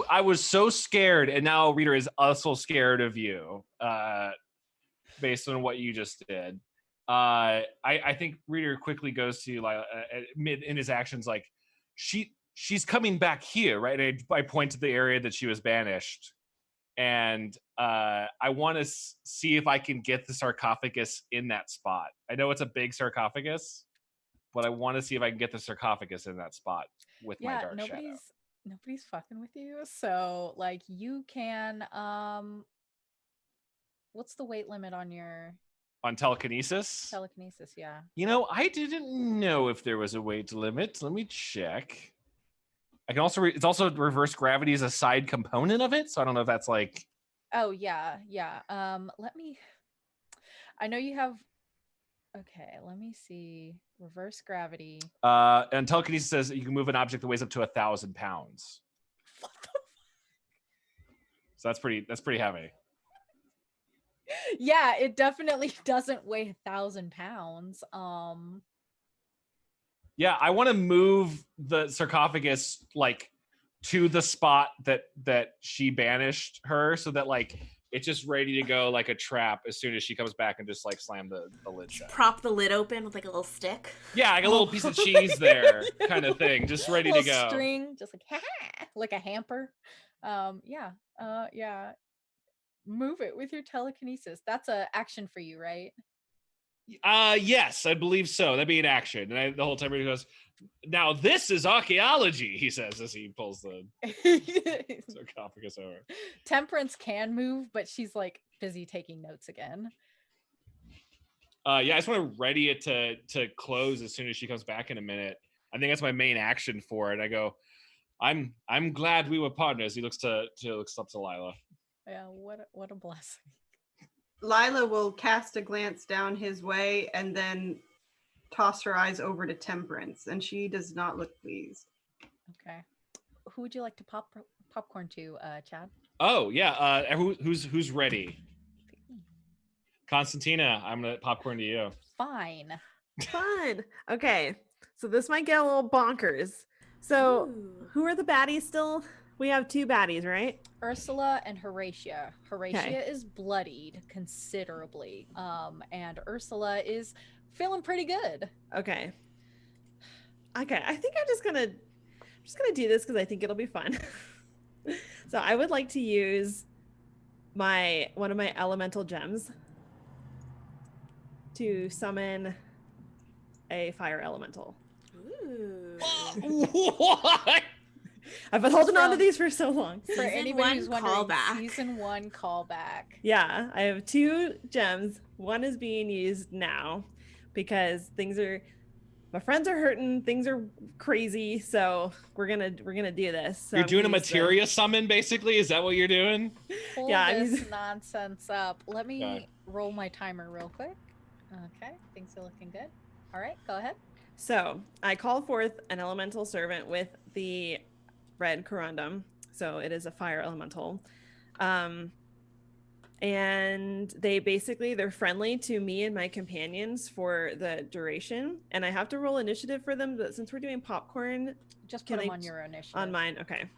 I was so scared, and now Reader is also scared of you, based on what you just did. I think Reader quickly goes to like mid in his actions, like she's coming back here, right? And I point to the area that she was banished, and I want to see if I can get the sarcophagus in that spot. I know it's a big sarcophagus, but I want to see if I can get the sarcophagus in that spot with my dark shadow. Nobody's fucking with you. So like you can what's the weight limit on your telekinesis? Telekinesis, yeah. You know, I didn't know if there was a weight limit. Let me check. I can also it's also reverse gravity is a side component of it, so I don't know if that's like. Oh yeah. Let me. I know you have. Okay, let me see. Reverse gravity. And telekinesis says you can move an object that weighs up to 1,000 pounds. What the fuck? So that's pretty heavy. Yeah, it definitely doesn't weigh 1,000 pounds. Yeah, I want to move the sarcophagus like to the spot that she banished her, so that like it's just ready to go like a trap as soon as she comes back and just like slam the lid shut. Prop the lid open with like a little stick. Yeah, like a little piece of cheese there, kind of thing, just ready to go. String, just like a hamper. Yeah. Move it with your telekinesis. That's a action for you, right? Yes, I believe so. That'd be an action. And the whole time he goes, "Now this is archaeology," he says as he pulls the sarcophagus over. Temperance can move, but she's like busy taking notes again. Yeah, I just want to ready it to close as soon as she comes back in a minute. I think that's my main action for it. I go, I'm glad we were partners. He looks up to Lila. Yeah, what a blessing. Lila will cast a glance down his way and then toss her eyes over to Temperance, and she does not look pleased. Okay. Who would you like to popcorn to, Chad? Oh, yeah. Who's ready? Constantina, I'm going to popcorn to you. Fine. Fun. Okay. So this might get a little bonkers, So, Ooh. who are the baddies still? We have 2 baddies, right? Ursula and Horatia. Horatia is bloodied considerably, and Ursula is feeling pretty good. Okay. Okay, I think I'm just gonna do this because I think it'll be fun. So I would like to use one of my elemental gems to summon a fire elemental. Ooh. What? I've been holding on to these for so long. For Season anybody who's 1 wondering, callback. season 1 callback. Yeah, I have 2 gems. One is being used now because my friends are hurting, things are crazy, so we're gonna do this. So You're I'm doing a gonna use materia summon, basically? Is that what you're doing? Pull Yeah, this nonsense up. Let me Okay. roll my timer real quick. Okay, things are looking good. All right, go ahead. So I call forth an elemental servant with the red corundum. So it is a fire elemental. And they're friendly to me and my companions for the duration. And I have to roll initiative for them, but since we're doing popcorn, Just put them on your initiative. on mine. Okay.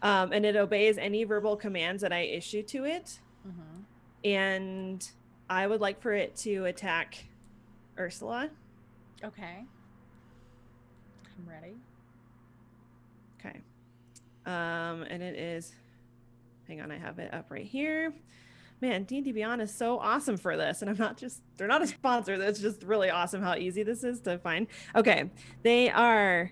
And it obeys any verbal commands that I issue to it. Mm-hmm. And I would like for it to attack Ursula. Okay. I'm ready. Okay. And it is, hang on, I have it up right here. Man, D&D Beyond is so awesome for this. And they're not a sponsor. It's just really awesome how easy this is to find. Okay. They are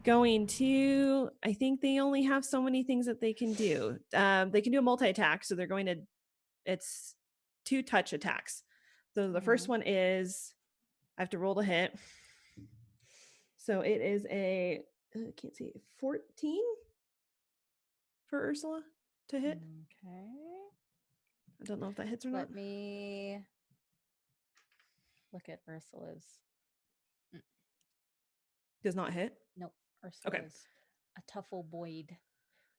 going to, I think they only have so many things that they can do. They can do a multi-attack. So they're going to, it's 2 touch attacks. So the first one is, I have to roll to hit. So it is I can't see, 14 for Ursula to hit. Okay. I don't know if that hits or not. Let me look at Ursula's. Does not hit. Nope. Ursula's Okay. a tough old Boyd.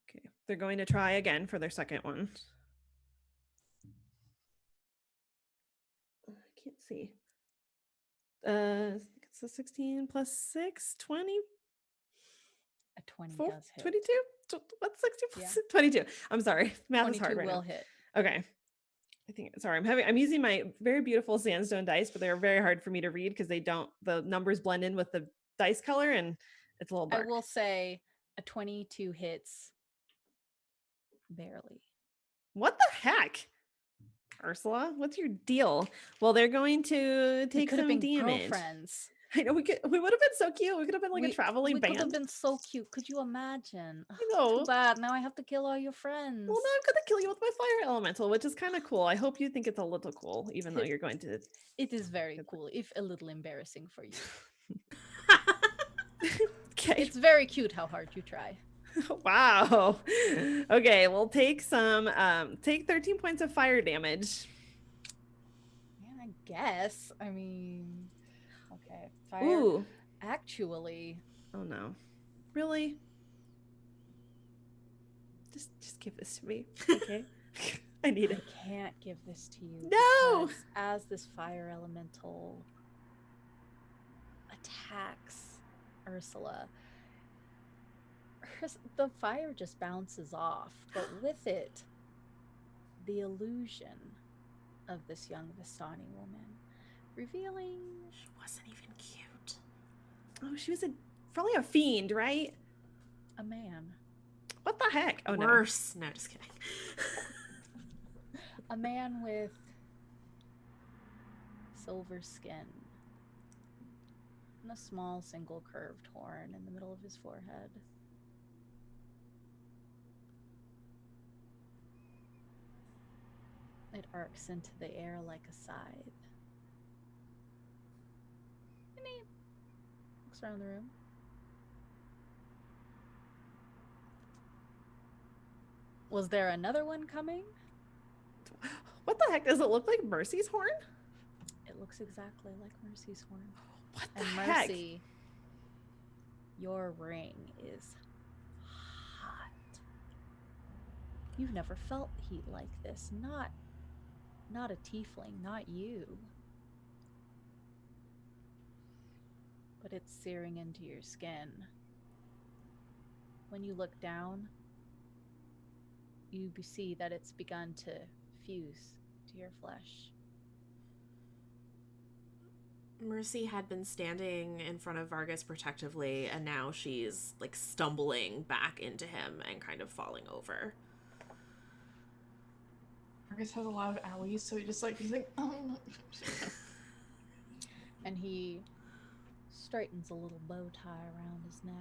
Okay. They're going to try again for their second one. I can't see. It's a 16 plus 6, 20. A 20 4, does hit. 22? What's 60 plus 22? I'm sorry. Math is hard 22 right will now. hit. Okay. I'm using my very beautiful sandstone dice, but they're very hard for me to read because the numbers blend in with the dice color and it's a little dark. I will say a 22 hits barely. What the heck? Ursula, what's your deal? Well, they're going to take some damage. Girlfriends. I know we would have been so cute. We could have been like a traveling we band. could have been so cute. Could you imagine? I know. Too bad. Now I have to kill all your friends. Well, now I'm gonna kill you with my fire elemental, which is kind of cool. I hope you think it's a little cool, even though you're going to. It is very cool, if a little embarrassing for you. Okay. It's very cute how hard you try. Wow. Okay, we'll take 13 points of fire damage. Yeah, I guess. I mean, okay. Fire. Ooh. Actually. Oh no. Really? Just give this to me. Okay. I need it. I can't give this to you. No. because As this fire elemental attacks Ursula, the fire just bounces off, but with it, the illusion of this young Vistani woman, revealing She wasn't even cute. Oh, she was probably a fiend, right? a man. What the heck? Oh Worse. No, just kidding. A man with silver skin and a small single curved horn in the middle of his forehead. It arcs into the air like a scythe. And he looks around the room. Was there another one coming? no. What the heck? Does it look like Mercy's horn? It looks exactly like Mercy's horn. What the And heck? Mercy, your ring is hot. You've never felt heat like this. Not a tiefling, not you. But it's searing into your skin. when you look down, you see that it's begun to fuse to your flesh. Mercy had been standing in front of Vargas protectively, and now she's like stumbling back into him and kind of falling over. Vargas has a lot of owies, so he's like, oh. And he straightens a little bow tie around his neck.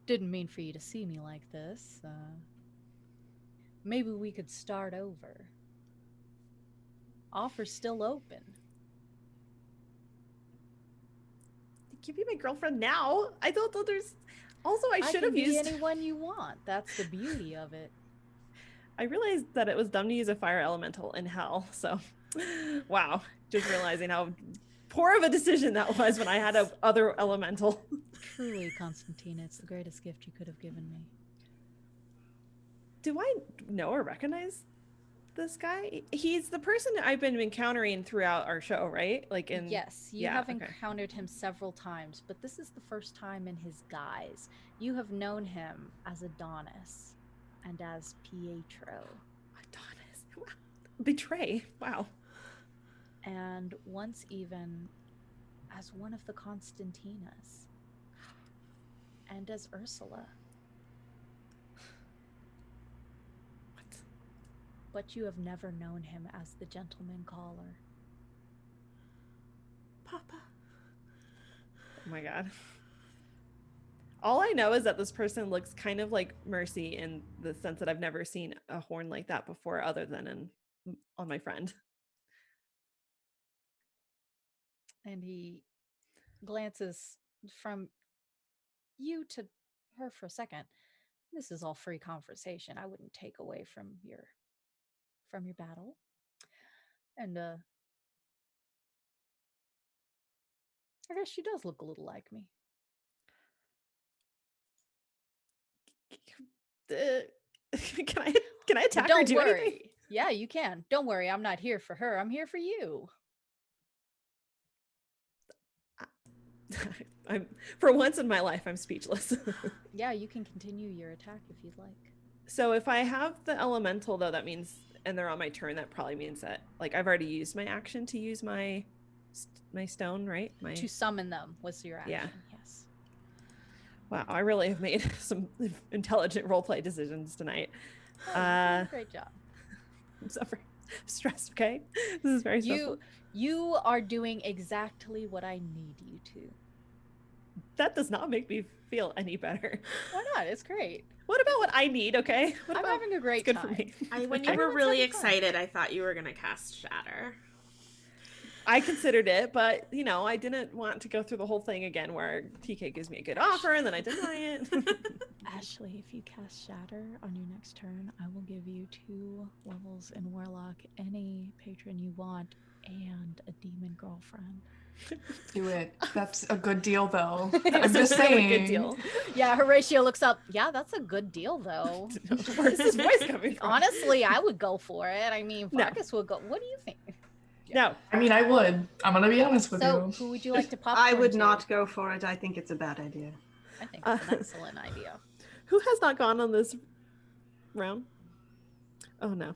Didn't mean for you to see me like this. Maybe we could start over. Offer's still open. You can be my girlfriend now. I don't know. There's also I should have used anyone you want. That's the beauty of it. I realized that it was dumb to use a fire elemental in hell. So, wow, just realizing how poor of a decision that was when I had a other elemental. Truly, Constantina, it's the greatest gift you could have given me. Do I know or recognize this guy? He's the person I've been encountering throughout our show, right? Like in Yes, you have encountered him several times, but this is the first time in his guise. You have known him as Adonis and as Pietro. Adonis. Wow. Betray. Wow. And once even as one of the Constantinas. And as Ursula. But you have never known him as the gentleman caller. Papa. Oh my god. All I know is that this person looks kind of like Mercy in the sense that I've never seen a horn like that before other than on my friend. And he glances from you to her for a second. This is all free conversation. I wouldn't take away from your battle. And I guess she does look a little like me. Can I attack her? Don't do worry. anything? Yeah, you can. Don't worry. I'm not here for her. I'm here for you. I'm for once in my life I'm speechless. Yeah, you can continue your attack if you'd like. So if I have the elemental though, that means, and they're on my turn, that probably means that like I've already used my action to use my stone, right? To summon them was your action. Yeah. Yes. Wow, I really have made some intelligent roleplay decisions tonight. Oh, you did a great job. I'm suffering stressed. Okay, this is very stressful. You are doing exactly what I need you to. That does not make me feel any better. Why not? It's great. What about what I need? Okay, I'm having a great time. Good for me. When you were really excited, I thought you were gonna cast Shatter. I considered it, but you know, I didn't want to go through the whole thing again where TK gives me a good offer and then I deny it. Ashley, if you cast Shatter on your next turn, I will give you 2 levels in Warlock, any patron you want, and a demon girlfriend. Do it. That's a good deal, though. I'm I'm just saying. Good deal. Yeah, Horatio looks up. Yeah, that's a good deal, though. Where's this voice coming from? Honestly, I would go for it. I mean, No. Vargas would go. What do you think? No. I mean, I would. I'm gonna be honest with So, you. who would you like to pop? I would to? not go for it. I think it's a bad idea. I think it's an excellent idea. Who has not gone on this round? Oh no.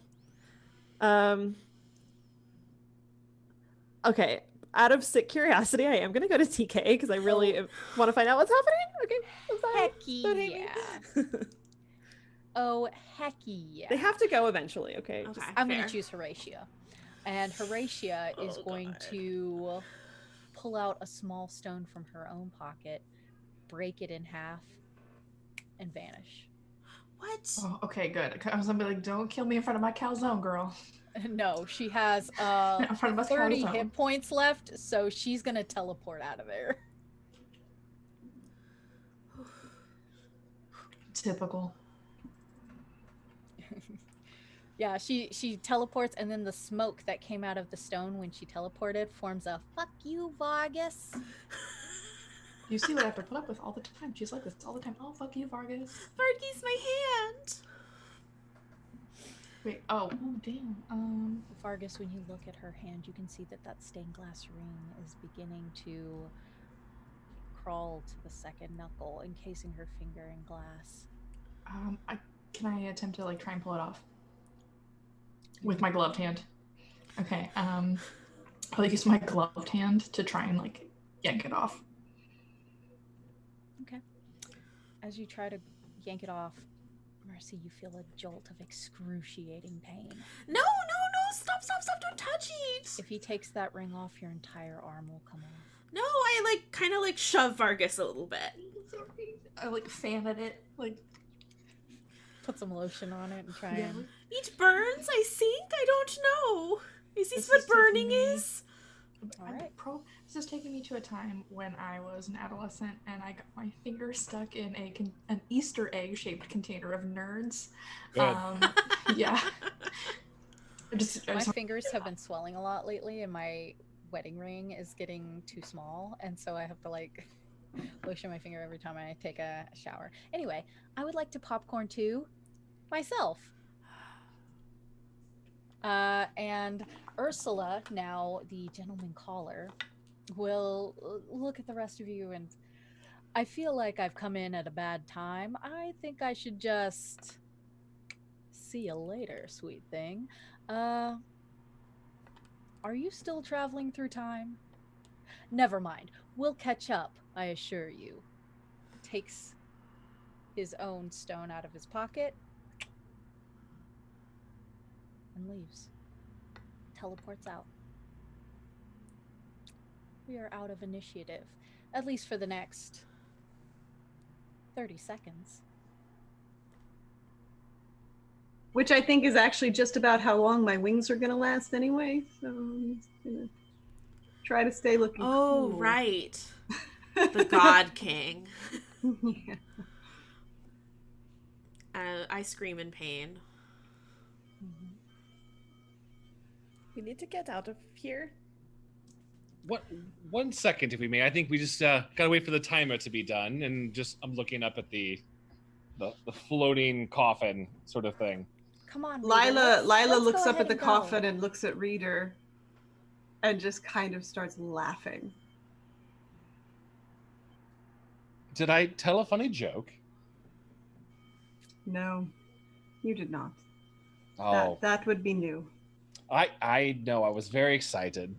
Okay. Out of sick curiosity, I am gonna go to TK because I really want to find out what's happening. Okay. I'm sorry. Heck Don't hate me. yeah. Oh, heck yeah. They have to go eventually, okay? Okay, I'm fair. going to choose Horatia. And Horatia is going to pull out a small stone from her own pocket, break it in half, and vanish. What? Oh, okay, good. I was gonna be like, don't kill me in front of my calzone, girl. No, she has In front of my 30 calzone. hit points left, so she's going to teleport out of there. Typical. Yeah, she teleports, and then the smoke that came out of the stone when she teleported forms a "fuck you, Vargas." You see what I have to put up with all the time. She's like this all the time. Oh, fuck you, Vargas. Vargas, my hand. Wait. Oh, damn. Vargas, when you look at her hand, you can see that stained glass ring is beginning to crawl to the second knuckle, encasing her finger in glass. Can I attempt to like try and pull it off with my gloved hand? Okay. I'll use my gloved hand to try and like yank it off. Okay. As you try to yank it off, Mercy, you feel a jolt of excruciating pain. No, stop, don't touch it. If he takes that ring off, your entire arm will come off. No, I like kind of like shove Vargas a little bit. I like fan at it, like put some lotion on it and try and... It burns, I think? I don't know. Is this what burning is? Alright. This is taking me to a time when I was an adolescent and I got my finger stuck in an Easter egg shaped container of nerds. Good. Yeah. My fingers have been swelling a lot lately and my wedding ring is getting too small, and so I have to like lotion my finger every time I take a shower. Anyway, I would like to popcorn too myself. And Ursula, now the gentleman caller, will look at the rest of you, and I feel like I've come in at a bad time. I think I should just see you later, sweet thing. Are you still traveling through time? Never mind. We'll catch up, I assure you. Takes his own stone out of his pocket and leaves. Teleports out. We are out of initiative, at least for the next 30 seconds. Which I think is actually just about how long my wings are going to last anyway. So I'm just going to try to stay looking cool. Right. The God King. Yeah. I scream in pain. We need to get out of here. What? 1 second, if we may. I think we just gotta wait for the timer to be done, and just I'm looking up at the floating coffin sort of thing. Come on, Lila let's looks go up ahead at the and go. coffin and looks at Reader, and just kind of starts laughing. Did I tell a funny joke? No, you did not. Oh, That would be new. I know. I was very excited.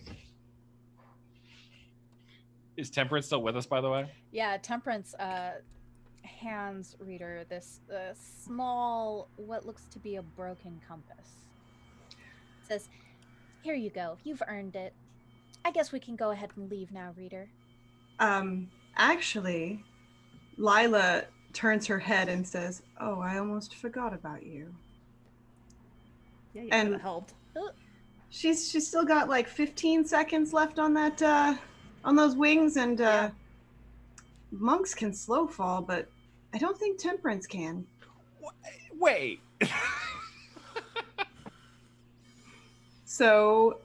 Is Temperance still with us, by the way? Yeah, Temperance hands Reader this small, what looks to be a broken compass. Says, "Here you go. You've earned it. I guess we can go ahead and leave now, Reader." Actually, Lila turns her head and says, "Oh, I almost forgot about you." Yeah, you And could have helped. She's still got like 15 seconds left on that on those wings, and monks can slow fall, but I don't think Temperance can. Wait. So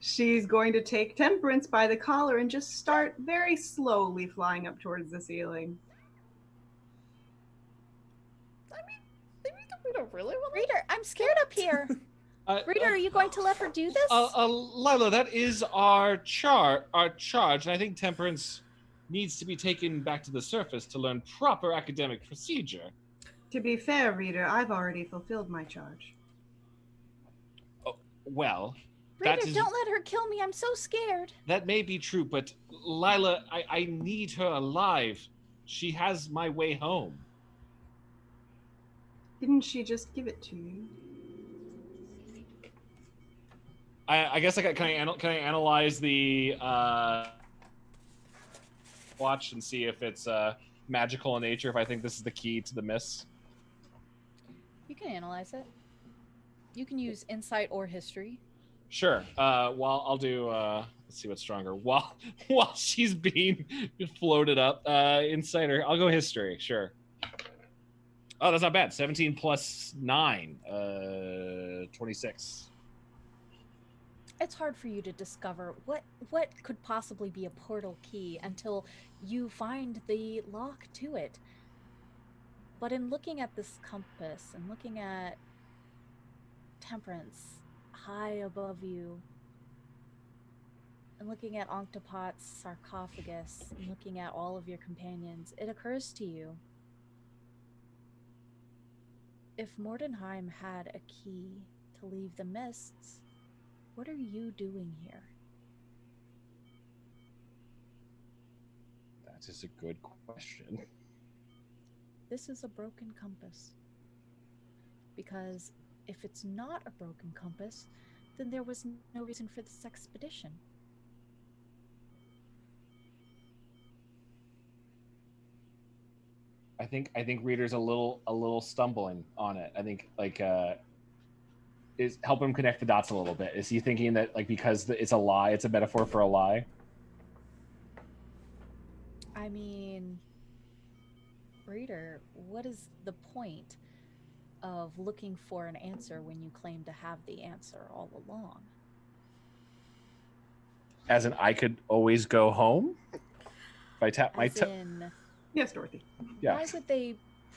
she's going to take Temperance by the collar and just start very slowly flying up towards the ceiling. We don't really want Reader, I'm scared up here. Reader, are you going to let her do this? Lila, that is our charge, and I think Temperance needs to be taken back to the surface to learn proper academic procedure. To be fair, Reader, I've already fulfilled my charge. Oh, well, Reader, don't let her kill me. I'm so scared. That may be true, but Lila, I need her alive. She has my way home. Didn't she just give it to you? I guess can I analyze the watch and see if it's magical in nature, if I think this is the key to the miss? You can analyze it. You can use insight or history. Sure. Well, I'll do. Let's see what's stronger. While she's being floated up, insight, or I'll go history. Sure. Oh, that's not bad. 17 plus 9, 26. It's hard for you to discover what could possibly be a portal key until you find the lock to it. But in looking at this compass and looking at Temperance high above you, and looking at Anhktepot's sarcophagus and looking at all of your companions, it occurs to you, if Mordenheim had a key to leave the mists, what are you doing here? That is a good question. This is a broken compass. Because if it's not a broken compass, then there was no reason for this expedition. I think Reader's a little stumbling on it. I think is help him connect the dots a little bit. Is he thinking that because it's a lie, it's a metaphor for a lie? I mean, Reader, what is the point of looking for an answer when you claim to have the answer all along? As in, I could always go home if I tap my toe. Yes, Dorothy. Yeah. Why would they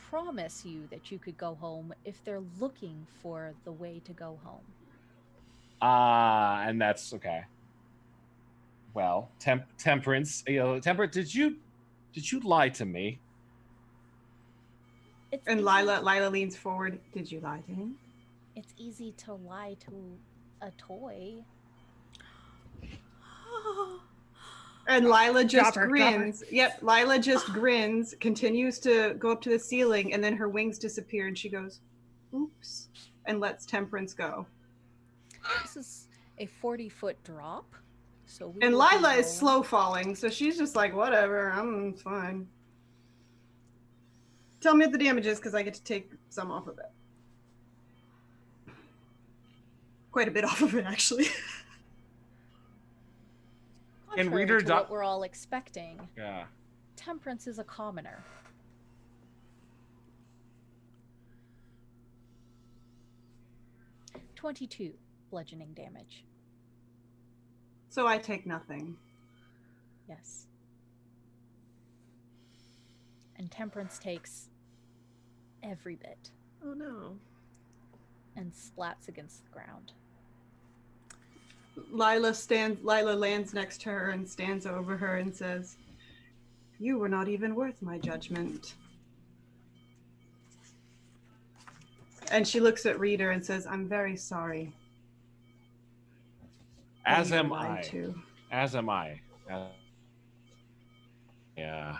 promise you that you could go home if they're looking for the way to go home? And that's okay. Well, Temperance, Temperance, did you lie to me? And Lyla leans forward. Did you lie to him? It's easy to lie to a toy. And Lyla just Drop her. grins. Yep, Lyla just grins, continues to go up to the ceiling, and then her wings disappear, and she goes, oops, and lets Temperance go. This is a 40-foot drop. So we And will be Lyla is rolling. slow falling, so she's just like, whatever, I'm fine. Tell me what the damage is, because I get to take some off of it. Quite a bit off of it, actually. And Contrary Reader to what we're all expecting, Yeah. Temperance is a commoner. .22 bludgeoning damage. So I take nothing. Yes. And Temperance takes every bit. Oh no. And splats against the ground. Lyla lands next to her and stands over her and says, you were not even worth my judgment. And she looks at Reader and says, I'm very sorry. As You were am lied I. to. As am I. Yeah.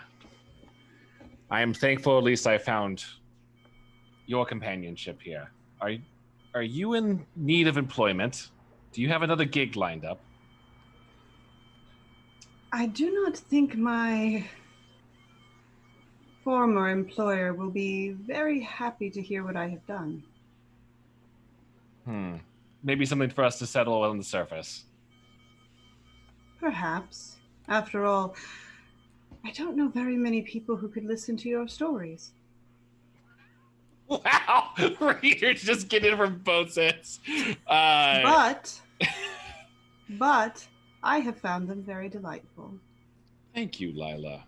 I am thankful at least I found your companionship here. Are you in need of employment? Do you have another gig lined up? I do not think my former employer will be very happy to hear what I have done. Maybe something for us to settle on the surface. Perhaps. After all, I don't know very many people who could listen to your stories. Wow! Reader's just getting from both ends. But I have found them very delightful. Thank you, Lyla.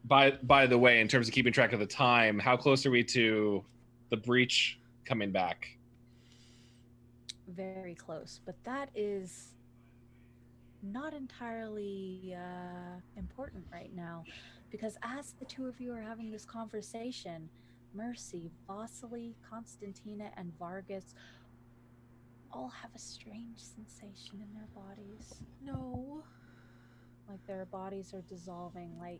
By the way, in terms of keeping track of the time, how close are we to the breach coming back? Very close, but that is not entirely important right now, because as the two of you are having this conversation, Mercy, Vasily, Constantina, and Vargas all have a strange sensation in their bodies. No. Like their bodies are dissolving like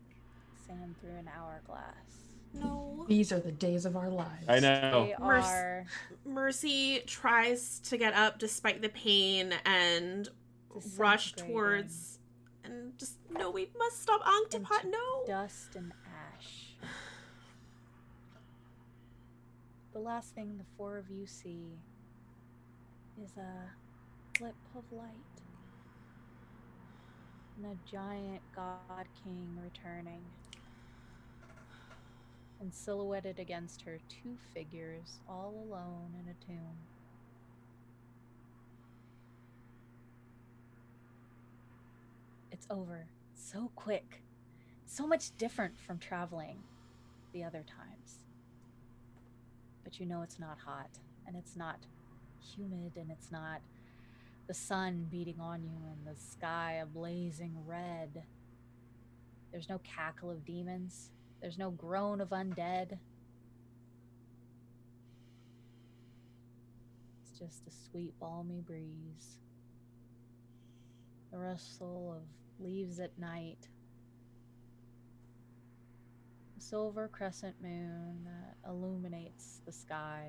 sand through an hourglass. No. These are the days of our lives. I know. They are Mercy tries to get up despite the pain and rush towards and just, no, we must stop Anhktepot, no. Dust and ash. The last thing the four of you see is a flip of light and a giant god king returning. And silhouetted against her, two figures all alone in a tomb. It's over so quick, so much different from traveling the other times. But you know it's not hot, and it's not humid, and it's not the The sun beating on you and the sky a blazing red. There's no cackle of demons. There's no groan of undead. It's just a sweet, balmy breeze. The rustle of leaves at night. A silver crescent moon that illuminates the sky,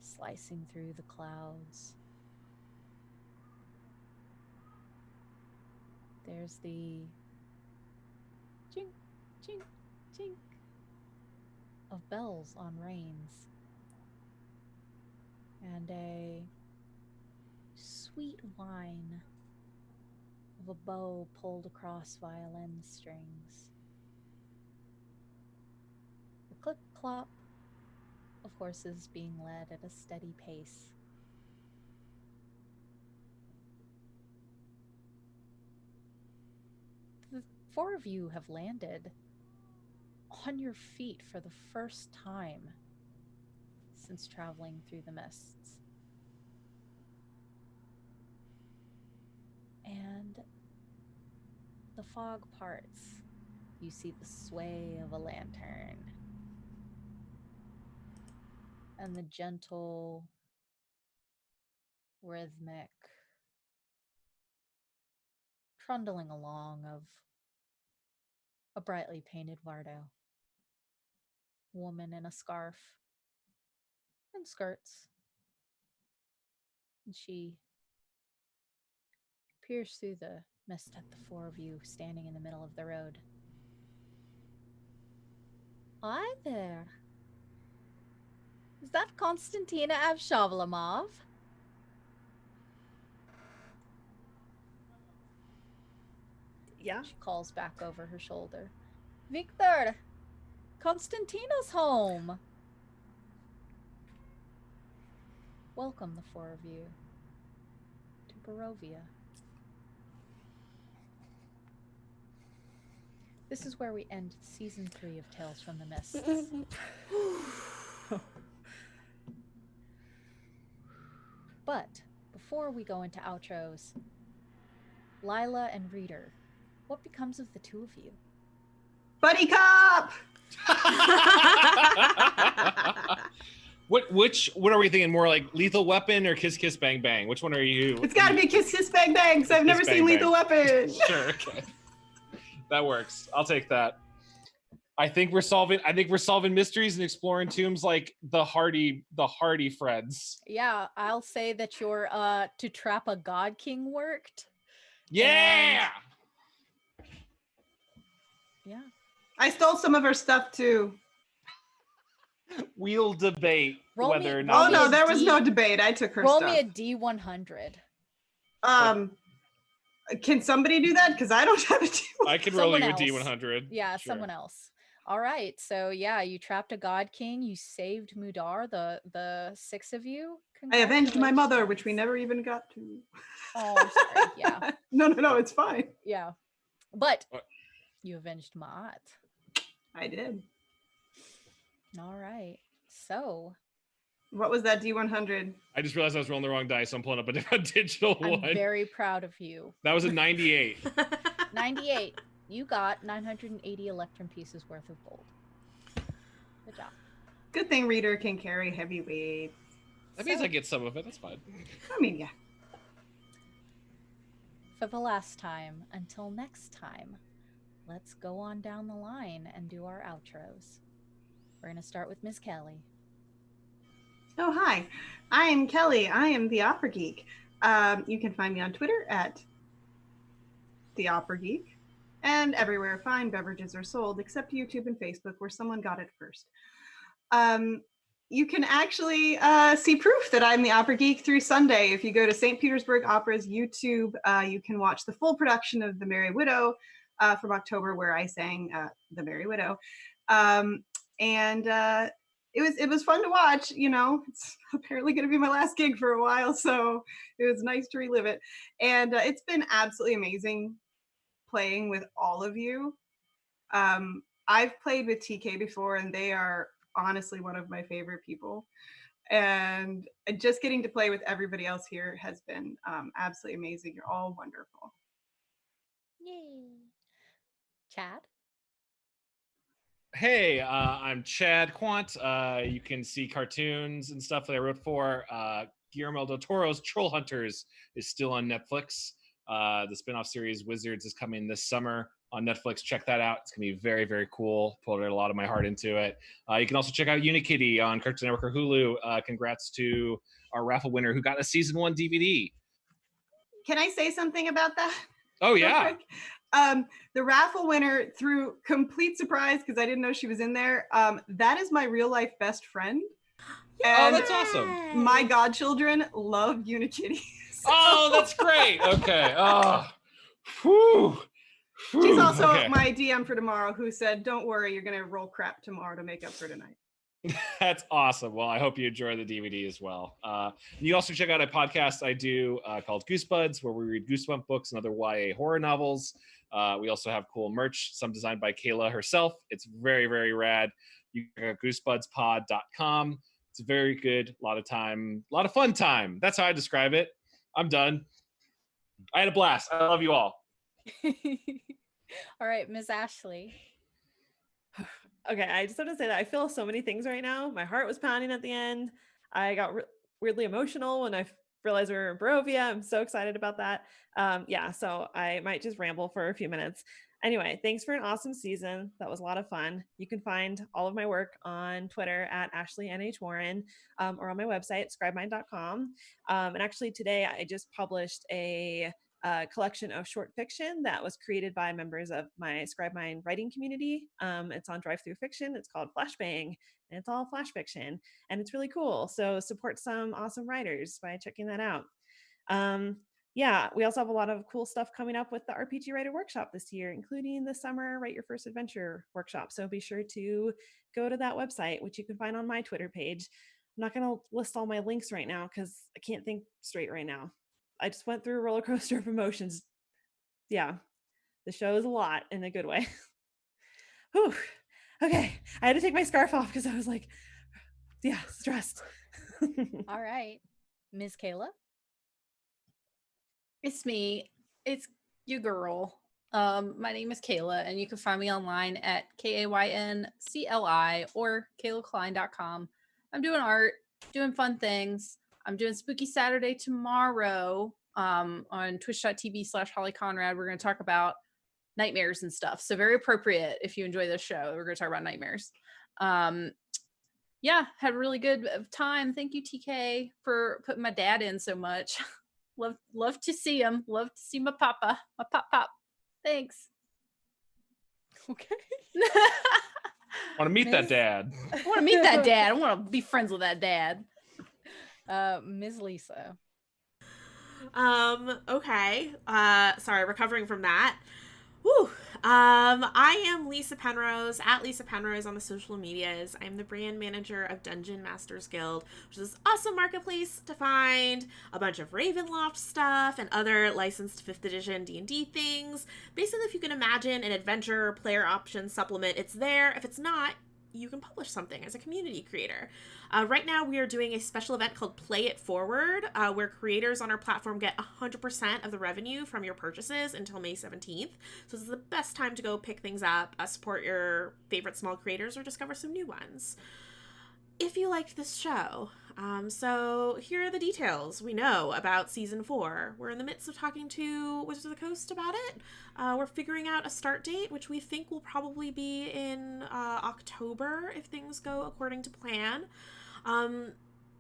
slicing through the clouds. There's the chink, chink, chink of bells on reins. And a sweet whine of a bow pulled across violin strings. The clip-clop of horses being led at a steady pace. The four of you have landed on your feet for the first time since traveling through the mists. And the fog parts. You see the sway of a lantern and the gentle, rhythmic trundling along of a brightly painted Vardo. Woman in a scarf and skirts. And she peers through the mist at the four of you standing in the middle of the road. Hi there. Is that Konstantina Avshavlamov? Yeah. She calls back over her shoulder. Victor! Konstantina's home! Welcome, the four of you, to Barovia. This is where we end season 3 of Tales from the Mists. But before we go into outros, Lila and Reader, what becomes of the two of you? Buddy cop! What are we thinking? More like Lethal Weapon or Kiss Kiss Bang Bang? Which one are you? It's got to be Kiss Kiss Bang Bang, because I've never seen Lethal Weapon. Sure, okay. That works. I'll take that. I think we're solving mysteries and exploring tombs like the Hardy Freds. Yeah, I'll say that your to trap a God King worked. Yeah! Yeah. I stole some of her stuff too. We'll debate Roll whether me- or Oh not. no, there was no debate. I took her Roll stuff. me a D100. Can somebody do that? Because I don't have a D100. I can roll Someone you a else. D100. Yeah, Sure. someone else. All right, so yeah, you trapped a God King. You saved Mudar, the 6 of you. I avenged my mother, Congratulations. which we never even got to. Oh, I'm sorry. Yeah, No, it's fine. yeah. But What? you avenged Ma'at. I did. All right. So What was that D100? I just realized I was rolling the wrong dice, so I'm pulling up a digital I'm one. very proud of you. That was a 98. 98. You got 980 electrum pieces worth of gold. Good job. Good thing Reader can carry heavy weight. That means I get some of it. That's fine. I mean, yeah. For the last time, until next time, let's go on down the line and do our outros. We're going to start with Miss Kelly. Oh, hi. I am Kelly. I am the Opera Geek. You can find me on Twitter at the Opera Geek. And everywhere fine beverages are sold, except YouTube and Facebook, where someone got it first. You can actually see proof that I'm the Opera Geek through Sunday. If you go to St. Petersburg Opera's YouTube, you can watch the full production of The Merry Widow from October, where I sang The Merry Widow. It was fun to watch. You know, it's apparently going to be my last gig for a while, so it was nice to relive it. And it's been absolutely amazing playing with all of you. I've played with TK before, and they are honestly one of my favorite people. And just getting to play with everybody else here has been absolutely amazing. You're all wonderful. Yay. Chad? Hey, I'm Chad Quant. You can see cartoons and stuff that I wrote for. Guillermo del Toro's Troll Hunters is still on Netflix. The spin-off series Wizards is coming this summer on Netflix. Check that out. It's going to be very, very cool. Put a lot of my heart into it. You can also check out Unikitty on Cartoon Network or Hulu. Congrats to our raffle winner who got a season 1 DVD. Can I say something about that? Oh, yeah. The raffle winner, through complete surprise, because I didn't know she was in there, that is my real life best friend. And that's awesome. My godchildren love Unikitty. So. Oh, that's great. Okay. Oh, whew. She's also my DM for tomorrow, who said, don't worry, you're going to roll crap tomorrow to make up for tonight. That's awesome. Well, I hope you enjoy the DVD as well. You also check out a podcast I do called Goosebuds, where we read Goosebump books and other YA horror novels. We also have cool merch, some designed by Kayla herself. It's very, very rad. You can check out goosebudspod.com. It's very good. A lot of fun time. That's how I describe it. I'm done. I had a blast. I love you all. All right, Ms. Ashley. Okay, I just have to say that I feel so many things right now. My heart was pounding at the end. I got weirdly emotional when I realized we were in Barovia. I'm so excited about that. So I might just ramble for a few minutes. Anyway, thanks for an awesome season. That was a lot of fun. You can find all of my work on Twitter at AshleyNHWarren or on my website, scribemind.com. And actually today I just published a collection of short fiction that was created by members of my Scribemind writing community. It's on Drive Through Fiction. It's called Flashbang, and it's all flash fiction, and it's really cool. So support some awesome writers by checking that out. We also have a lot of cool stuff coming up with the RPG Writer Workshop this year, including the Summer Write Your First Adventure Workshop. So be sure to go to that website, which you can find on my Twitter page. I'm not going to list all my links right now because I can't think straight right now. I just went through a roller coaster of emotions. Yeah, the show is a lot in a good way. Whew. Okay, I had to take my scarf off because I was like, stressed. All right, Ms. Kayla. It's me. It's your girl. My name is Kayla, and you can find me online at KAYNCLI or KaylaCline.com. I'm doing art, doing fun things. I'm doing Spooky Saturday tomorrow on twitch.tv/HollyConrad. We're going to talk about nightmares and stuff. So very appropriate if you enjoy this show. We're going to talk about nightmares. Had a really good time. Thank you, TK, for putting my dad in so much. Love to see him. Love to see my papa. My pop. Thanks. Okay. Want to meet that dad. I want to meet that dad. I want to be friends with that dad. Ms. Lysa. Okay. Sorry, recovering from that. Woo. I am Lysa Penrose, at Lysa Penrose on the social medias. I'm the brand manager of Dungeon Masters Guild, which is this awesome marketplace to find a bunch of Ravenloft stuff and other licensed 5th edition D&D things. Basically, if you can imagine an adventure player option supplement, it's there. If it's not, you can publish something as a community creator. Right now, we are doing a special event called Play It Forward, where creators on our platform get 100% of the revenue from your purchases until May 17th. So this is the best time to go pick things up, support your favorite small creators, or discover some new ones. If you liked this show, so here are the details we know about Season 4. We're in the midst of talking to Wizards of the Coast about it. We're figuring out a start date, which we think will probably be in October if things go according to plan.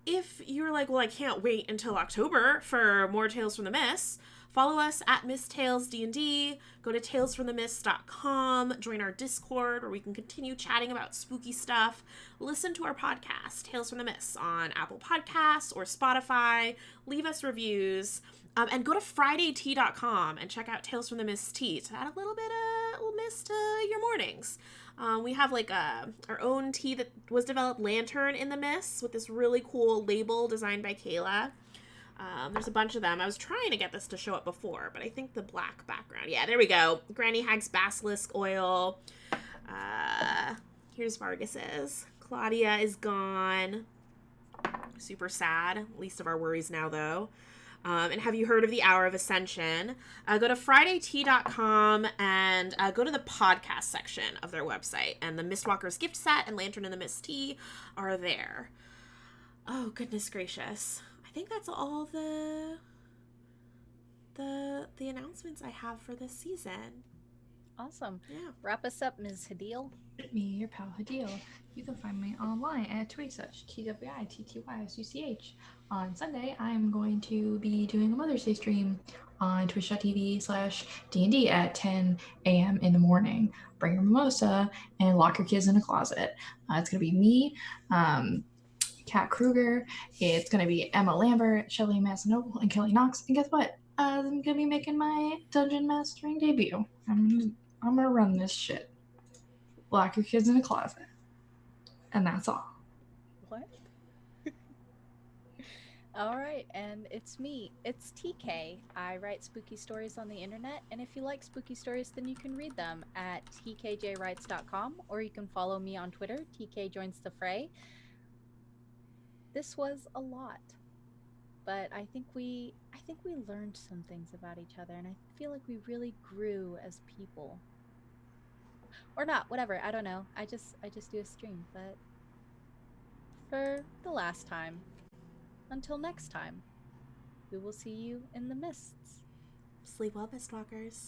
If you're like, well, I can't wait until October for more Tales from the Mists, follow us at MissTalesD&D, go to talesfromthemists.com, join our Discord where we can continue chatting about spooky stuff, listen to our podcast, Tales from the Mists, on Apple Podcasts or Spotify, leave us reviews, and go to FridayTea.com and check out Tales from the Mists tea to add a little mist to your mornings. We have our own tea that was developed, Lantern in the Mists, with this really cool label designed by Kayla. There's a bunch of them. I was trying to get this to show up before, but I think the black background. Yeah, there we go. Granny Hag's Basilisk Oil. Here's Vargas's. Claudia is gone. Super sad. Least of our worries now, though. And have you heard of the Hour of Ascension? Go to FridayTea.com and go to the podcast section of their website. And the Mistwalkers gift set and Lantern in the Mist tea are there. Oh, goodness gracious. I think that's all the announcements I have for this season. Awesome. Yeah. Wrap us up, Ms. Hadeel. Me, your pal Hadeel. You can find me online at Twitsuch, TWITTYSUCH. On Sunday, I'm going to be doing a Mother's Day stream on twitch.tv/D&D at 10 a.m. in the morning. Bring your mimosa and lock your kids in a closet. It's going to be me, Kat Kruger. It's going to be Emma Lambert, Shelley Masanoble, and Kelly Knox. And guess what? I'm going to be making my dungeon mastering debut. I'm going to run this shit. Lock your kids in a closet. And that's all. What? All right, and it's me. It's TK. I write spooky stories on the internet, and if you like spooky stories, then you can read them at tkjwrites.com, or you can follow me on Twitter, TKJoinsTheFray. the fray. This was a lot, but I think we learned some things about each other, and I feel like we really grew as people. Or not, whatever, I don't know. I just do a stream, but for the last time, until next time, we will see you in the mists. Sleep well, Mistwalkers.